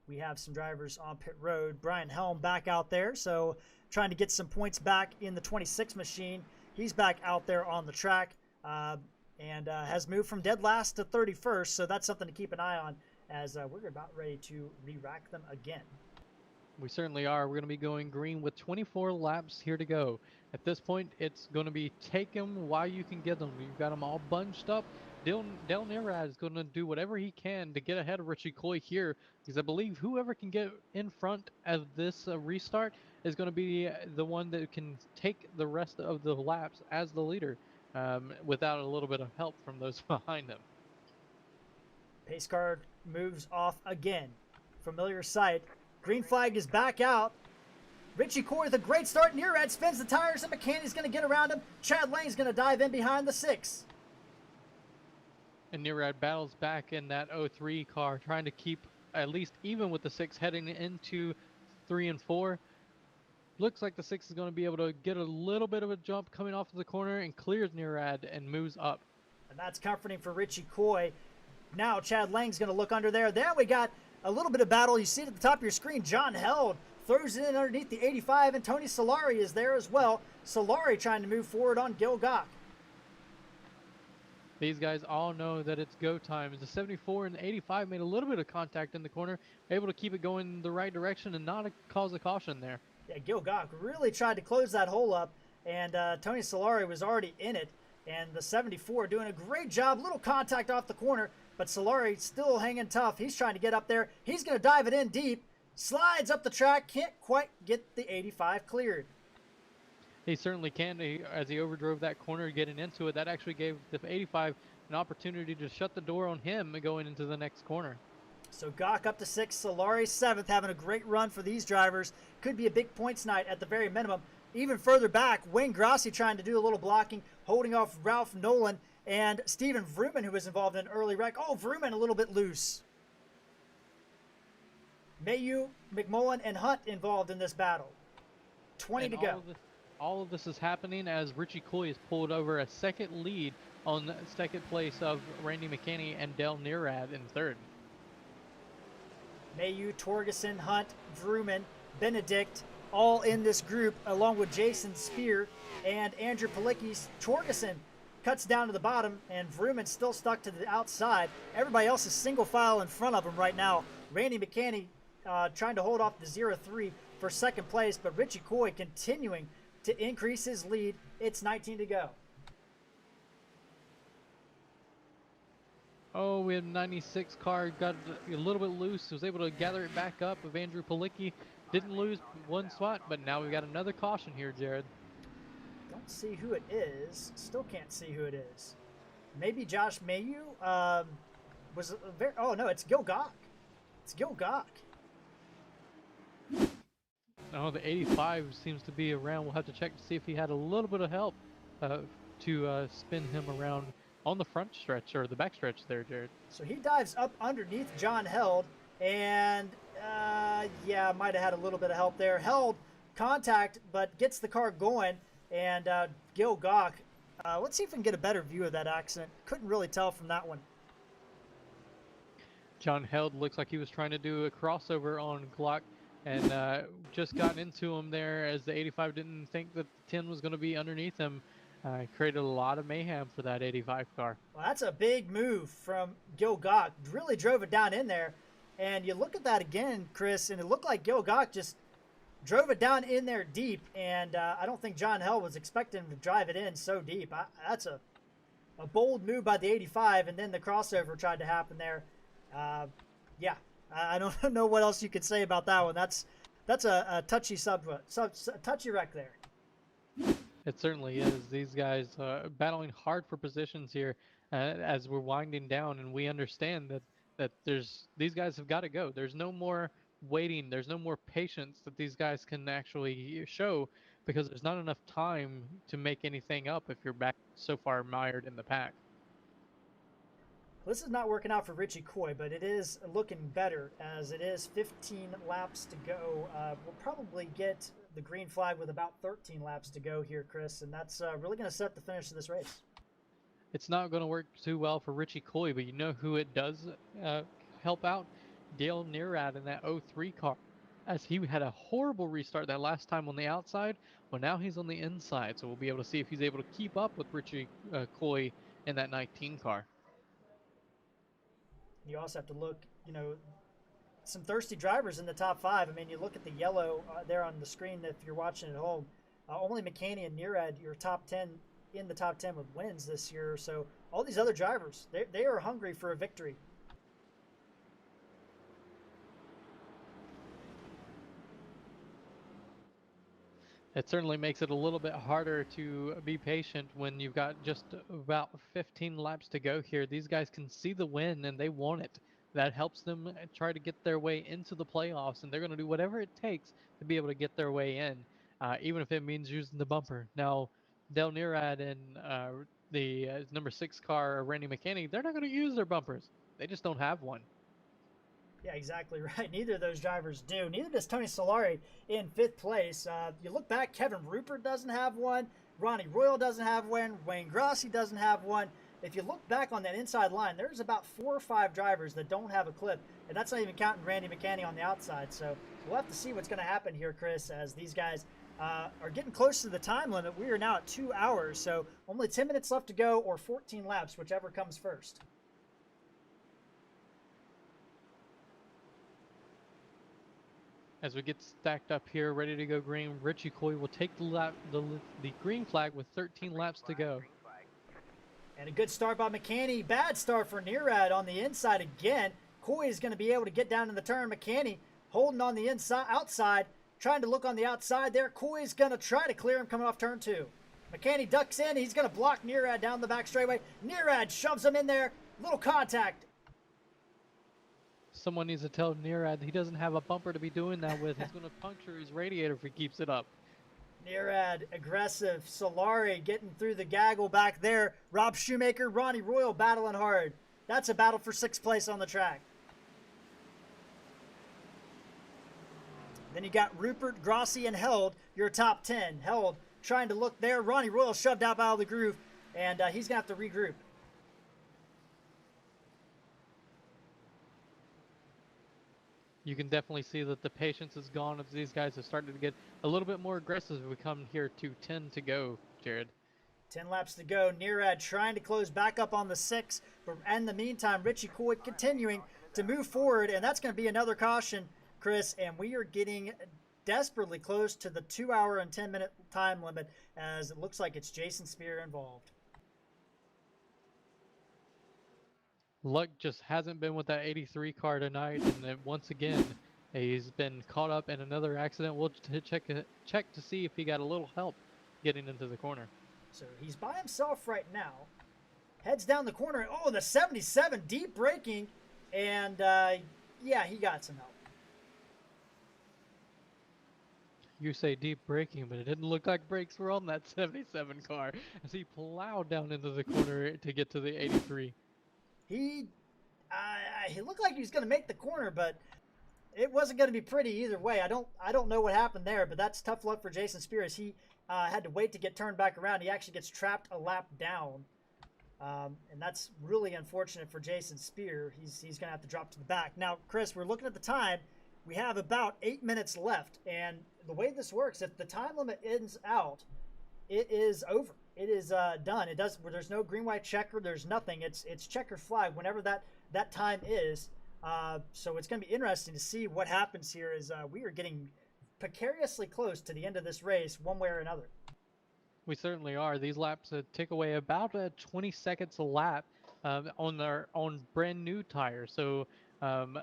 we have some drivers on pit road. Brian Helm back out there, so trying to get some points back in the 26 machine. He's back out there on the track and has moved from dead last to 31st, so that's something to keep an eye on as we're about ready to re-rack them again. We certainly are. We're going to be going green with 24 laps here to go. At this point, it's going to be take them while you can get them. You've got them all bunched up. Dale Nearad is going to do whatever he can to get ahead of Richie Coy here, because I believe whoever can get in front of this restart is going to be the one that can take the rest of the laps as the leader without a little bit of help from those behind him. Pace car moves off again. Familiar sight. Green flag is back out. Richie Coy with a great start. Nearad spins the tires, and McCanny's going to get around him. Chad Lane's going to dive in behind the 6. And Nirad battles back in that 03 car, trying to keep at least even with the 6 heading into 3 and 4. Looks like the 6 is going to be able to get a little bit of a jump coming off of the corner and clears Nirad and moves up. And that's comforting for Richie Coy. Now Chad Lang's going to look under there. There we got a little bit of battle. You see it at the top of your screen. John Held throws it in underneath the 85, and Tony Solari is there as well. Solari trying to move forward on Gil Gach. These guys all know that it's go time. The 74 and the 85 made a little bit of contact in the corner, able to keep it going the right direction and not cause a caution there. Yeah, Gil Gach really tried to close that hole up, and Tony Solari was already in it. And the 74 doing a great job. Little contact off the corner, but Solari still hanging tough. He's trying to get up there. He's going to dive it in deep. Slides up the track. Can't quite get the 85 cleared. He certainly can. As he overdrove that corner getting into it, that actually gave the 85 an opportunity to shut the door on him going into the next corner. So Gach up to 6th, Solari 7th, having a great run for these drivers. Could be a big points night at the very minimum. Even further back, Wayne Grassi trying to do a little blocking, holding off Ralph Nolan and Steven Vrooman, who was involved in an early wreck. Oh, Vrooman a little bit loose. Mayu, McMullen, and Hunt involved in this battle. 20 to go. All of this is happening as Richie Coy has pulled over a second lead on second place of Randy McKinney and Del Nirad in third. Mayu, Torgerson, Hunt, Vrooman, Benedict, all in this group, along with Jason Speer and Andrew Palicki. Torgerson cuts down to the bottom, and Vrooman's still stuck to the outside. Everybody else is single file in front of him right now. Randy McKinney trying to hold off the 0-3 for second place, but Richie Coy continuing to increase his lead. It's 19 to go. Oh, we had 96 car, got a little bit loose, was able to gather it back up with Andrew Palicki. Didn't lose one spot, but now we've got another caution here, Jared. Don't see who it is. Still can't see who it is. Maybe Josh Mayu was very. Oh no, it's Gil Gach. It's Gil Gach. Oh, the 85 seems to be around. We'll have to check to see if he had a little bit of help to spin him around on the front stretch or the back stretch there, Jared. So he dives up underneath John Held, and yeah, might have had a little bit of help there. Held contact, but gets the car going, and Gil Gach. Let's see if we can get a better view of that accident. Couldn't really tell from that one. John Held looks like he was trying to do a crossover on Glock and just got into him there as the 85 didn't think that the 10 was going to be underneath him. Created a lot of mayhem for that 85 car. Well, that's a big move from Gil Gach. Really drove it down in there. And you look at that again, Chris, and it looked like Gil Gach just drove it down in there deep. And I don't think John Held was expecting him to drive it in so deep. That's a bold move by the 85, and then the crossover tried to happen there. Yeah, I don't know what else you could say about that one. That's a touchy touchy wreck there. It certainly is. These guys battling hard for positions here as we're winding down, and we understand that these guys have got to go. There's no more waiting. There's no more patience that these guys can actually show because there's not enough time to make anything up if you're back so far mired in the pack. This is not working out for Richie Coy, but it is looking better as it is 15 laps to go. We'll probably get the green flag with about 13 laps to go here, Chris, and that's really going to set the finish of this race. It's not going to work too well for Richie Coy, but you know who it does help out? Dale Nirad in that 03 car, as he had a horrible restart that last time on the outside. Well, now he's on the inside, so we'll be able to see if he's able to keep up with Richie Coy in that 19 car. You also have to look, some thirsty drivers in the top 5. I mean, you look at the yellow there on the screen if you're watching at home. Only McKinney and Nirad, your top 10 in the top 10 with wins this year. So all these other drivers, they are hungry for a victory. It certainly makes it a little bit harder to be patient when you've got just about 15 laps to go here. These guys can see the win and they want it. That helps them try to get their way into the playoffs, and they're going to do whatever it takes to be able to get their way in, even if it means using the bumper. Now, Del Nirad and the number 6 car, Randy McKinney, they're not going to use their bumpers. They just don't have one. Yeah, exactly right. Neither of those drivers do. Neither does Tony Solari in 5th place. You look back, Kevin Rupert doesn't have one. Ronnie Royal doesn't have one. Wayne Grossi doesn't have one. If you look back on that inside line, there's about 4 or 5 drivers that don't have a clip, and that's not even counting Randy McKinney on the outside. So we'll have to see what's going to happen here, Chris, as these guys are getting close to the time limit. We are now at 2 hours, so only 10 minutes left to go, or 14 laps, whichever comes first. As we get stacked up here, ready to go green, Richie Coy will take the green flag with 13 laps to go. And a good start by McKinney. Bad start for Neerad on the inside again. Coy is going to be able to get down in the turn. McKinney holding on the outside, trying to look on the outside there. Coy is going to try to clear him coming off turn 2. McKinney ducks in. He's going to block Neerad down the back straightaway. Neerad shoves him in there. Little contact. Someone needs to tell Neerad he doesn't have a bumper to be doing that with. He's going to puncture his radiator if he keeps it up. Neerad aggressive. Solari getting through the gaggle back there. Rob Shoemaker, Ronnie Royal battling hard. That's a battle for 6th place on the track. Then you got Rupert, Grossi, and Held, your top 10. Held trying to look there. Ronnie Royal shoved out of the groove, and he's going to have to regroup. You can definitely see that the patience is gone as these guys have started to get a little bit more aggressive as we come here to 10 to go, Jared. 10 laps to go. Neerad trying to close back up on the 6. But in the meantime, Richie Coy continuing to move forward. And that's going to be another caution, Chris. And we are getting desperately close to the 2 hour and 10 minute time limit, as it looks like it's Jason Speer involved. Luck just hasn't been with that 83 car tonight, and then once again, he's been caught up in another accident. We'll check to see if he got a little help getting into the corner. So he's by himself right now. Heads down the corner. Oh, the 77 deep braking, and yeah, he got some help. You say deep braking, but it didn't look like brakes were on that 77 car as he plowed down into the corner to get to the 83. He looked like he was going to make the corner, but it wasn't going to be pretty either way. I don't know what happened there, but that's tough luck for Jason Speer, as he had to wait to get turned back around. He actually gets trapped a lap down, and that's really unfortunate for Jason Speer. He's going to have to drop to the back. Now, Chris, we're looking at the time. We have about 8 minutes left, and the way this works, if the time limit ends out, it is over. It is done. There's no green white checker. There's nothing. It's checker flag whenever that time is. So it's going to be interesting to see what happens here, as we are getting precariously close to the end of this race, one way or another. We certainly are. These laps take away about 20 seconds a lap on brand new tires. So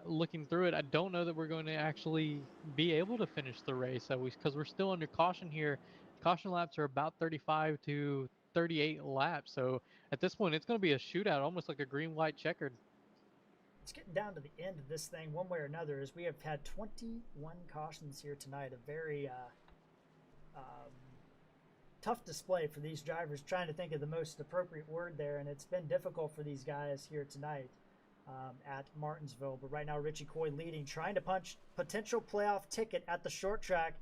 looking through it, I don't know that we're going to actually be able to finish the race because we're still under caution here. Caution laps are about 35 to 38 laps. So at this point, it's going to be a shootout, almost like a green-white checkered. It's getting down to the end of this thing one way or another, as we have had 21 cautions here tonight. A very tough display for these drivers, trying to think of the most appropriate word there, and it's been difficult for these guys here tonight at Martinsville. But right now, Richie Coy leading, trying to punch potential playoff ticket at the short track.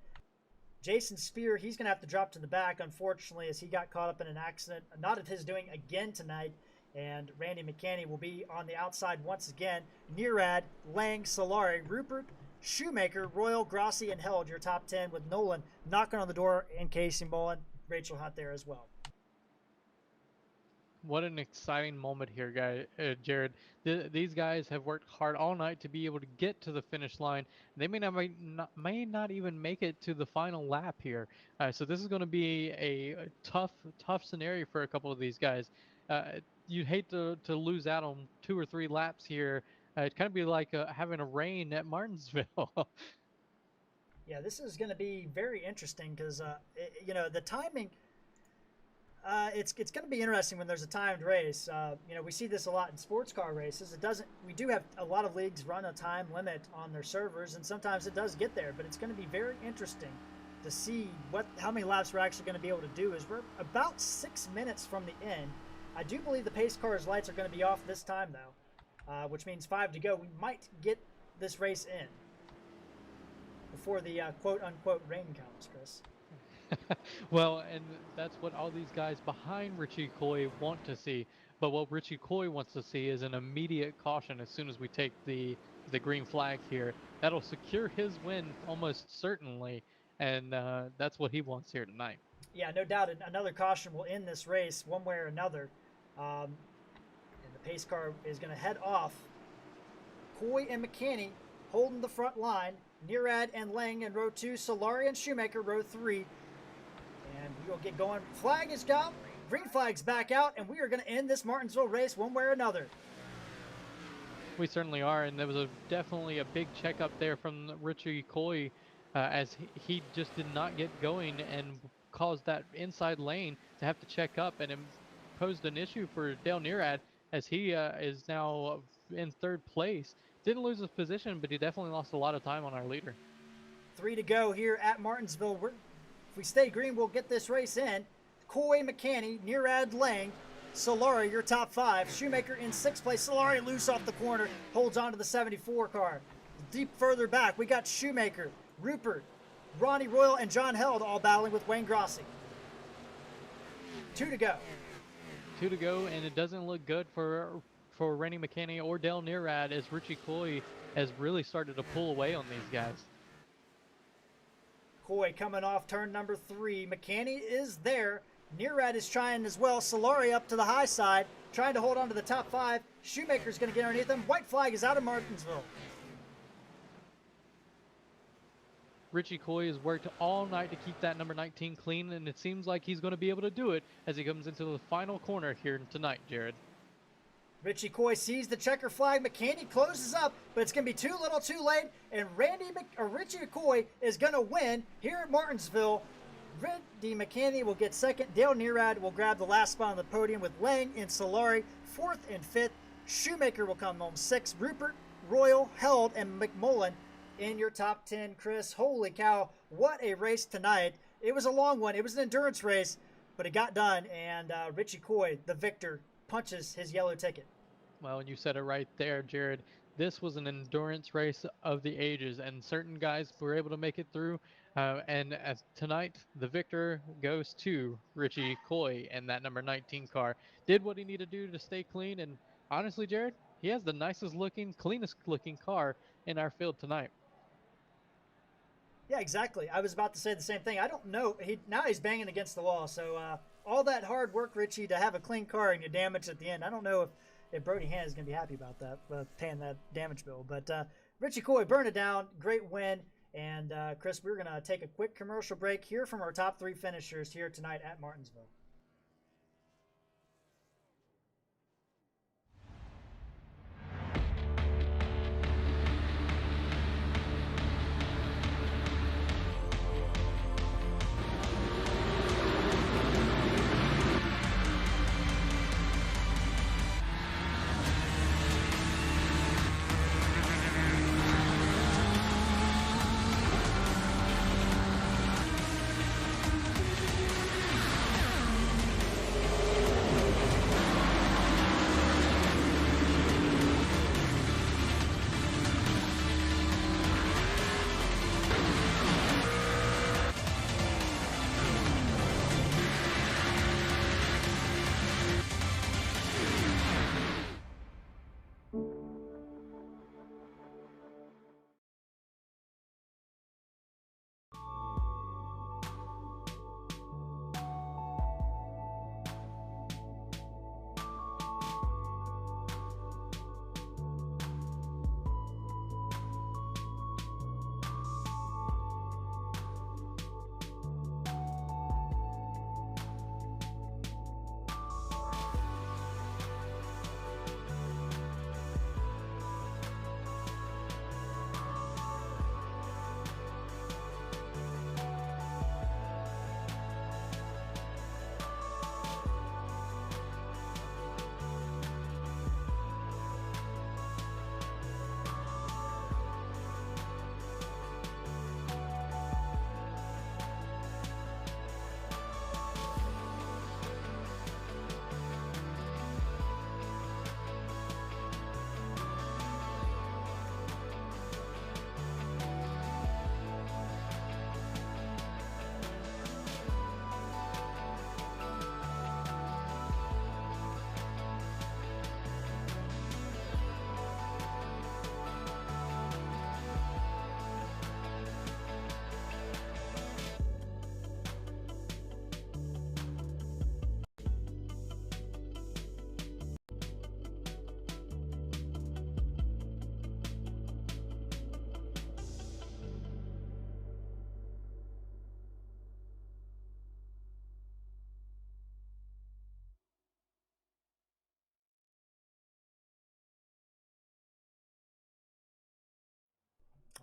Jason Speer, he's going to have to drop to the back, unfortunately, as he got caught up in an accident, not of his doing again tonight. And Randy McKinney will be on the outside once again. Neerad, Lang, Solari, Rupert, Shoemaker, Royal, Grossi, and Held, your top 10, with Nolan knocking on the door, and Casey Mullen, Rachel Hunt there as well. What an exciting moment here, Jared. These guys have worked hard all night to be able to get to the finish line. They may not even make it to the final lap here. So this is going to be a tough scenario for a couple of these guys. You'd hate to lose out on 2 or 3 laps here. It'd kind of be like having a rain at Martinsville. Yeah, this is going to be very interesting because, the timing... it's going to be interesting when there's a timed race. We see this a lot in sports car races. We do have a lot of leagues run a time limit on their servers, and sometimes it does get there. But it's going to be very interesting to see how many laps we're actually going to be able to do. As we're about 6 minutes from the end, I do believe the pace car's lights are going to be off this time, though, which means 5 to go. We might get this race in before the quote-unquote rain comes, Chris. Well, and that's what all these guys behind Richie Coy want to see. But what Richie Coy wants to see is an immediate caution as soon as we take the green flag here. That'll secure his win almost certainly, and that's what he wants here tonight. Yeah, no doubt another caution will end this race one way or another. And the pace car is going to head off. Coy and McCanny holding the front line. Nearad and Lang in row 2. Solari and Shoemaker row 3. And we will get going. Flag is out. Green flag's back out. And we are going to end this Martinsville race one way or another. We certainly are. And there was definitely a big checkup there from Richie Coy as he just did not get going and caused that inside lane to have to check up, and it posed an issue for Dale Nearad as he is now in 3rd place. Didn't lose his position, but he definitely lost a lot of time on our leader. 3 to go here at Martinsville. If we stay green, we'll get this race in. Coy, McCanny, Nearad, Lang, Solari, your top 5. Shoemaker in 6th place. Solari loose off the corner, holds on to the 74 car. Deep further back, we got Shoemaker, Rupert, Ronnie Royal, and John Held all battling with Wayne Grossi. 2 to go. 2 to go, and it doesn't look good for Rennie McCanny or Dale Nearad as Richie Coy has really started to pull away on these guys. Coy coming off turn number 3. McCanny is there. Nearad is trying as well. Solari up to the high side, trying to hold on to the top 5. Shoemaker's going to get underneath him. White flag is out of Martinsville. Richie Coy has worked all night to keep that number 19 clean, and it seems like he's going to be able to do it as he comes into the final corner here tonight, Jared. Richie Coy sees the checker flag. McCanny closes up, but it's going to be too little too late, and Richie Coy is going to win here at Martinsville. Randy McCanny will get 2nd. Dale Nearad will grab the last spot on the podium with Lang and Solari 4th and 5th. Shoemaker will come home 6th. Rupert, Royal, Held, and McMullen in your top 10, Chris. Holy cow, what a race tonight. It was a long one. It was an endurance race, but it got done, and Richie Coy, the victor, punches his yellow ticket. Well, and you said it right there, Jared. This was an endurance race of the ages, and certain guys were able to make it through. And as tonight, the victor goes to Richie Coy and that number 19 car. Did what he needed to do to stay clean, and honestly, Jared, he has the nicest looking, cleanest looking car in our field tonight. Yeah, exactly. I was about to say the same thing. I don't know. Now he's banging against the wall. So all that hard work, Richie, to have a clean car and you damage at the end. I don't know if Brody Hand is going to be happy about that, paying that damage bill. But Richie Coy, burn it down. Great win. And Chris, we're going to take a quick commercial break here from our top 3 finishers here tonight at Martinsville.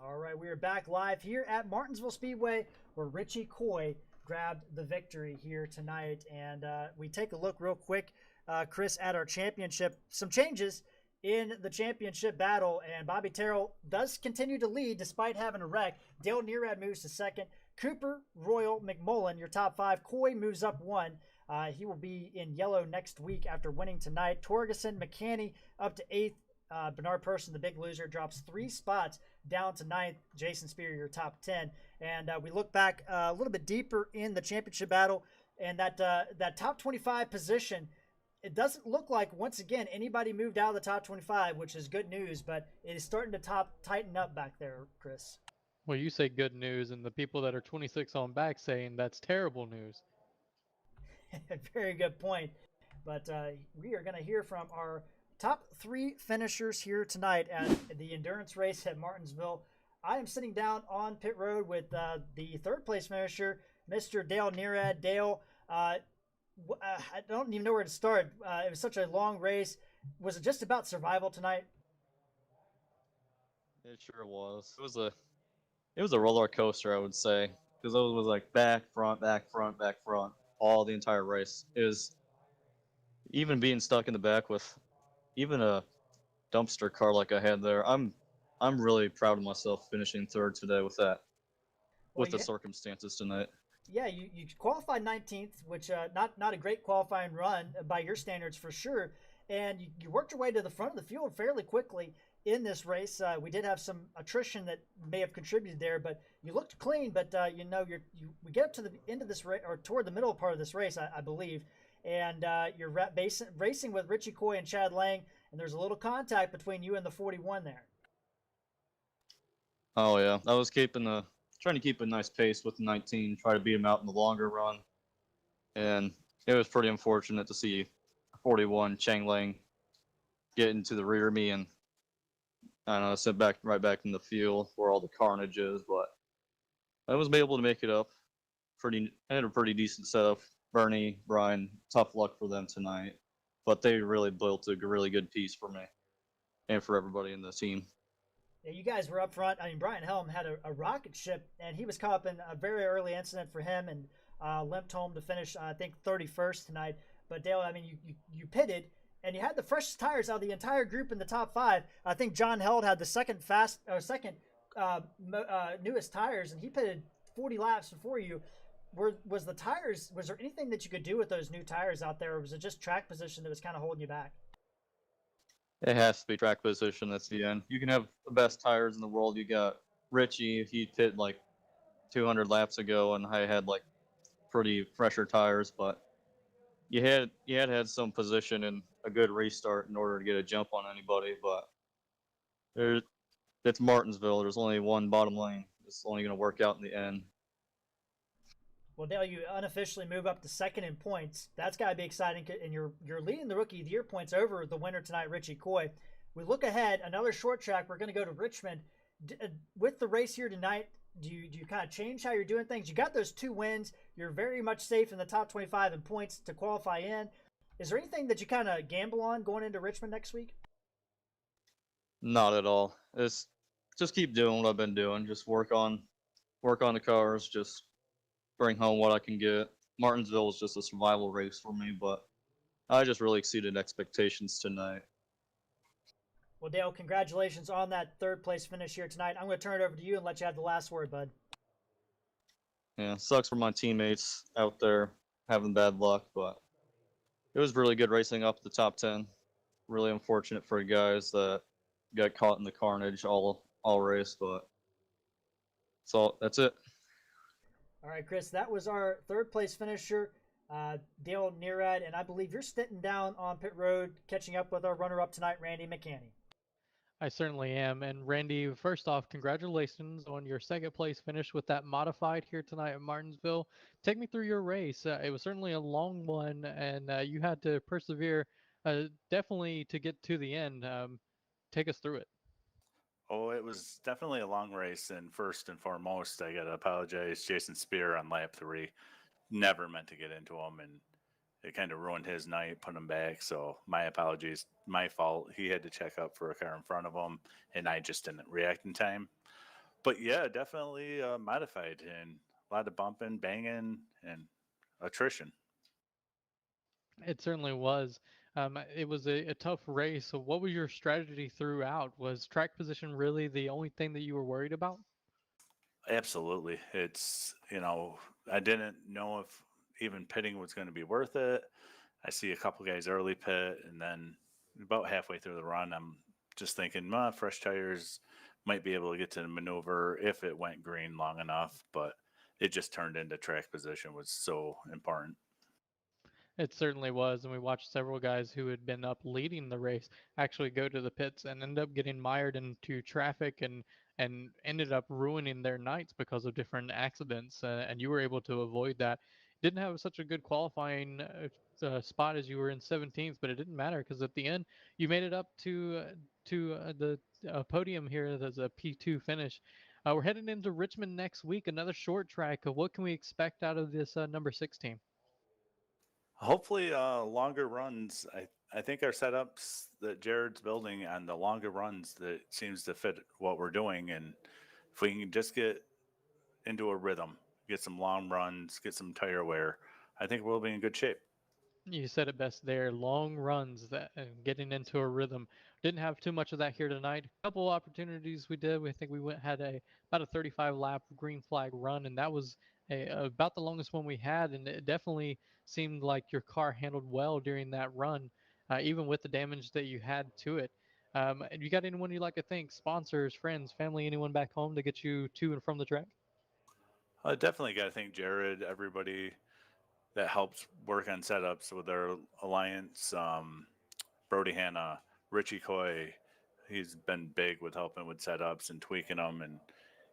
All right, we are back live here at Martinsville Speedway, where Richie Coy grabbed the victory here tonight. And we take a look real quick, Chris, at our championship. Some changes in the championship battle, and Bobby Terrell does continue to lead despite having a wreck. Dale Nearad moves to second. Cooper, Royal, McMullen, your top five. Coy moves up one. He will be in yellow next week after winning tonight. Torgerson, McCanny up to eighth. Bernard Person, the big loser, drops 3 spots down to ninth. Jason Speer, your top 10. And we look back a little bit deeper in the championship battle, and that top 25 position, it doesn't look like, once again, anybody moved out of the top 25, which is good news, but it is starting to tighten up back there, Chris. Well, you say good news, and the people that are 26 on back saying that's terrible news. Very good point. But we are going to hear from our top 3 finishers here tonight at the endurance race at Martinsville. I am sitting down on pit road with the third place finisher, Mr. Dale Nearad. Dale, I don't even know where to start. It was such a long race. Was it just about survival tonight? It sure was. It was a roller coaster, I would say, because it was like back, front, back, front, back, front, all the entire race. It was even being stuck in the back with even a dumpster car like I had there. I'm really proud of myself finishing third today with that, with the circumstances tonight. Yeah, you qualified 19th, which not a great qualifying run by your standards for sure. And you worked your way to the front of the field fairly quickly in this race. We did have some attrition that may have contributed there, but you looked clean. But we get up to the end of this race, or toward the middle part of this race, I believe, and you're racing with Richie Coy and Chad Lang, and there's a little contact between you and the 41 there. Oh yeah, I was trying to keep a nice pace with the 19, try to beat him out in the longer run, and it was pretty unfortunate to see 41 Chang Lang get into the rear of me, and I don't know, sit right back in the field where all the carnage is. But I was able to make it up. I had a pretty decent setup. Bernie, Brian, tough luck for them tonight, but they really built a really good piece for me and for everybody in the team. Yeah, you guys were up front. I mean, Brian Helm had a rocket ship, and he was caught up in a very early incident for him and limped home to finish, I think, 31st tonight. But Dale, I mean, you pitted, and you had the freshest tires out of the entire group in the top 5. I think John Held had the second newest tires, and he pitted 40 laps before you. Was there anything that you could do with those new tires out there, or was it just track position that was kind of holding you back? It has to be track position. That's the end. You can have the best tires in the world. You got Richie. He pit like 200 laps ago, and I had like pretty fresher tires. But you had some position and a good restart in order to get a jump on anybody. But it's Martinsville. There's only one bottom lane. It's only going to work out in the end. Well, Dale, you unofficially move up to second in points. That's got to be exciting, and you're leading the Rookie of the Year points over the winner tonight, Richie Coy. We look ahead, another short track. We're going to go to Richmond. With the race here tonight, do you kind of change how you're doing things? You got those 2 wins. You're very much safe in the top 25 in points to qualify in. Is there anything that you kind of gamble on going into Richmond next week? Not at all. It's just keep doing what I've been doing. Just work on the cars. Just bring home what I can get. Martinsville is just a survival race for me, but I just really exceeded expectations tonight. Well, Dale, congratulations on that third place finish here tonight. I'm going to turn it over to you and let you have the last word, bud. Yeah, sucks for my teammates out there having bad luck, but it was really good racing up the top 10. Really unfortunate for the guys that got caught in the carnage all race, but that's it. All right, Chris, that was our third place finisher, Dale Nearad, and I believe you're sitting down on pit road, catching up with our runner-up tonight, Randy McCanny. I certainly am. And Randy, first off, congratulations on your second place finish with that modified here tonight at Martinsville. Take me through your race. It was certainly a long one, and you had to persevere definitely to get to the end. Take us through it. Oh, it was definitely a long race, and first and foremost, I got to apologize. Jason Speer on lap 3 never meant to get into him, and it kind of ruined his night, put him back. So my apologies, my fault. He had to check up for a car in front of him, and I just didn't react in time. But yeah, definitely modified and a lot of bumping, banging, and attrition. It certainly was. It was a tough race. So, what was your strategy throughout? Was track position really the only thing that you were worried about? Absolutely. It's, I didn't know if even pitting was going to be worth it. I see a couple guys early pit, and then about halfway through the run, I'm just thinking, fresh tires might be able to get to the maneuver if it went green long enough, but it just turned into track position was so important. It certainly was, and we watched several guys who had been up leading the race actually go to the pits and end up getting mired into traffic and ended up ruining their nights because of different accidents. And you were able to avoid that. Didn't have such a good qualifying spot as you were in 17th, but it didn't matter because at the end you made it up to the podium here as a P2 finish. We're heading into Richmond next week, another short track. What can we expect out of this number 16? Hopefully, longer runs. I think our setups that Jared's building on the longer runs that seems to fit what we're doing. And if we can just get into a rhythm, get some long runs, get some tire wear, I think we'll be in good shape. You said it best there. Long runs that and getting into a rhythm. Didn't have too much of that here tonight. A couple opportunities we did. We think we went had a about a 35 lap green flag run, and that was about the longest one we had. And it definitely seemed like your car handled well during that run, even with the damage that you had to it. And you got anyone you like to thank? Sponsors, friends, family, anyone back home to get you to and from the track? I definitely got to thank Jared, everybody that helps work on setups with our alliance. Brody Hanna, Richie Coy, he's been big with helping with setups and tweaking them and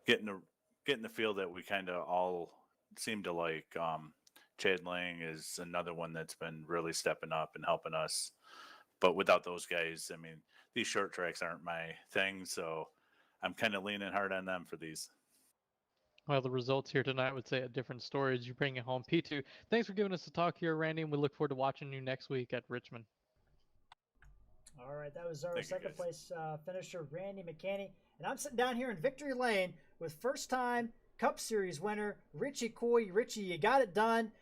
getting the feel that we kind of all seem to like. Chad Lang is another one that's been really stepping up and helping us. But without those guys, I mean, these short tracks aren't my thing, so I'm kind of leaning hard on them for these. Well, the results here tonight would say a different story as you bring it home. P2, thanks for giving us a talk here, Randy, and we look forward to watching you next week at Richmond. All right, that was our Thank you, second guys. place finisher, Randy McCanney. And I'm sitting down here in Victory Lane with first time Cup Series winner, Richie Coy. Richie, you got it done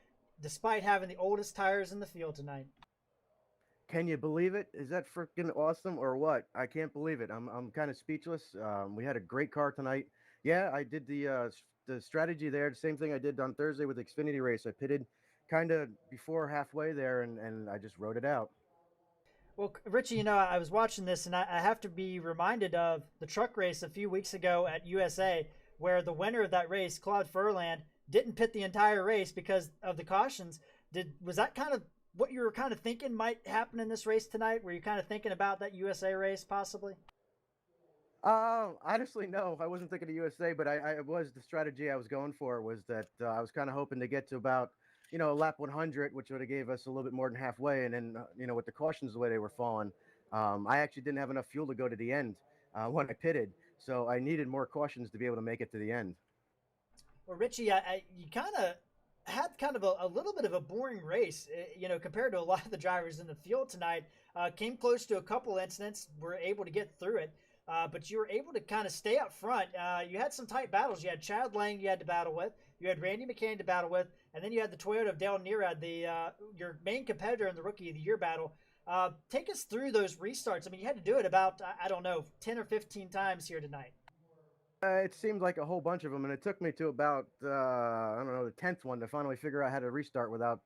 despite having the oldest tires in the field tonight. Can you believe it? Is that freaking awesome or what? I can't believe it. I'm kind of speechless. We had a great car tonight. Yeah, I did the strategy there. The same thing I did on Thursday with the Xfinity race. I pitted kind of before halfway there, and I just rode it out. Well, Richie, I was watching this, and I have to be reminded of the truck race a few weeks ago at USA, where the winner of that race, Claude Furland, didn't pit the entire race because of the cautions. Was that kind of what you were kind of thinking might happen in this race tonight? Were you kind of thinking about that USA race possibly? Honestly, no, I wasn't thinking of USA, but I was the strategy I was going for was that I was kind of hoping to get to about lap 100, which would have gave us a little bit more than halfway, and then with the cautions the way they were falling, I actually didn't have enough fuel to go to the end when I pitted, so I needed more cautions to be able to make it to the end. Well, Richie, you kind of had kind of a little bit of a boring race, compared to a lot of the drivers in the field tonight. Came close to a couple incidents, were able to get through it, but you were able to kind of stay up front. You had some tight battles. You had Chad Lang you had to battle with. You had Randy McCann to battle with, and then you had the Toyota of Dale Nearad, your main competitor in the Rookie of the Year battle. Take us through those restarts. I mean, you had to do it about, I don't know, 10 or 15 times here tonight. It seemed like a whole bunch of them, and it took me to about, I don't know, the 10th one to finally figure out how to restart without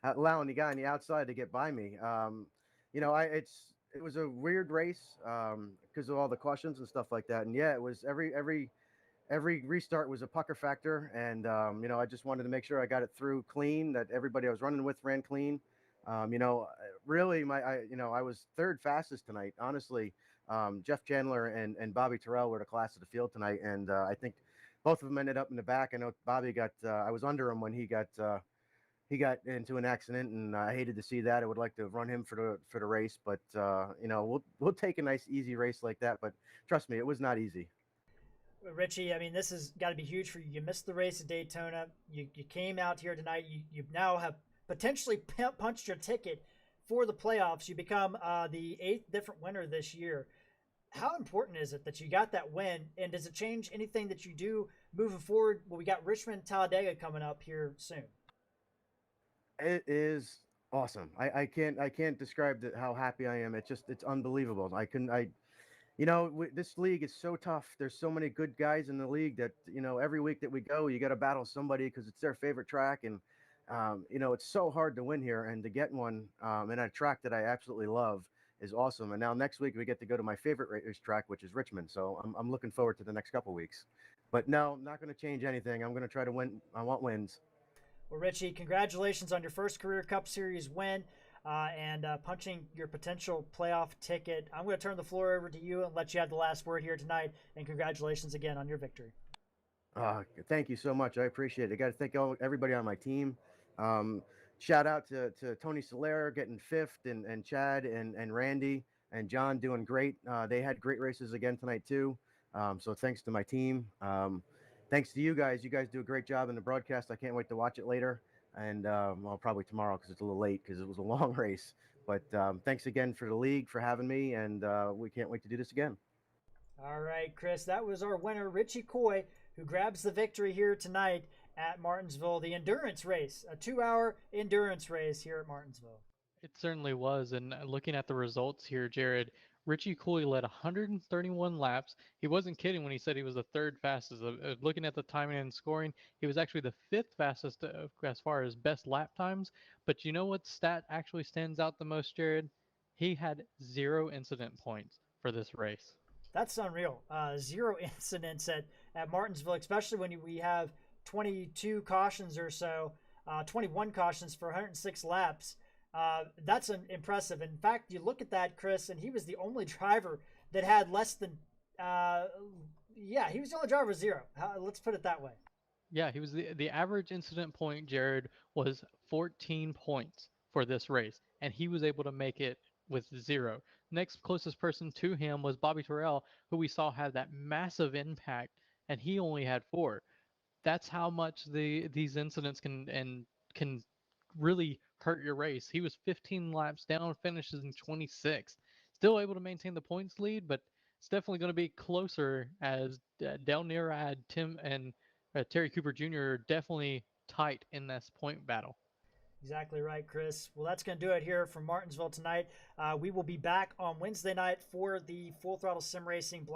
allowing the guy on the outside to get by me. It was a weird race because of all the cautions and stuff like that. And yeah, it was every restart was a pucker factor, and I just wanted to make sure I got it through clean, that everybody I was running with ran clean. Really, I was third fastest tonight, honestly. Jeff Chandler and Bobby Terrell were the class of the field tonight, and I think both of them ended up in the back. I know Bobby I was under him when he got into an accident, and I hated to see that. I would like to run him for the race, but we'll take a nice easy race like that. But trust me, it was not easy. Richie, I mean, this has got to be huge for you. You missed the race at Daytona. You came out here tonight. You now have potentially punched your ticket for the playoffs. You become the 8th different winner this year. how important is it that you got that win? And does it change anything that you do moving forward? Well, we got Richmond, Talladega coming up here soon. It is awesome. I can't describe how happy I am. It's unbelievable. This league is so tough. There's so many good guys in the league that every week that we go, you got to battle somebody because it's their favorite track, and it's so hard to win here, and to get one in a track that I absolutely love is awesome. And now next week we get to go to my favorite race track, which is Richmond. So I'm looking forward to the next couple weeks. But no, I'm not going to change anything. I'm going to try to win. I want wins. Well, Richie, congratulations on your first career Cup Series win and punching your potential playoff ticket. I'm going to turn the floor over to you and let you have the last word here tonight. And congratulations again on your victory. Thank you so much. I appreciate it. I got to thank everybody on my team. Shout out to Tony Soler getting fifth, and Chad and Randy and John doing great. They had great races again tonight too. So thanks to my team. Thanks to you guys. You guys do a great job in the broadcast. I can't wait to watch it later. And well, probably tomorrow because it's a little late because it was a long race. But thanks again for the league for having me. And we can't wait to do this again. All right, Chris, that was our winner, Richie Coy, who grabs the victory here tonight at Martinsville, the endurance race, a 2-hour endurance race here at Martinsville. It certainly was. And looking at the results here, Jared, Richie Cooley led 131 laps. He wasn't kidding when he said he was the third fastest. Looking at the timing and scoring, he was actually the fifth fastest as far as best lap times. But you know what stat actually stands out the most, Jared? He had 0 incident points for this race. That's unreal. 0 incidents at Martinsville, especially when we have 22 cautions or so, 21 cautions for 106 laps. That's impressive. In fact, you look at that, Chris, and he was the only driver that had less than, he was the only driver with 0. Let's put it that way. Yeah, he was the average incident point, Jared, was 14 points for this race, and he was able to make it with 0. Next closest person to him was Bobby Terrell, who we saw have that massive impact, and he only had 4. That's how much these incidents can really hurt your race. He was 15 laps down, finishes in 26. Still able to maintain the points lead, but it's definitely going to be closer as Del Nirad, Tim, and Terry Cooper Jr. are definitely tight in this point battle. Exactly right, Chris. Well, that's going to do it here from Martinsville tonight. We will be back on Wednesday night for the Full Throttle Sim Racing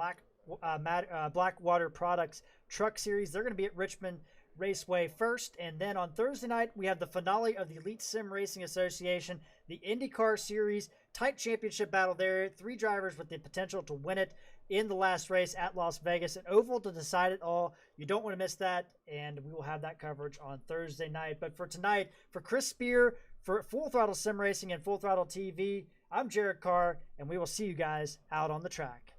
Blackwater Products Truck Series. They're going to be at Richmond Raceway first, and then on Thursday night we have the finale of the Elite Sim Racing Association, the IndyCar Series, tight championship battle there. 3 drivers with the potential to win it in the last race at Las Vegas, an oval to decide it all. You don't want to miss that, and we will have that coverage on Thursday night. But for tonight, for Chris Speer, for Full Throttle Sim Racing and Full Throttle TV, I'm Jared Carr, and we will see you guys out on the track.